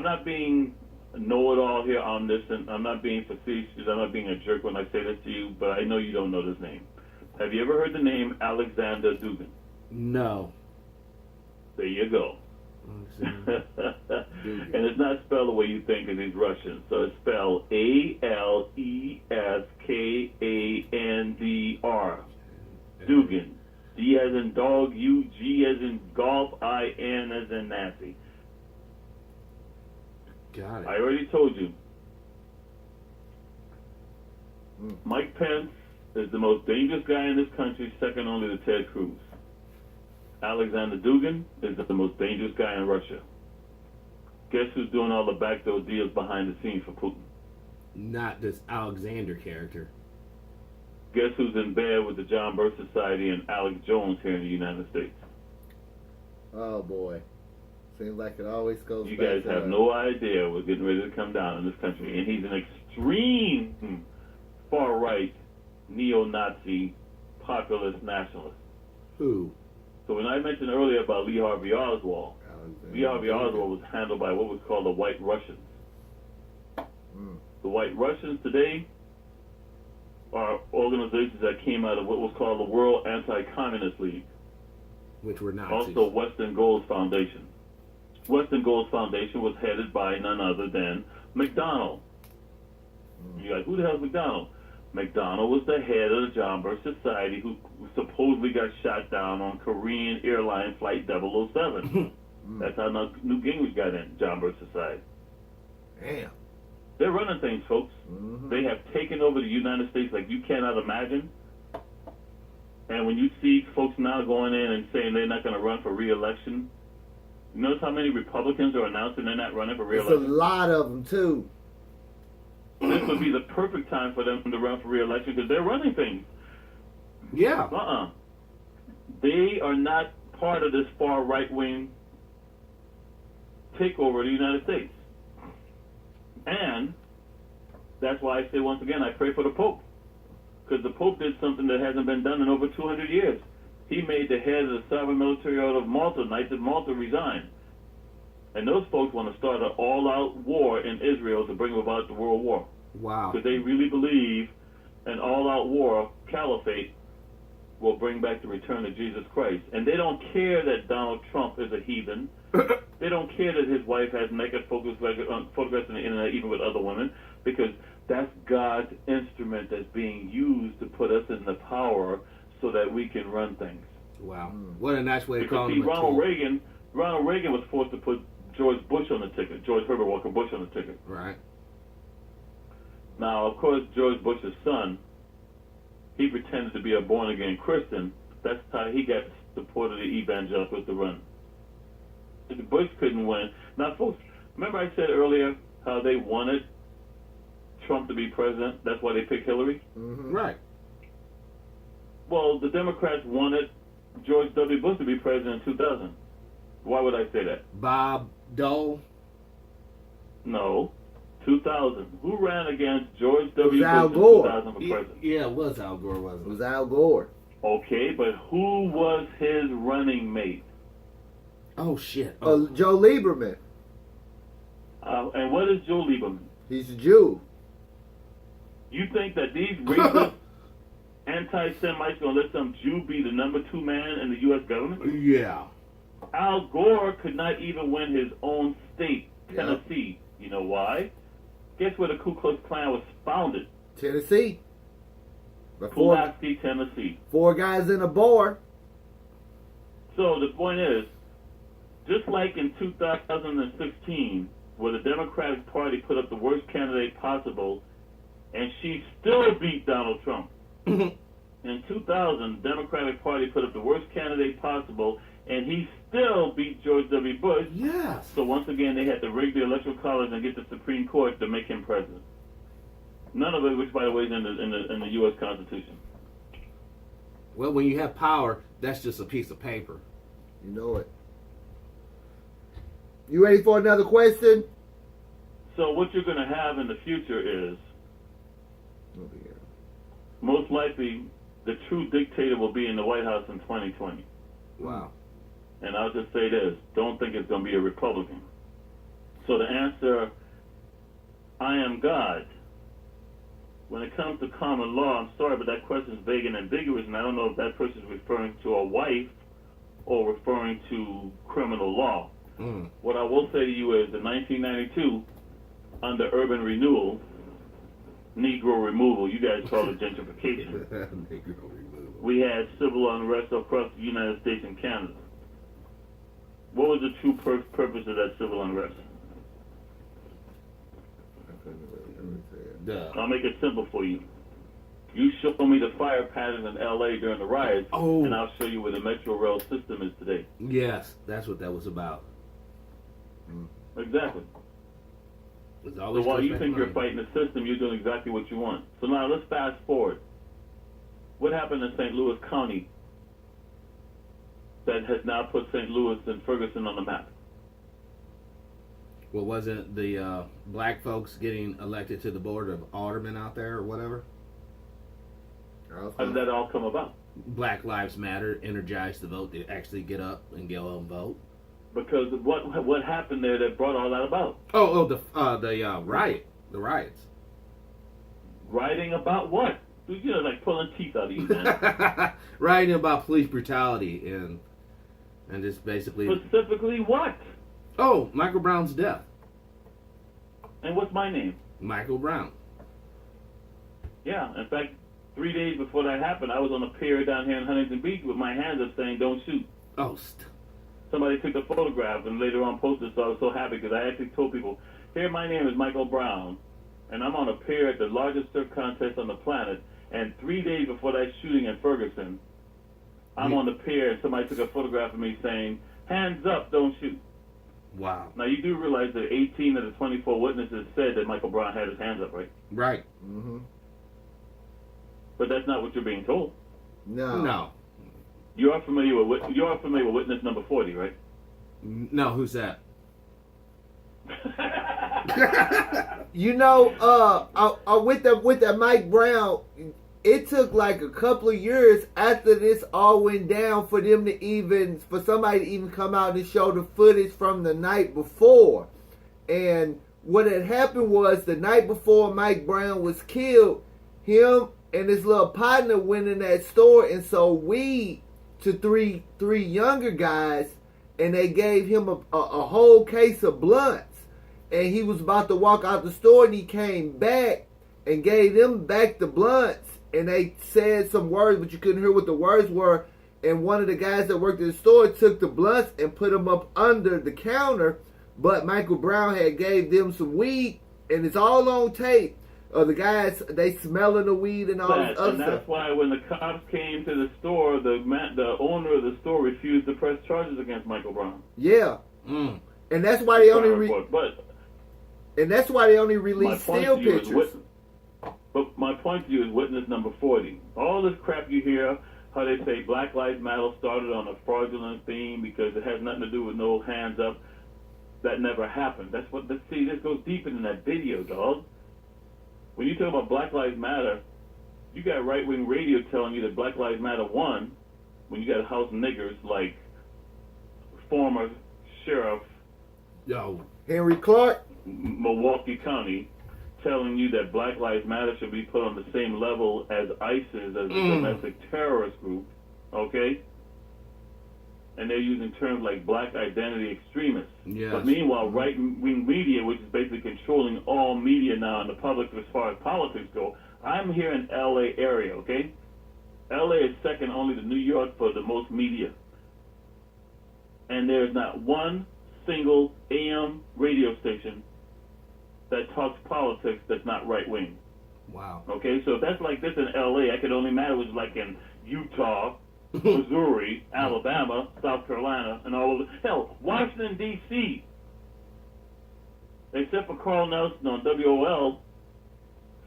not being know-it-all here on this, and I'm not being facetious. I'm not being a jerk when I say this to you, but I know you don't know this name. Have you ever heard the name Alexander Dugin? No. There you go. And it's not spelled the way you think because he's Russian. So it's spelled Aleskandr. Dugin. D as in dog, U, G as in golf, I, N as in Nancy. Got it. I already told you. Mike Pence is the most dangerous guy in this country, second only to Ted Cruz. Alexander Dugin is the most dangerous guy in Russia. Guess who's doing all the backdoor deals behind the scenes for Putin? Not this Alexander character. Guess who's in bed with the John Birch Society and Alex Jones here in the United States? Oh boy. Seems like it always goes You back guys to have that. no idea what's getting ready to come down in this country. And he's an extreme far-right neo-Nazi populist nationalist. Who? So when I mentioned earlier about Lee Harvey Oswald, Lee Harvey Oswald was handled by what was called the White Russians. The White Russians today are organizations that came out of what was called the World Anti-Communist League. Which were Nazis. Also Western Goals Foundation. Western Goals Foundation was headed by none other than McDonald. You're like, who the hell is McDonald? McDonald was the head of the John Birch Society who supposedly got shot down on Korean airline flight 007. That's how Newt Gingrich got in, John Birch Society. Damn. They're running things, folks. They have taken over the United States like you cannot imagine. And when you see folks now going in and saying they're not going to run for re-election, you notice how many Republicans are announcing they're not running for There's a re-election? lot of them too. This would be the perfect time for them to run for re-election because they're running things. Yeah. They are not part of this far right-wing takeover of the United States. And that's why I say once again, I pray for the Pope. Because the Pope did something that hasn't been done in over 200 years. He made the head of the Sovereign Military Order of Malta, Knights of Malta, resign. And those folks want to start an all-out war in Israel to bring about the World War. Wow. Because they really believe an all-out war, caliphate, will bring back the return of Jesus Christ. And they don't care that Donald Trump is a heathen. They don't care that his wife has naked photographs on the internet, even with other women, because that's God's instrument that's being used to put us in the power so that we can run things. Wow. What a nice way of Because calling see, him a Ronald tool. Reagan was forced to put George Bush on the ticket, George Herbert Walker Bush on the ticket. Right. Now, of course, George Bush's son, he pretended to be a born-again Christian. That's how he got support of the evangelicals to run. Bush couldn't win. Now, folks, remember I said earlier how they wanted Trump to be president? That's why they picked Hillary? Mm-hmm. Right. Well, the Democrats wanted George W. Bush to be president in 2000. Why would I say that? Bob Dole. No. 2000. Who ran against George W. Al Bush in Gore. 2000 for president? Yeah, it was Al Gore, wasn't It it? was Al Gore. Okay, but who was his running mate? Oh, shit. Oh. Joe Lieberman. And what is Joe Lieberman? He's a Jew. You think that these racist anti-Semites going to let some Jew be the number 2 man in the U.S. government? Yeah. Al Gore could not even win his own state, Tennessee. You know why? Guess where the Ku Klux Klan was founded? Tennessee. Pulaski, Tennessee. 4 guys in a bar. So the point is, just like in 2016, where the Democratic Party put up the worst candidate possible, and she still beat Donald Trump. In 2000, the Democratic Party put up the worst candidate possible, and he still beat George W. Bush. Yes. So once again, they had to rig the Electoral College and get the Supreme Court to make him president. None of it, which by the way is in the U.S. Constitution. Well, when you have power, that's just a piece of paper. You know it. You ready for another question? So what you're going to have in the future is, most likely, the true dictator will be in the White House in 2020. Wow. And I'll just say this, don't think it's going to be a Republican. So the answer, I am God. When it comes to common law, I'm sorry, but that question is vague and ambiguous, and I don't know if that person is referring to a wife or referring to criminal law. What I will say to you is, in 1992, under urban renewal, Negro removal, you guys call it gentrification, we had civil unrest across the United States and Canada. What was the true purpose of that civil unrest? I'll make it simple for you. You show me the fire pattern in L.A. during the riots, and I'll show you where the Metro Rail system is today. Yes, that's what that was about. Exactly. So while you think you're fighting the system, you're doing exactly what you want. So now let's fast forward. What happened in St. Louis County that has now put St. Louis and Ferguson on the map? Well, wasn't the black folks getting elected to the board of aldermen out there or whatever? How did that all come about? Black Lives Matter energized the vote to actually get up and go and vote. Because of what happened there that brought all that about? The riots. Rioting about what? You know, like pulling teeth out of you, man. Rioting about police brutality and just basically. Specifically what? Oh, Michael Brown's death. And what's my name? Michael Brown. Yeah, in fact, 3 days before that happened, I was on a pier down here in Huntington Beach with my hands up saying, "Don't shoot." Oh, Somebody took a photograph and later on posted, so I was so happy because I actually told people, here, my name is Michael Brown, and I'm on a pier at the largest surf contest on the planet, and 3 days before that shooting in Ferguson, I'm on the pier and somebody took a photograph of me saying, "Hands up, don't shoot." Wow. Now, you do realize that 18 of the 24 witnesses said that Michael Brown had his hands up, right? Right. Mm-hmm. But that's not what you're being told. No. You are familiar with witness number 40, right? No, who's that? You know, with that Mike Brown, it took like a couple of years after this all went down for somebody to even come out and show the footage from the night before. And what had happened was the night before Mike Brown was killed, him and his little partner went in that store and sold weed to three younger guys, and they gave him a whole case of blunts. And he was about to walk out the store, and he came back and gave them back the blunts and they said some words, but you couldn't hear what the words were. And one of the guys that worked in the store took the blunts and put them up under the counter, but Michael Brown had gave them some weed, and it's all on tape. The guys, they smelling the weed and all this other and stuff. that's why when the cops came to the store, the owner of the store refused to press charges against Michael Brown. Yeah, and that's why they only released still pictures. But my point to you is witness number 40. All this crap you hear, how they say Black Lives Matter started on a fraudulent theme because it has nothing to do with no hands up. That never happened. That's what. See, this goes deeper than that video, dog. When you talk about Black Lives Matter, you got right-wing radio telling you that Black Lives Matter won when you got house niggers like former sheriff Henry Clark, Milwaukee County, telling you that Black Lives Matter should be put on the same level as ISIS, as a domestic terrorist group, okay? And they're using terms like black identity extremists. Yes. But meanwhile, right-wing media, which is basically controlling all media now in the public as far as politics go, I'm here in L.A. area, okay? L.A. is second only to New York for the most media. And there's not one single AM radio station that talks politics that's not right-wing. Wow. Okay, so if that's like this in L.A., I could only imagine it was like in Utah, Missouri, Alabama, South Carolina, and all over. Hell, Washington, D.C., except for Carl Nelson on WOL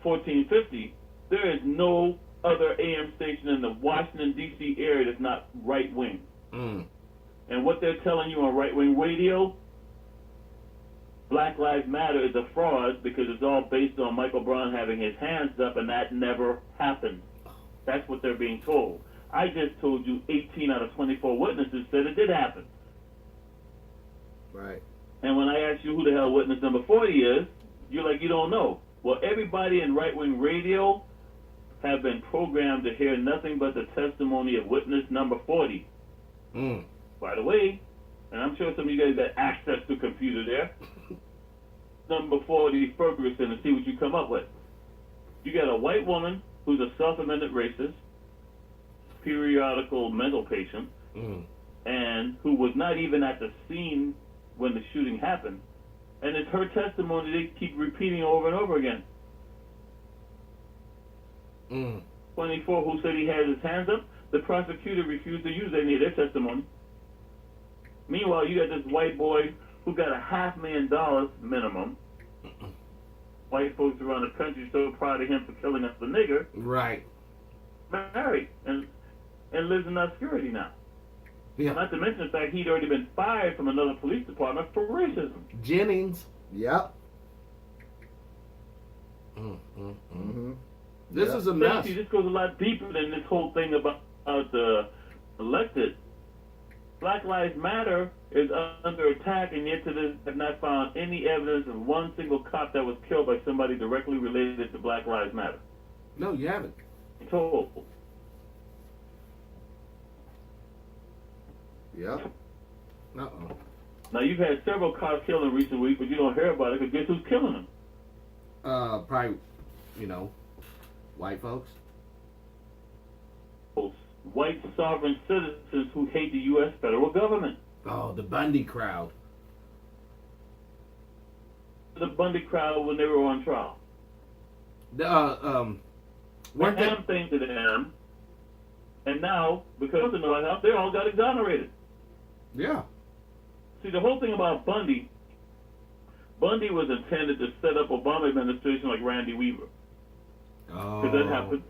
1450, there is no other AM station in the Washington, D.C. area that's not right-wing. And what they're telling you on right-wing radio, Black Lives Matter is a fraud because it's all based on Michael Brown having his hands up, and that never happened. That's what they're being told. I just told you 18 out of 24 witnesses said it did happen. right? And when I ask you who the hell witness number 40 is, you're like, you don't know. Well, everybody in right-wing radio have been programmed to hear nothing but the testimony of witness number 40. By the way, and I'm sure some of you guys got access to a computer there, number 40 Ferguson, and see what you come up with. You got a white woman who's a self-admitted racist, periodical mental patient, and who was not even at the scene when the shooting happened. And it's her testimony they keep repeating over and over again. 24 who said he had his hands up, the prosecutor refused to use any of their testimony. Meanwhile, you got this white boy who got $500,000 minimum. White folks around the country so proud of him for killing us the nigger. Right. Married and lives in obscurity now. Yeah. Not to mention the fact he'd already been fired from another police department for racism. Jennings. Yep. This is a mess. See, this goes a lot deeper than this whole thing about the elected. Black Lives Matter is under attack, and yet to this have not found any evidence of one single cop that was killed by somebody directly related to Black Lives Matter. No, you haven't. Told. Yep. Uh-oh. Now, you've had several cops killed in recent weeks, but you don't hear about it because guess who's killing them? Probably, white folks. White sovereign citizens who hate the U.S. federal government. Oh, the Bundy crowd. The Bundy crowd when they were on trial. Weren't they? One thing to them, and now, because of the White House, they all got exonerated. Yeah. See, the whole thing about Bundy was intended to set up Obama administration like Randy Weaver. Oh. Because that happened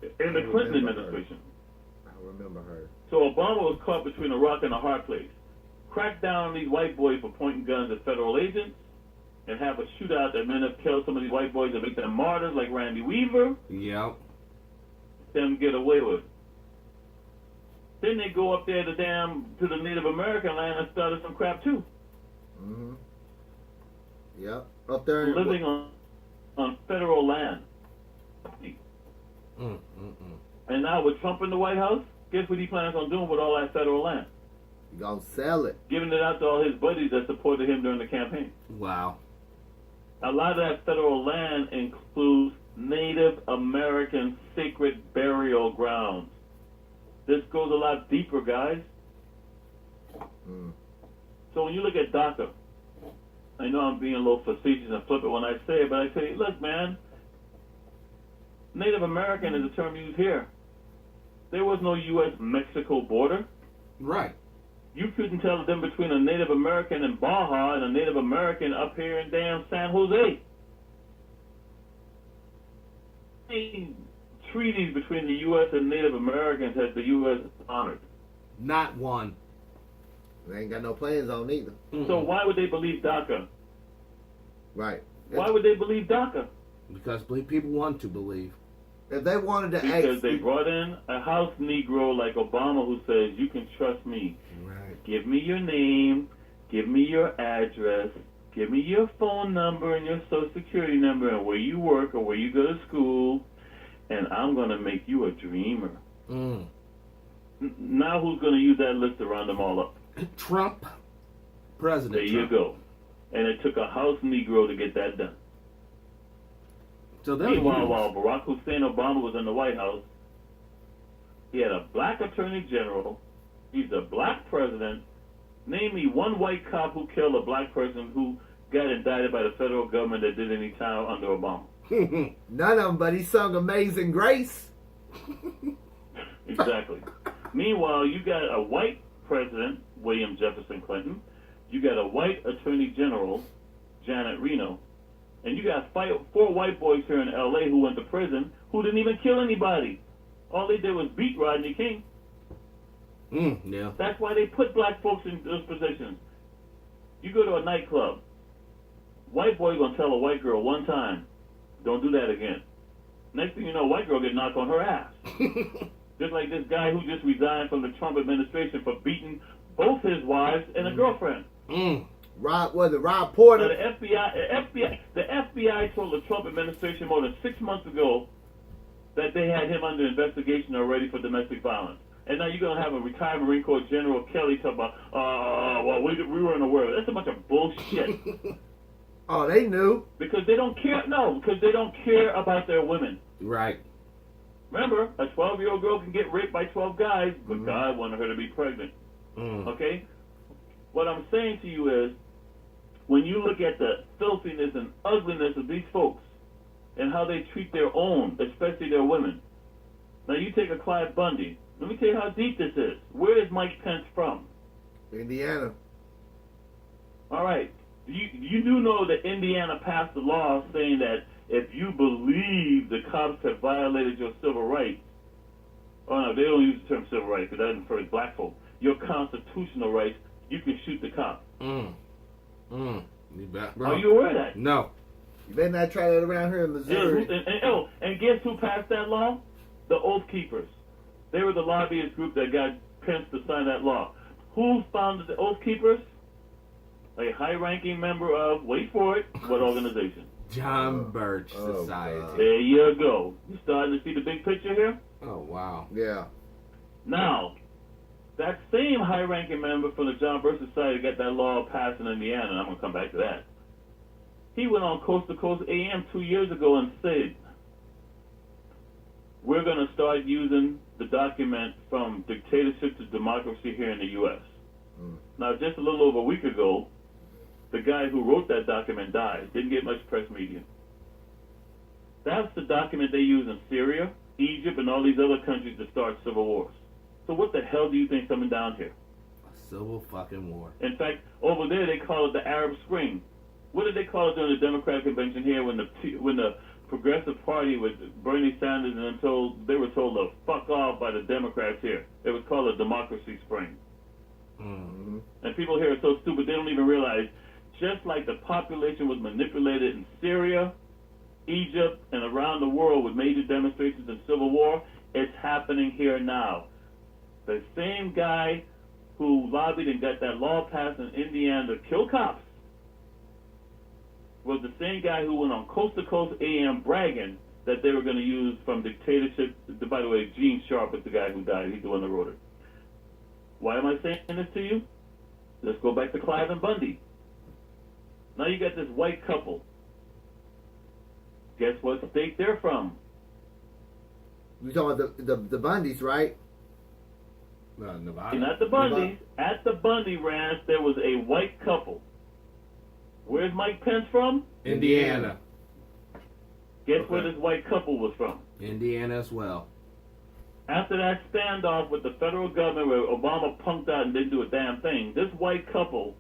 in the Clinton administration. I remember her. So Obama was caught between a rock and a hard place. Crack down on these white boys for pointing guns at federal agents and have a shootout that may have killed some of these white boys and make them martyrs like Randy Weaver. Yep. Them get away with it. Then they go up there to the Native American land and started some crap too. Yep. Up there. Living on federal land. And now with Trump in the White House, guess what he plans on doing with all that federal land? You gonna sell it. Giving it out to all his buddies that supported him during the campaign. Wow. A lot of that federal land includes Native American sacred burial grounds. This goes a lot deeper, guys. So when you look at DACA, I know I'm being a little facetious and flippant when I say it, but I say, look, man, Native American is a term used here. There was no U.S.-Mexico border. Right. You couldn't tell the difference between a Native American in Baja and a Native American up here in damn San Jose. Any treaties between the U.S. and Native Americans has the U.S. honored? Not one. They ain't got no plans on either. So why would they believe DACA? Right. Why would they believe DACA? Because people want to believe. If they wanted to Because they brought in a house Negro like Obama who says, you can trust me. Right. Give me your name, give me your address, give me your phone number and your social security number and where you work or where you go to school, and I'm going to make you a dreamer. Now who's going to use that list to round them all up? Trump. President There Trump. you go. And it took a house Negro to get that done. So Meanwhile, while Barack Hussein Obama was in the White House, he had a black attorney general, he's a black president. Name me one white cop who killed a black person who got indicted by the federal government that did any time under Obama. None of them, but he sung Amazing Grace. Exactly. Meanwhile, you got a white president, William Jefferson Clinton. You got a white attorney general, Janet Reno. And you got 4 white boys here in L.A. who went to prison who didn't even kill anybody. All they did was beat Rodney King. Yeah. That's why they put black folks in those positions. You go to a nightclub. White boy gonna tell a white girl one time, don't do that again. Next thing you know, white girl get knocked on her ass. Just like this guy who just resigned from the Trump administration for beating both his wives and a girlfriend. Rob Porter? Now, the FBI told the Trump administration more than 6 months ago that they had him under investigation already for domestic violence. And now you're going to have a retired Marine Corps General Kelly talk about, well, we weren't aware of it. That's a bunch of bullshit. Oh, they knew. Because they don't care. No, because they don't care about their women. Right. Remember, a 12-year-old girl can get raped by 12 guys, but God wanted her to be pregnant. Okay? What I'm saying to you is, when you look at the filthiness and ugliness of these folks and how they treat their own, especially their women. Now, you take a Clyde Bundy. Let me tell you how deep this is. Where is Mike Pence from? Indiana. All right. You do know that Indiana passed a law saying that if you believe the cops have violated your civil rights, oh no, they don't use the term civil rights because that refers to black folk, your constitutional rights, you can shoot the cop. Are you aware of that? No. You better not try that around here in Missouri. And guess who passed that law? The Oath Keepers. They were the lobbyist group that got Pence to sign that law. Who founded the Oath Keepers? A high-ranking member of, wait for it, what organization? John Birch Society. There you go. You starting to see the big picture here? Oh, wow. Yeah. Now, that same high-ranking member from the John Birch Society got that law passed in Indiana, and I'm going to come back to that. He went on Coast to Coast AM 2 years ago and said, we're going to start using the document from dictatorship to democracy here in the U.S. Now, just a little over a week ago, the guy who wrote that document died. Didn't get much press media. That's the document they use in Syria, Egypt, and all these other countries to start civil wars. So what the hell do you think's coming down here? A civil fucking war. In fact, over there they call it the Arab Spring. What did they call it during the Democratic convention here when the Progressive Party with Bernie Sanders and them they were told to fuck off by the Democrats here? It was called a Democracy Spring. And people here are so stupid they don't even realize just like the population was manipulated in Syria, Egypt, and around the world with major demonstrations and civil war, it's happening here now. The same guy who lobbied and got that law passed in Indiana to kill cops was the same guy who went on Coast to Coast AM bragging that they were going to use from dictatorship. By the way, Gene Sharp is the guy who died. He's the one that wrote it. Why am I saying this to you? Let's go back to Clive and Bundy. Now you got this white couple Guess what state they're from? You talking about the Bundys, right? Nevada. Not the Bundys. At the Bundy Ranch, there was a white couple. Where's Mike Pence from? Indiana. Guess Okay. where this white couple was from? Indiana as well. After that standoff with the federal government where Obama punked out and didn't do a damn thing, this white couple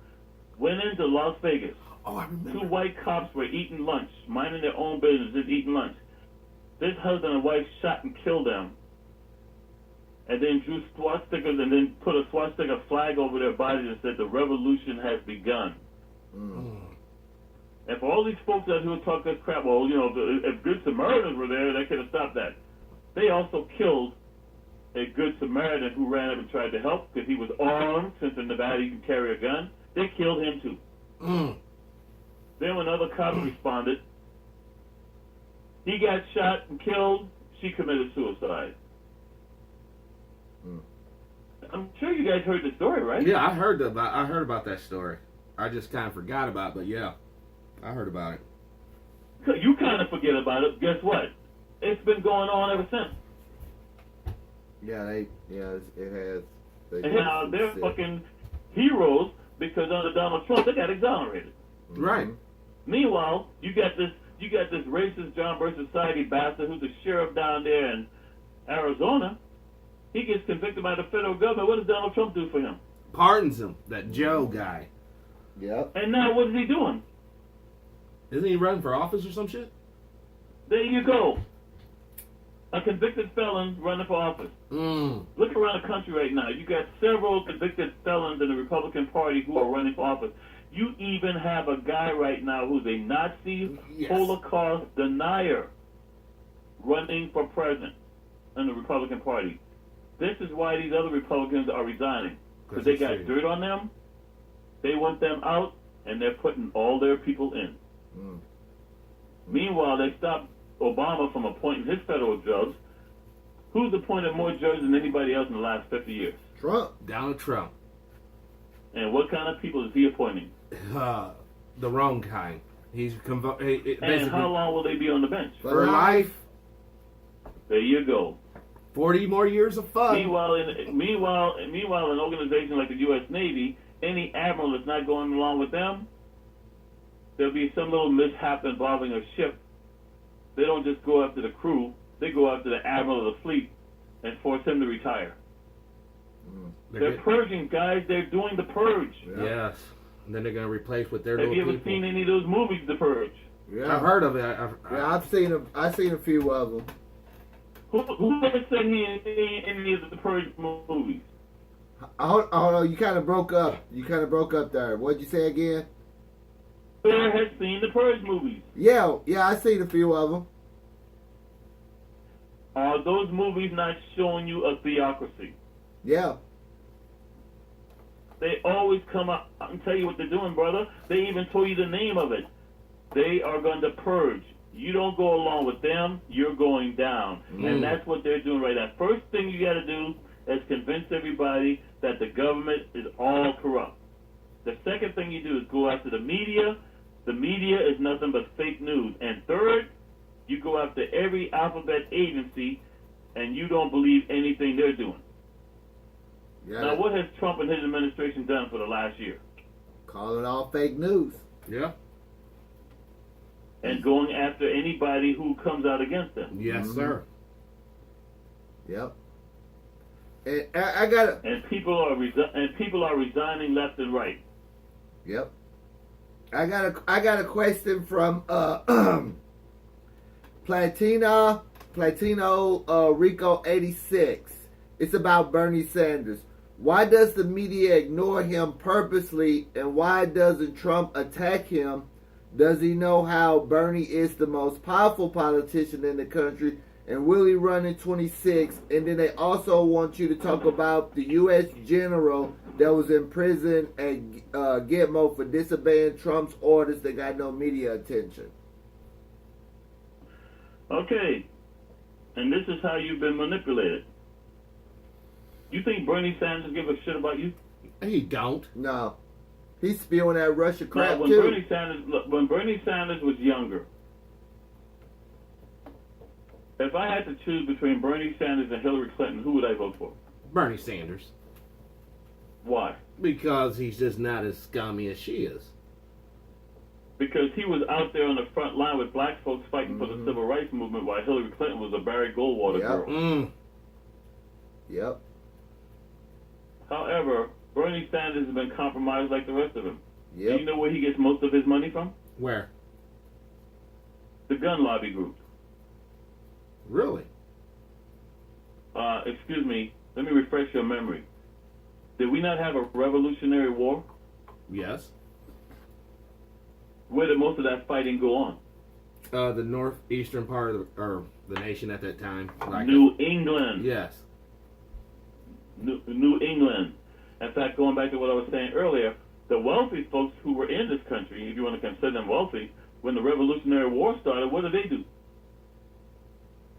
went into Las Vegas. Oh, I remember. Two white cops were eating lunch, minding their own business, just eating lunch. This husband and wife shot and killed them, and then drew swastikas and then put a swastika flag over their bodies and said the revolution has begun. And for all these folks out here who talk this crap, well, you know, if Good Samaritans were there, they could have stopped that. They also killed a Good Samaritan who ran up and tried to help because he was armed, since in Nevada you can carry a gun. They killed him too. Then when other cops responded, he got shot and killed. She committed suicide. I'm sure you guys heard the story, right? Yeah, I heard about that story. I just kind of forgot about it, but yeah, I heard about it. So you kind of forget about it. Guess what? It's been going on ever since. Yeah, it has. And now they're fucking heroes because under Donald Trump they got exonerated. Right. Meanwhile, you got this racist John Birch Society bastard who's the sheriff down there in Arizona. He gets convicted by the federal government. What does Donald Trump do for him? Pardons him, that Joe guy. Yep. And now what is he doing? Isn't he running for office or some shit? There you go. A convicted felon running for office. Look around the country right now. You got several convicted felons in the Republican Party who are running for office. You even have a guy right now who's a Nazi Holocaust denier running for president in the Republican Party. This is why these other Republicans are resigning. Because they got dirt on them, they want them out, and they're putting all their people in. Meanwhile, they stopped Obama from appointing his federal judges. Who's appointed more judges than anybody else in the last 50 years? Trump. Donald Trump. And what kind of people is he appointing? The wrong kind. He's and how long will they be on the bench? for life? There you go. 40 more years of fun. Meanwhile, an organization like the U.S. Navy, any admiral that's not going along with them, there'll be some little mishap involving a ship. They don't just go after the crew; they go after the admiral of the fleet and force him to retire. They're purging, guys. They're doing the purge. Yes. And then they're going to replace with their Have little you ever people. seen any of those movies, The Purge? Yeah. I've heard of it. I've seen a few of them. Who has seen any of the Purge movies? Hold on, you kind of broke up. You kind of broke up there. What'd you say again? Who has seen the Purge movies? Yeah, I seen a few of them. Are those movies not showing you a theocracy? Yeah. They always come out and tell you what they're doing, brother. They even told you the name of it. They are going to purge. You don't go along with them, you're going down. And that's what they're doing right now. First thing you got to do is convince everybody that the government is all corrupt. The second thing you do is go after the media. The media is nothing but fake news. And third, you go after every alphabet agency and you don't believe anything they're doing. Yeah. Now, what has Trump and his administration done for the last year? Calling all fake news. Yeah. And going after anybody who comes out against them. Yes, sir. Yep. And I got And people are resigning left and right. Yep. I got a question from Platino Rico 86. It's about Bernie Sanders. Why does the media ignore him purposely, and why doesn't Trump attack him? Does he know how Bernie is the most powerful politician in the country, and will he run in 26? And then they also want you to talk about the U.S. general that was in prison at Gitmo for disobeying Trump's orders that got no media attention. Okay. And this is how you've been manipulated. You think Bernie Sanders give a shit about you? He don't. No. He's spewing that Russia crap when too. Bernie Sanders was younger, If I had to choose between Bernie Sanders and Hillary Clinton, who would I vote for? Bernie Sanders. Why? Because he's just not as scummy as she is. Because he was out there on the front line with black folks fighting for the civil rights movement, while Hillary Clinton was a Barry Goldwater girl. Yep. However, Bernie Sanders has been compromised like the rest of them. Yep. Do you know where he gets most of his money from? Where? The gun lobby group. Really? Excuse me, let me refresh your memory. Did we not have a Revolutionary War? Yes. Where did most of that fighting go on? The northeastern part of the nation at that time. Like New England. Yes. New England. In fact, going back to what I was saying earlier, the wealthy folks who were in this country, if you want to consider them wealthy, when the Revolutionary War started, what did they do?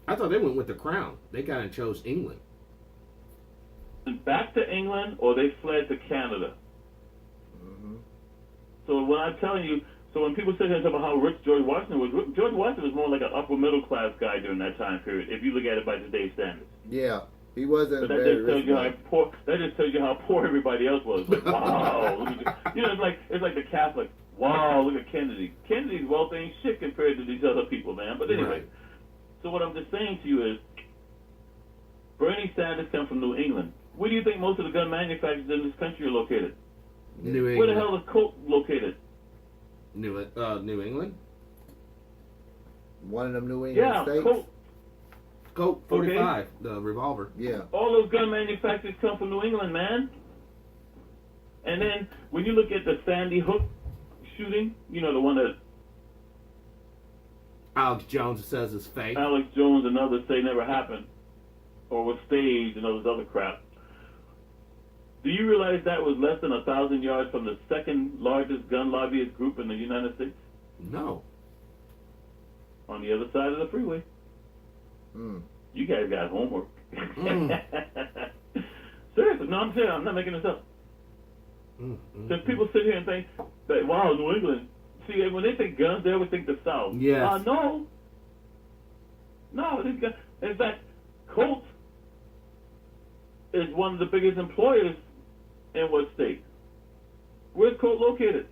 I thought they went with the crown. They kind of chose England. Back to England, or they fled to Canada. So when I'm telling you, so when people sit here and talk about how rich George Washington was, George Washington was more like an upper middle class guy during that time period, if you look at it by today's standards. Yeah. He wasn't But that very just tells rich. you how poor. That just tells you how poor everybody else was. Like, wow, look at you know, it's like the Catholic. Wow, look at Kennedy. Kennedy's wealth ain't shit compared to these other people, man. But anyway, Right. So what I'm just saying to you is, Bernie Sanders comes from New England. Where do you think most of the gun manufacturers in this country are located? New England. Where the hell is Colt located? New England? One of them New England Yeah, states. Colt. Colt 45, the revolver. Yeah. All those gun manufacturers come from New England, man. And then when you look at the Sandy Hook shooting, you know, the one that Alex Jones says is fake. Alex Jones and others say never happened, or was staged and all this other crap. Do you realize that was less than 1,000 yards from the second largest gun lobbyist group in the United States? No. On the other side of the freeway. You guys got homework. Seriously, no, I'm serious. I'm not making this up. Because people sit here and think that, wow, New England. See, when they think guns, they always think the South. Yes. No. No, these guys. In fact, Colt is one of the biggest employers in what state? Where's Colt located?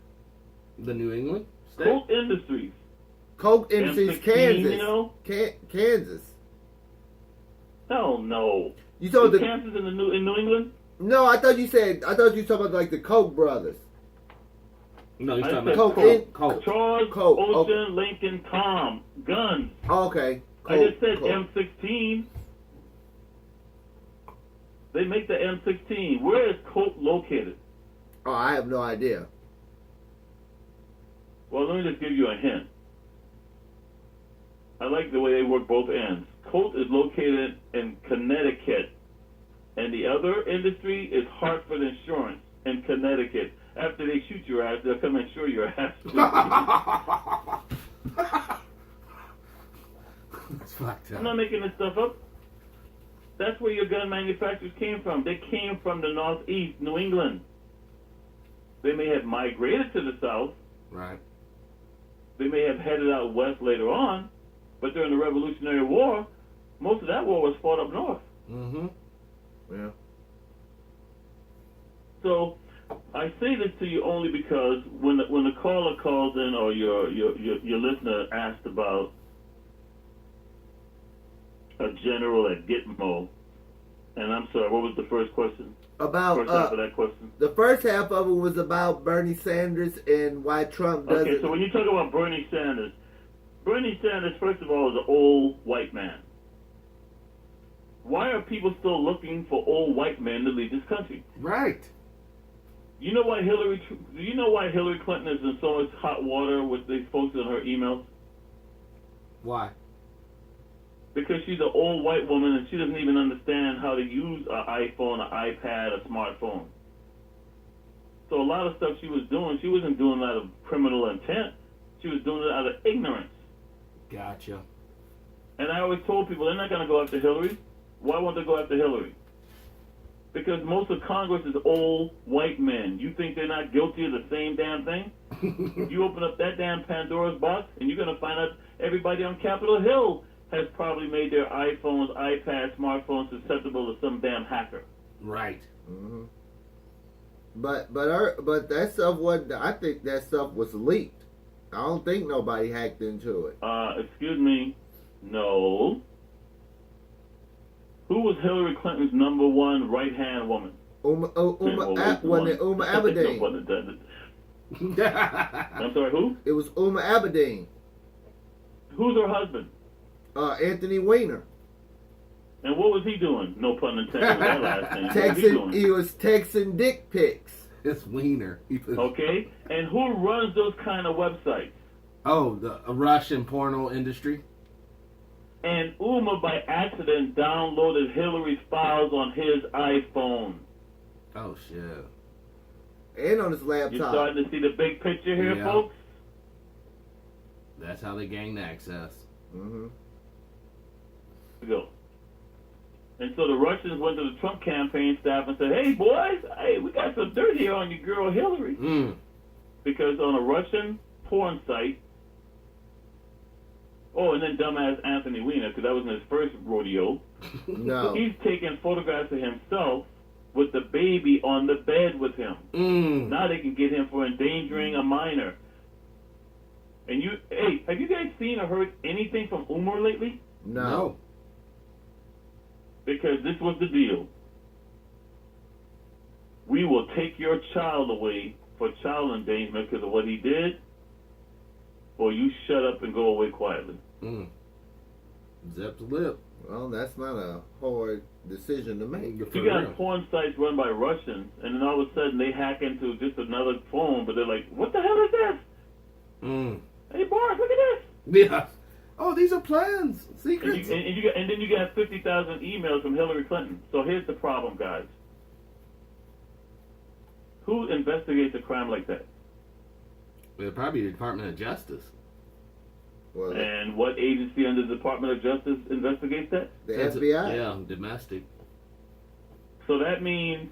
The New England state? Colt Industries. Coke Industries, M16, Kansas. you know? Kansas. Hell no. You told Is the Kansas in New England? No, I thought you were talking about like the Koch brothers. No, he's I talking said about Colt. Colt. Charles, Colt. Ocean, Lincoln, Tom. Guns. Oh, okay. I Colt, just said Colt. M16. They make the M16. Where is Colt located? Oh, I have no idea. Well, let me just give you a hint. I like the way they work both ends. Colt is located in Connecticut, and the other industry is Hartford Insurance in Connecticut. After they shoot your ass, they'll come insure your ass. That's fucked I'm up. not making this stuff up. That's where your gun manufacturers came from. They came from the Northeast, New England. They may have migrated to the South. Right. They may have headed out west later on, but during the Revolutionary War, most of that war was fought up north. Yeah. So I say this to you only because when the caller calls in or your listener asked about a general at Gitmo, and I'm sorry, what was the first question? About First half of that question. the first half of it was about Bernie Sanders and why Trump doesn't. Okay, so when you talk about Bernie Sanders, first of all, is an old white man. Why are people still looking for old white men to lead this country? Right. You know why Do you know why Hillary Clinton is in so much hot water with these folks in her emails? Why? Because she's an old white woman and she doesn't even understand how to use an iPhone, an iPad, a smartphone. So a lot of stuff she was doing, she wasn't doing it out of criminal intent. She was doing it out of ignorance. Gotcha. And I always told people they're not going to go after Hillary. Why won't they go after Hillary? Because most of Congress is old white men. You think they're not guilty of the same damn thing? You open up that damn Pandora's box and you're going to find out everybody on Capitol Hill has probably made their iPhones, iPads, smartphones susceptible to some damn hacker. Right. Mm-hmm. But that stuff wasn't. I think that stuff was leaked. I don't think nobody hacked into it. Excuse me, no. Who was Hillary Clinton's number one right-hand woman? Uma Abedin. I'm sorry, who? It was Uma Abedin. Who's her husband? Anthony Weiner. And what was he doing? No pun intended with that last name. What was he doing? He was texting dick pics. It's Wiener. Okay, and who runs those kind of websites? Oh, the Russian porno industry. And Uma, by accident, downloaded Hillary's files on his iPhone. Oh, shit. And on his laptop. You're starting to see the big picture here, Yeah. folks? That's how they gained access. Mm-hmm. Go. And so the Russians went to the Trump campaign staff and said, hey, boys, hey, we got some dirt here on your girl Hillary. Mm. Because on a Russian porn site, oh, and then dumbass Anthony Weiner, because that was in his first rodeo, No. he's taking photographs of himself with the baby on the bed with him. Mm. Now they can get him for endangering a minor. And hey, have you guys seen or heard anything from Umar lately? No. Because this was the deal. We will take your child away for child endangerment because of what he did, or you shut up and go away quietly. Mm. Zip the lip. Well, that's not a hard decision to make. You got porn sites run by Russians, and then all of a sudden they hack into just another phone, but they're like, what the hell is this? Mm. Hey, Boris, look at this. Yeah. Oh, these are plans. Secrets. And then you got 50,000 emails from Hillary Clinton. So here's the problem, guys. Who investigates a crime like that? Well, probably the Department of Justice. Well, And what agency under the Department of Justice investigates that? the FBI. Yeah, domestic. So that means,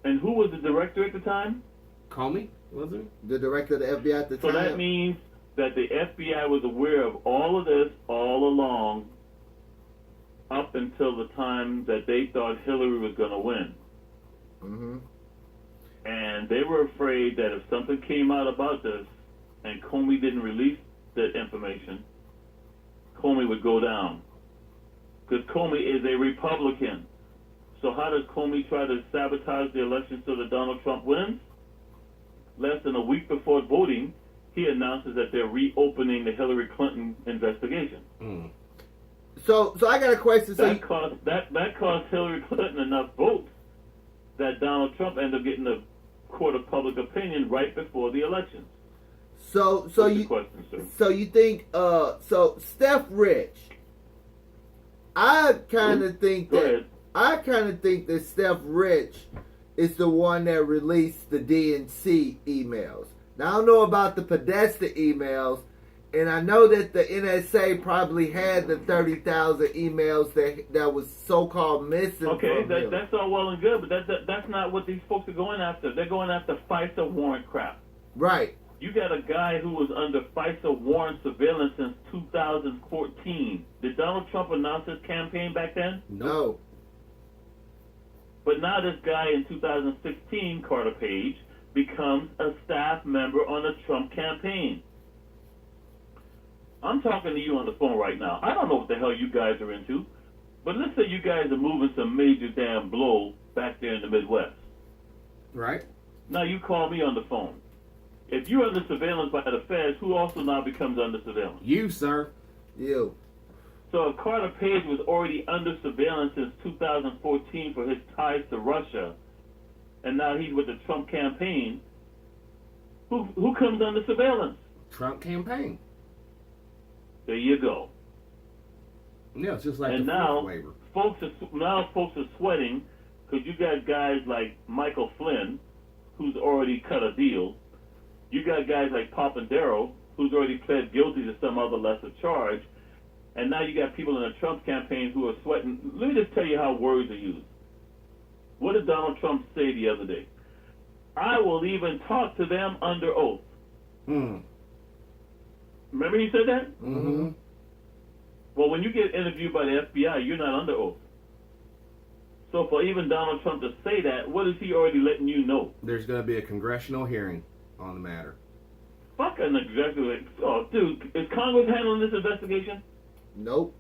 and who was the director at the time? Comey, was it? The director of the FBI at the So time. that means that the FBI was aware of all of this all along up until the time that they thought Hillary was going to win. Mm-hmm. And they were afraid that if something came out about this and Comey didn't release that information, Comey would go down. Because Comey is a Republican. So how does Comey try to sabotage the election so that Donald Trump wins? Less than a week before voting, he announces that they're reopening the Hillary Clinton investigation. Mm. So I got a question. That cost Hillary Clinton enough votes that Donald Trump ended up getting the court of public opinion right before the elections. So What's the you question, sir? so you think so Steph Rich? I kind of think Go that ahead. Steph Rich is the one that released the DNC emails. Now I don't know about the Podesta emails, and I know that the NSA probably had the 30,000 emails that was so-called missing. Okay, from him. that's all well and good, but that's not what these folks are going after. They're going after FISA warrant crap. Right. You got a guy who was under FISA warrant surveillance since 2014. Did Donald Trump announce his campaign back then? No. But now this guy in 2016, Carter Page, becomes a staff member on the Trump campaign. I'm talking to you on the phone right now. I don't know what the hell you guys are into, but let's say you guys are moving some major damn blow back there in the Midwest. Right. Now you call me on the phone. If you're under surveillance by the feds, who also now becomes under surveillance? You, sir. You. So if Carter Page was already under surveillance since 2014 for his ties to Russia, and now he's with the Trump campaign, who comes under surveillance? Trump campaign. There you go. Yeah, it's just like And the now fourth waiver. folks are sweating because you got guys like Michael Flynn, who's already cut a deal. You got guys like Papandreou, who's already pled guilty to some other lesser charge. And now you got people in the Trump campaign who are sweating. Let me just tell you how words are used. What did Donald Trump say the other day? I will even talk to them under oath. Mm. Remember he said that? Mm-hmm. Well, when you get interviewed by the FBI, you're not under oath. So for even Donald Trump to say that, what is he already letting you know? There's going to be a congressional hearing on the matter. Fuck an executive. Oh, dude, is Congress handling this investigation? Nope.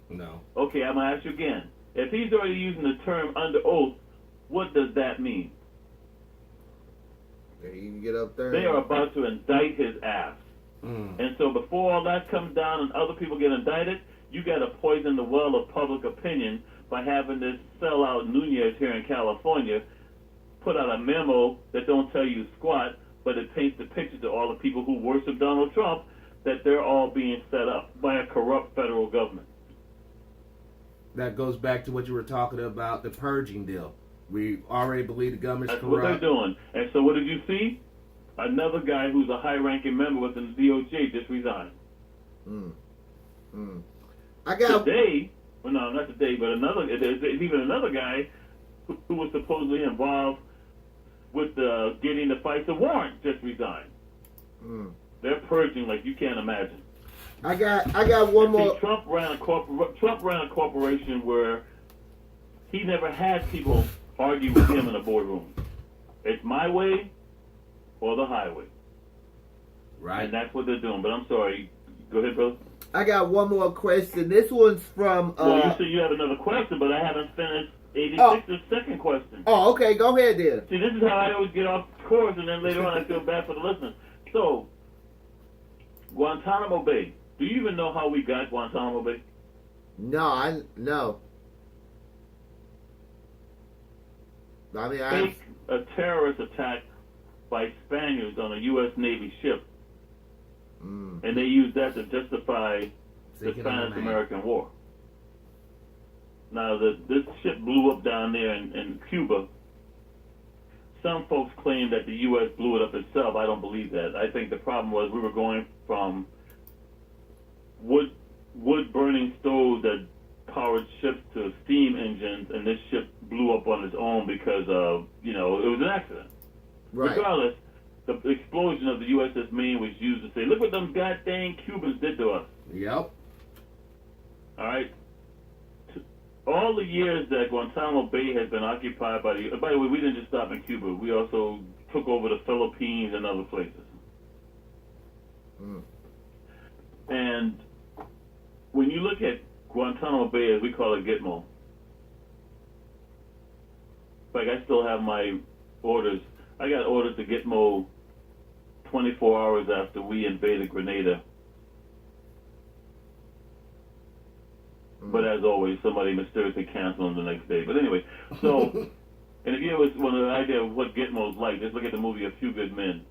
No. Okay, I'm going to ask you again. If he's already using the term under oath, what does that mean? He can get up there. They are about to indict his ass. And so before all that comes down and other people get indicted, you got to poison the well of public opinion by having this sellout Nunez here in California put out a memo that don't tell you squat, but it paints the picture to all the people who worship Donald Trump that they're all being set up by a corrupt federal government. That goes back to what you were talking about, the purging deal. We already believe the government's That's corrupt. what they're doing. And so what did you see? Another guy who's a high-ranking member within the DOJ just resigned. I got Today, well, no, not today, but there's even another guy who was supposedly involved with getting the FISA warrant just resigned. They're purging like you can't imagine. I got one more. See, Trump ran a corporation where he never had people argue with him in a boardroom. It's my way or the highway. Right. And that's what they're doing. But I'm sorry. Go ahead, brother. I got one more question. This one's from. Well, you said you have another question, but I haven't finished 86's second question. Oh, okay. Go ahead then. See, this is how I always get off course, and then later on I feel bad for the listeners. So, Guantanamo Bay. Do you even know how we got Guantanamo Bay? No. I mean, Fake a terrorist attack by Spaniards on a U.S. Navy ship. And they used that to justify the Spanish-American War. Now, this ship blew up down there in Cuba. Some folks claim that the U.S. blew it up itself. I don't believe that. I think the problem was we were going from wood-burning stoves that powered ships to steam engines, and this ship blew up on its own because of, it was an accident. right. Regardless, the explosion of the USS Maine was used to say, look what them goddamn Cubans did to us. Yep. All right? All the years that Guantanamo Bay has been occupied by the way, we didn't just stop in Cuba. We also took over the Philippines and other places. And when you look at Guantanamo Bay, as we call it, Gitmo, like I still have my orders. I got orders to Gitmo 24 hours after we invaded Grenada. But as always, somebody mysteriously canceled them the next day. But anyway, so, and if you ever want an idea of what Gitmo's like, just look at the movie A Few Good Men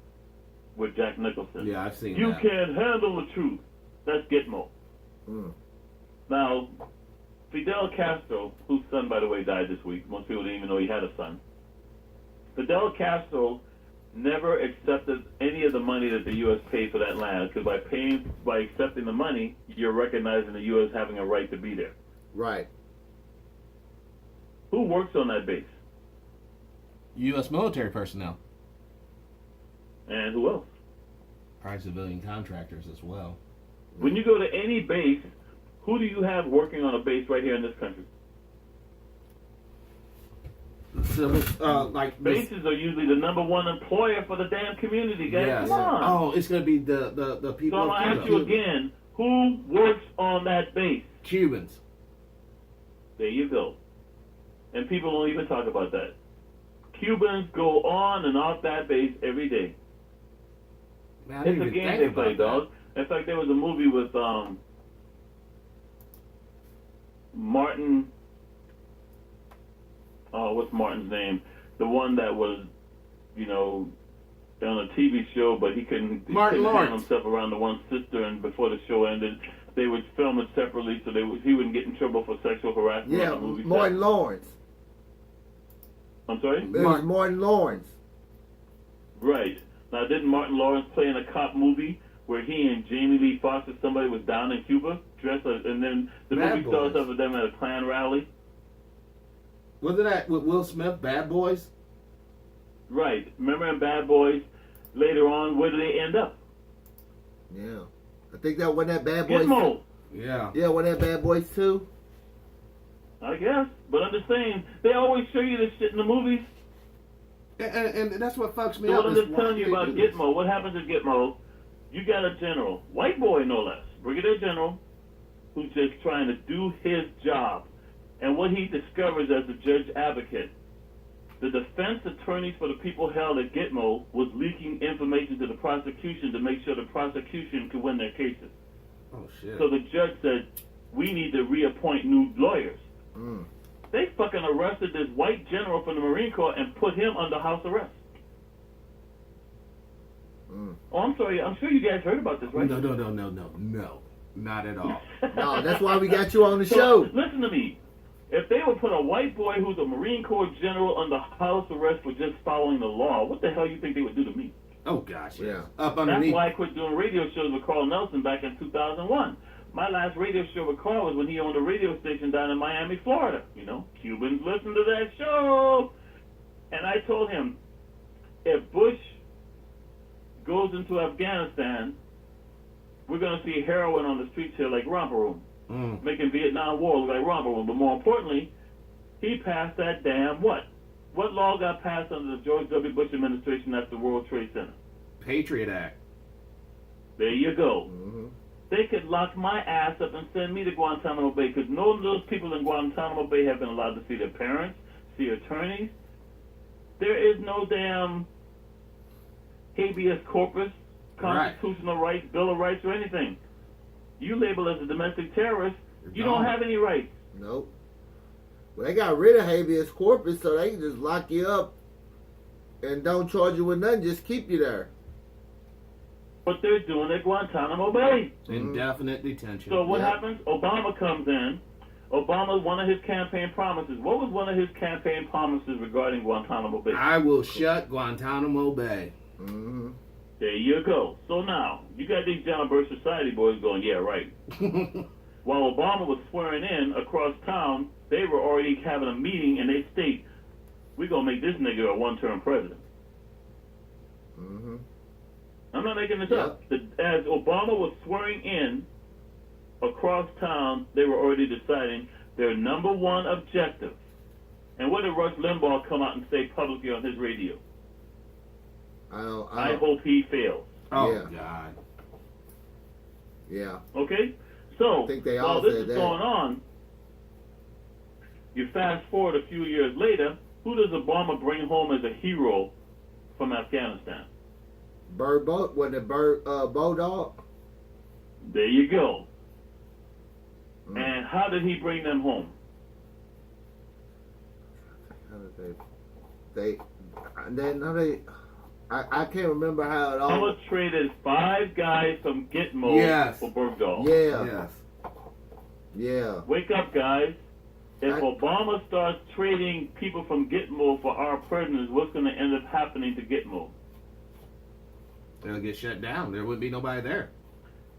with Jack Nicholson. Yeah, I've seen You that. can't handle the truth. That's Gitmo. Now, Fidel Castro, whose son, by the way, died this week. Most people didn't even know he had a son. Fidel Castro never accepted any of the money that the U.S. paid for that land, because by accepting the money, you're recognizing the U.S. having a right to be there. Right. Who works on that base? U.S. military personnel. And who else? Probably civilian contractors as well. When you go to any base, who do you have working on a base right here in this country? Like Bases are usually the number one employer for the damn community, guys. Yes. Come on. Oh, it's going to be the people. So I'm going to ask you again, who works on that base? Cubans. There you go. And people don't even talk about that. Cubans go on and off that base every day. Man, I didn't It's a even game think they about play, that. dog. In fact, there was a movie with Martin. Oh, what's Martin's name? The one that was, on a TV show, but he couldn't handle himself around the one sister, and before the show ended, they would film it separately so he wouldn't get in trouble for sexual harassment Yeah, on the movie Martin set. Lawrence. I'm sorry? It was Martin Lawrence. Right. Now, didn't Martin Lawrence play in a cop movie where he and Jamie Lee Foster, somebody was down in Cuba, dressed and then the Bad movie starts Boys. off with them at a Klan rally? Wasn't that with Will Smith, Bad Boys? Right. Remember in Bad Boys, later on, where do they end up? Yeah. I think that when that Bad Boys. Gitmo. Yeah. Yeah, what that Bad Boys 2? I guess. But I'm just saying, they always show you this shit in the movies. And that's what fucks me So up. what I'm is just why telling you they about do this. Gitmo, what happens at Gitmo, you got a general, white boy no less, brigadier general, who's just trying to do his job. And what he discovers as a judge advocate, the defense attorneys for the people held at Gitmo was leaking information to the prosecution to make sure the prosecution could win their cases. Oh, shit. So the judge said, we need to reappoint new lawyers. Mm. They fucking arrested this white general from the Marine Corps and put him under house arrest. Mm. Oh, I'm sorry. I'm sure you guys heard about this, right? No. Not at all. No, that's why we got you on the So, show. listen to me. If they would put a white boy who's a Marine Corps general under house arrest for just following the law, what the hell you think they would do to me? Oh, gosh. Yeah. Up That's underneath. why I quit doing radio shows with Carl Nelson back in 2001. My last radio show with Carl was when he owned a radio station down in Miami, Florida. You know, Cubans listen to that show. And I told him, if Bush goes into Afghanistan, we're going to see heroin on the streets here like Romper Room, making Vietnam War look like Romper Room. But more importantly, he passed that damn what? What law got passed under the George W. Bush administration after the World Trade Center? Patriot Act. There you go. Mm-hmm. They could lock my ass up and send me to Guantanamo Bay because none of those people in Guantanamo Bay have been allowed to see their parents, see attorneys. There is no damn habeas corpus, constitutional rights, Bill of Rights, or anything. You label as a domestic terrorist, you don't have any rights. Nope. Well, they got rid of habeas corpus, so they can just lock you up and don't charge you with nothing, just keep you there. What they're doing at Guantanamo Bay. Indefinite detention. So what happens? Obama comes in. Obama, one of his campaign promises. What was one of his campaign promises regarding Guantanamo Bay? I will shut Guantanamo Bay. Mm-hmm. There you go. So now, you got these John Birch Society boys going, yeah, right. While Obama was swearing in across town, they were already having a meeting and they state, we're going to make this nigga a one-term president. Mm-hmm. I'm not making this up. As Obama was swearing in across town, they were already deciding their number one objective. And what did Rush Limbaugh come out and say publicly on his radio? I hope he fails. Oh, Yeah. God. Yeah. Okay? So, I think they all while this said is that. going on, you fast forward a few years later, who does Obama bring home as a hero from Afghanistan? Bodog? There you go. Mm. And how did he bring them home? How did I can't remember how it all. Obama traded 5 guys from Gitmo for Bergdahl. Yeah. Yes. Yeah. Wake up, guys. If Obama starts trading people from Gitmo for our prisoners, what's going to end up happening to Gitmo? It'll get shut down. There wouldn't be nobody there.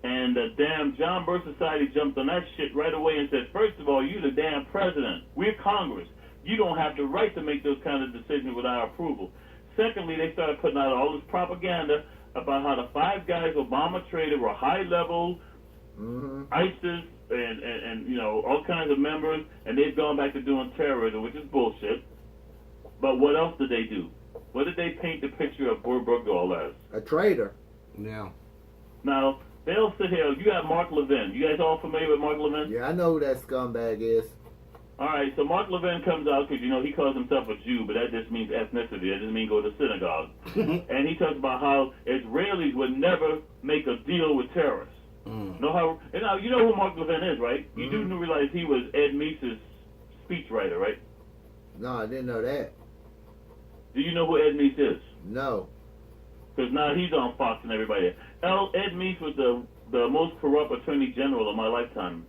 And the damn John Birch Society jumped on that shit right away and said, first of all, you the damn president. We're Congress. You don't have the right to make those kind of decisions without our approval. Secondly, they started putting out all this propaganda about how the 5 guys Obama traded were high-level ISIS and you know, all kinds of members, and they've gone back to doing terrorism, which is bullshit. But what else did they do? What did they paint the picture of Bergdahl as? A traitor. Yeah. Now, they'll sit here. You got Mark Levin. You guys all familiar with Mark Levin? Yeah, I know who that scumbag is. All right, so Mark Levin comes out because, you know, he calls himself a Jew, but that just means ethnicity. That doesn't mean go to synagogue. And he talks about how Israelis would never make a deal with terrorists. Know how? And now, you know who Mark Levin is, right? You do realize he was Ed Meese's speechwriter, right? No, I didn't know that. Do you know who Ed Meese is? No. Because now he's on Fox and everybody. Ed Meese was the most corrupt attorney general of my lifetime.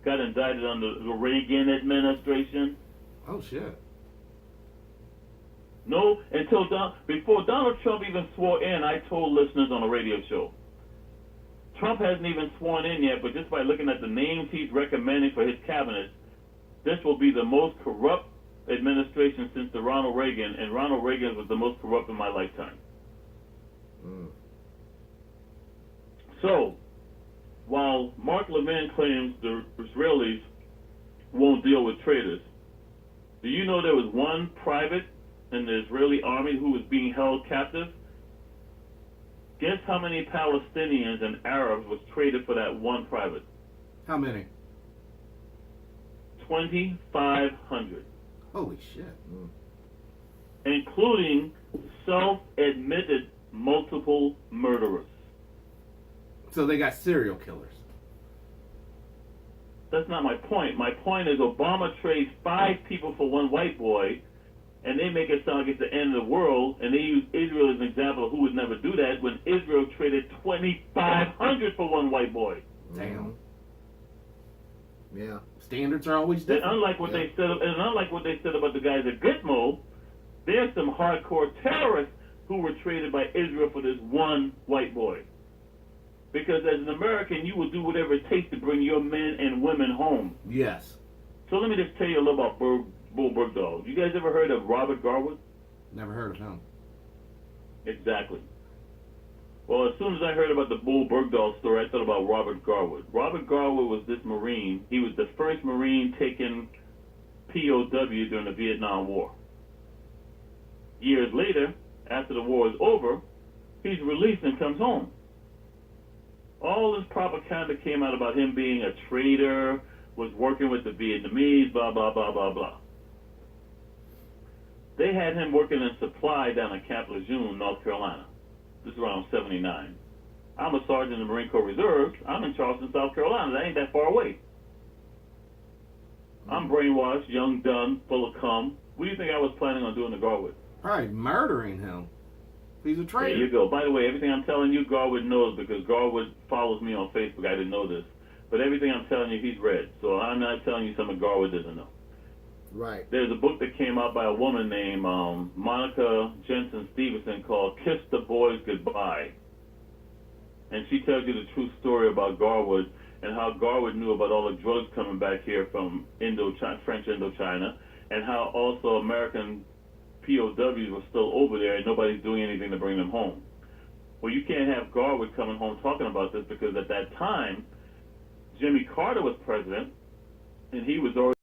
Got indicted under the Reagan Administration. Oh, shit. No, before Donald Trump even swore in, I told listeners on a radio show, Trump hasn't even sworn in yet, but just by looking at the names he's recommending for his cabinet, this will be the most corrupt administration since the Ronald Reagan, and Ronald Reagan was the most corrupt in my lifetime. So, while Mark Levin claims the Israelis won't deal with traitors, do you know there was one private in the Israeli army who was being held captive? Guess how many Palestinians and Arabs was traded for that one private? How many? 2,500. Holy shit. Including self-admitted multiple murderers. So they got serial killers. That's not my point. My point is Obama trades 5 people for one white boy, and they make it sound like it's the end of the world, and they use Israel as an example of who would never do that, when Israel traded 2,500 for one white boy. Damn. Yeah. Standards are always And different. unlike what they said about the guys at Gitmo, there's some hardcore terrorists who were traded by Israel for this one white boy. Because as an American, you will do whatever it takes to bring your men and women home. Yes. So let me just tell you a little about Bull Bergdahl. You guys ever heard of Robert Garwood? Never heard of him. Exactly. Well, as soon as I heard about the Bull Bergdahl story, I thought about Robert Garwood. Robert Garwood was this Marine. He was the first Marine taken POW during the Vietnam War. Years later, after the war is over, he's released and comes home. All this propaganda came out about him being a traitor, was working with the Vietnamese, blah, blah, blah, blah, blah. They had him working in supply down in Camp Lejeune, North Carolina. This is around 79. I'm a sergeant in the Marine Corps Reserve. I'm in Charleston, South Carolina. That ain't that far away. I'm brainwashed, young, dumb, full of cum. What do you think I was planning on doing to Garwood? Probably murdering him. He's a traitor. There you go. By the way, everything I'm telling you, Garwood knows, because Garwood follows me on Facebook. I didn't know this. But everything I'm telling you, he's read. So I'm not telling you something Garwood doesn't know. Right. There's a book that came out by a woman named Monica Jensen Stevenson called Kiss the Boys Goodbye. And she tells you the true story about Garwood and how Garwood knew about all the drugs coming back here from French Indochina, and how also American POWs were still over there and nobody's doing anything to bring them home. Well, you can't have Garwood coming home talking about this, because at that time, Jimmy Carter was president, and he was already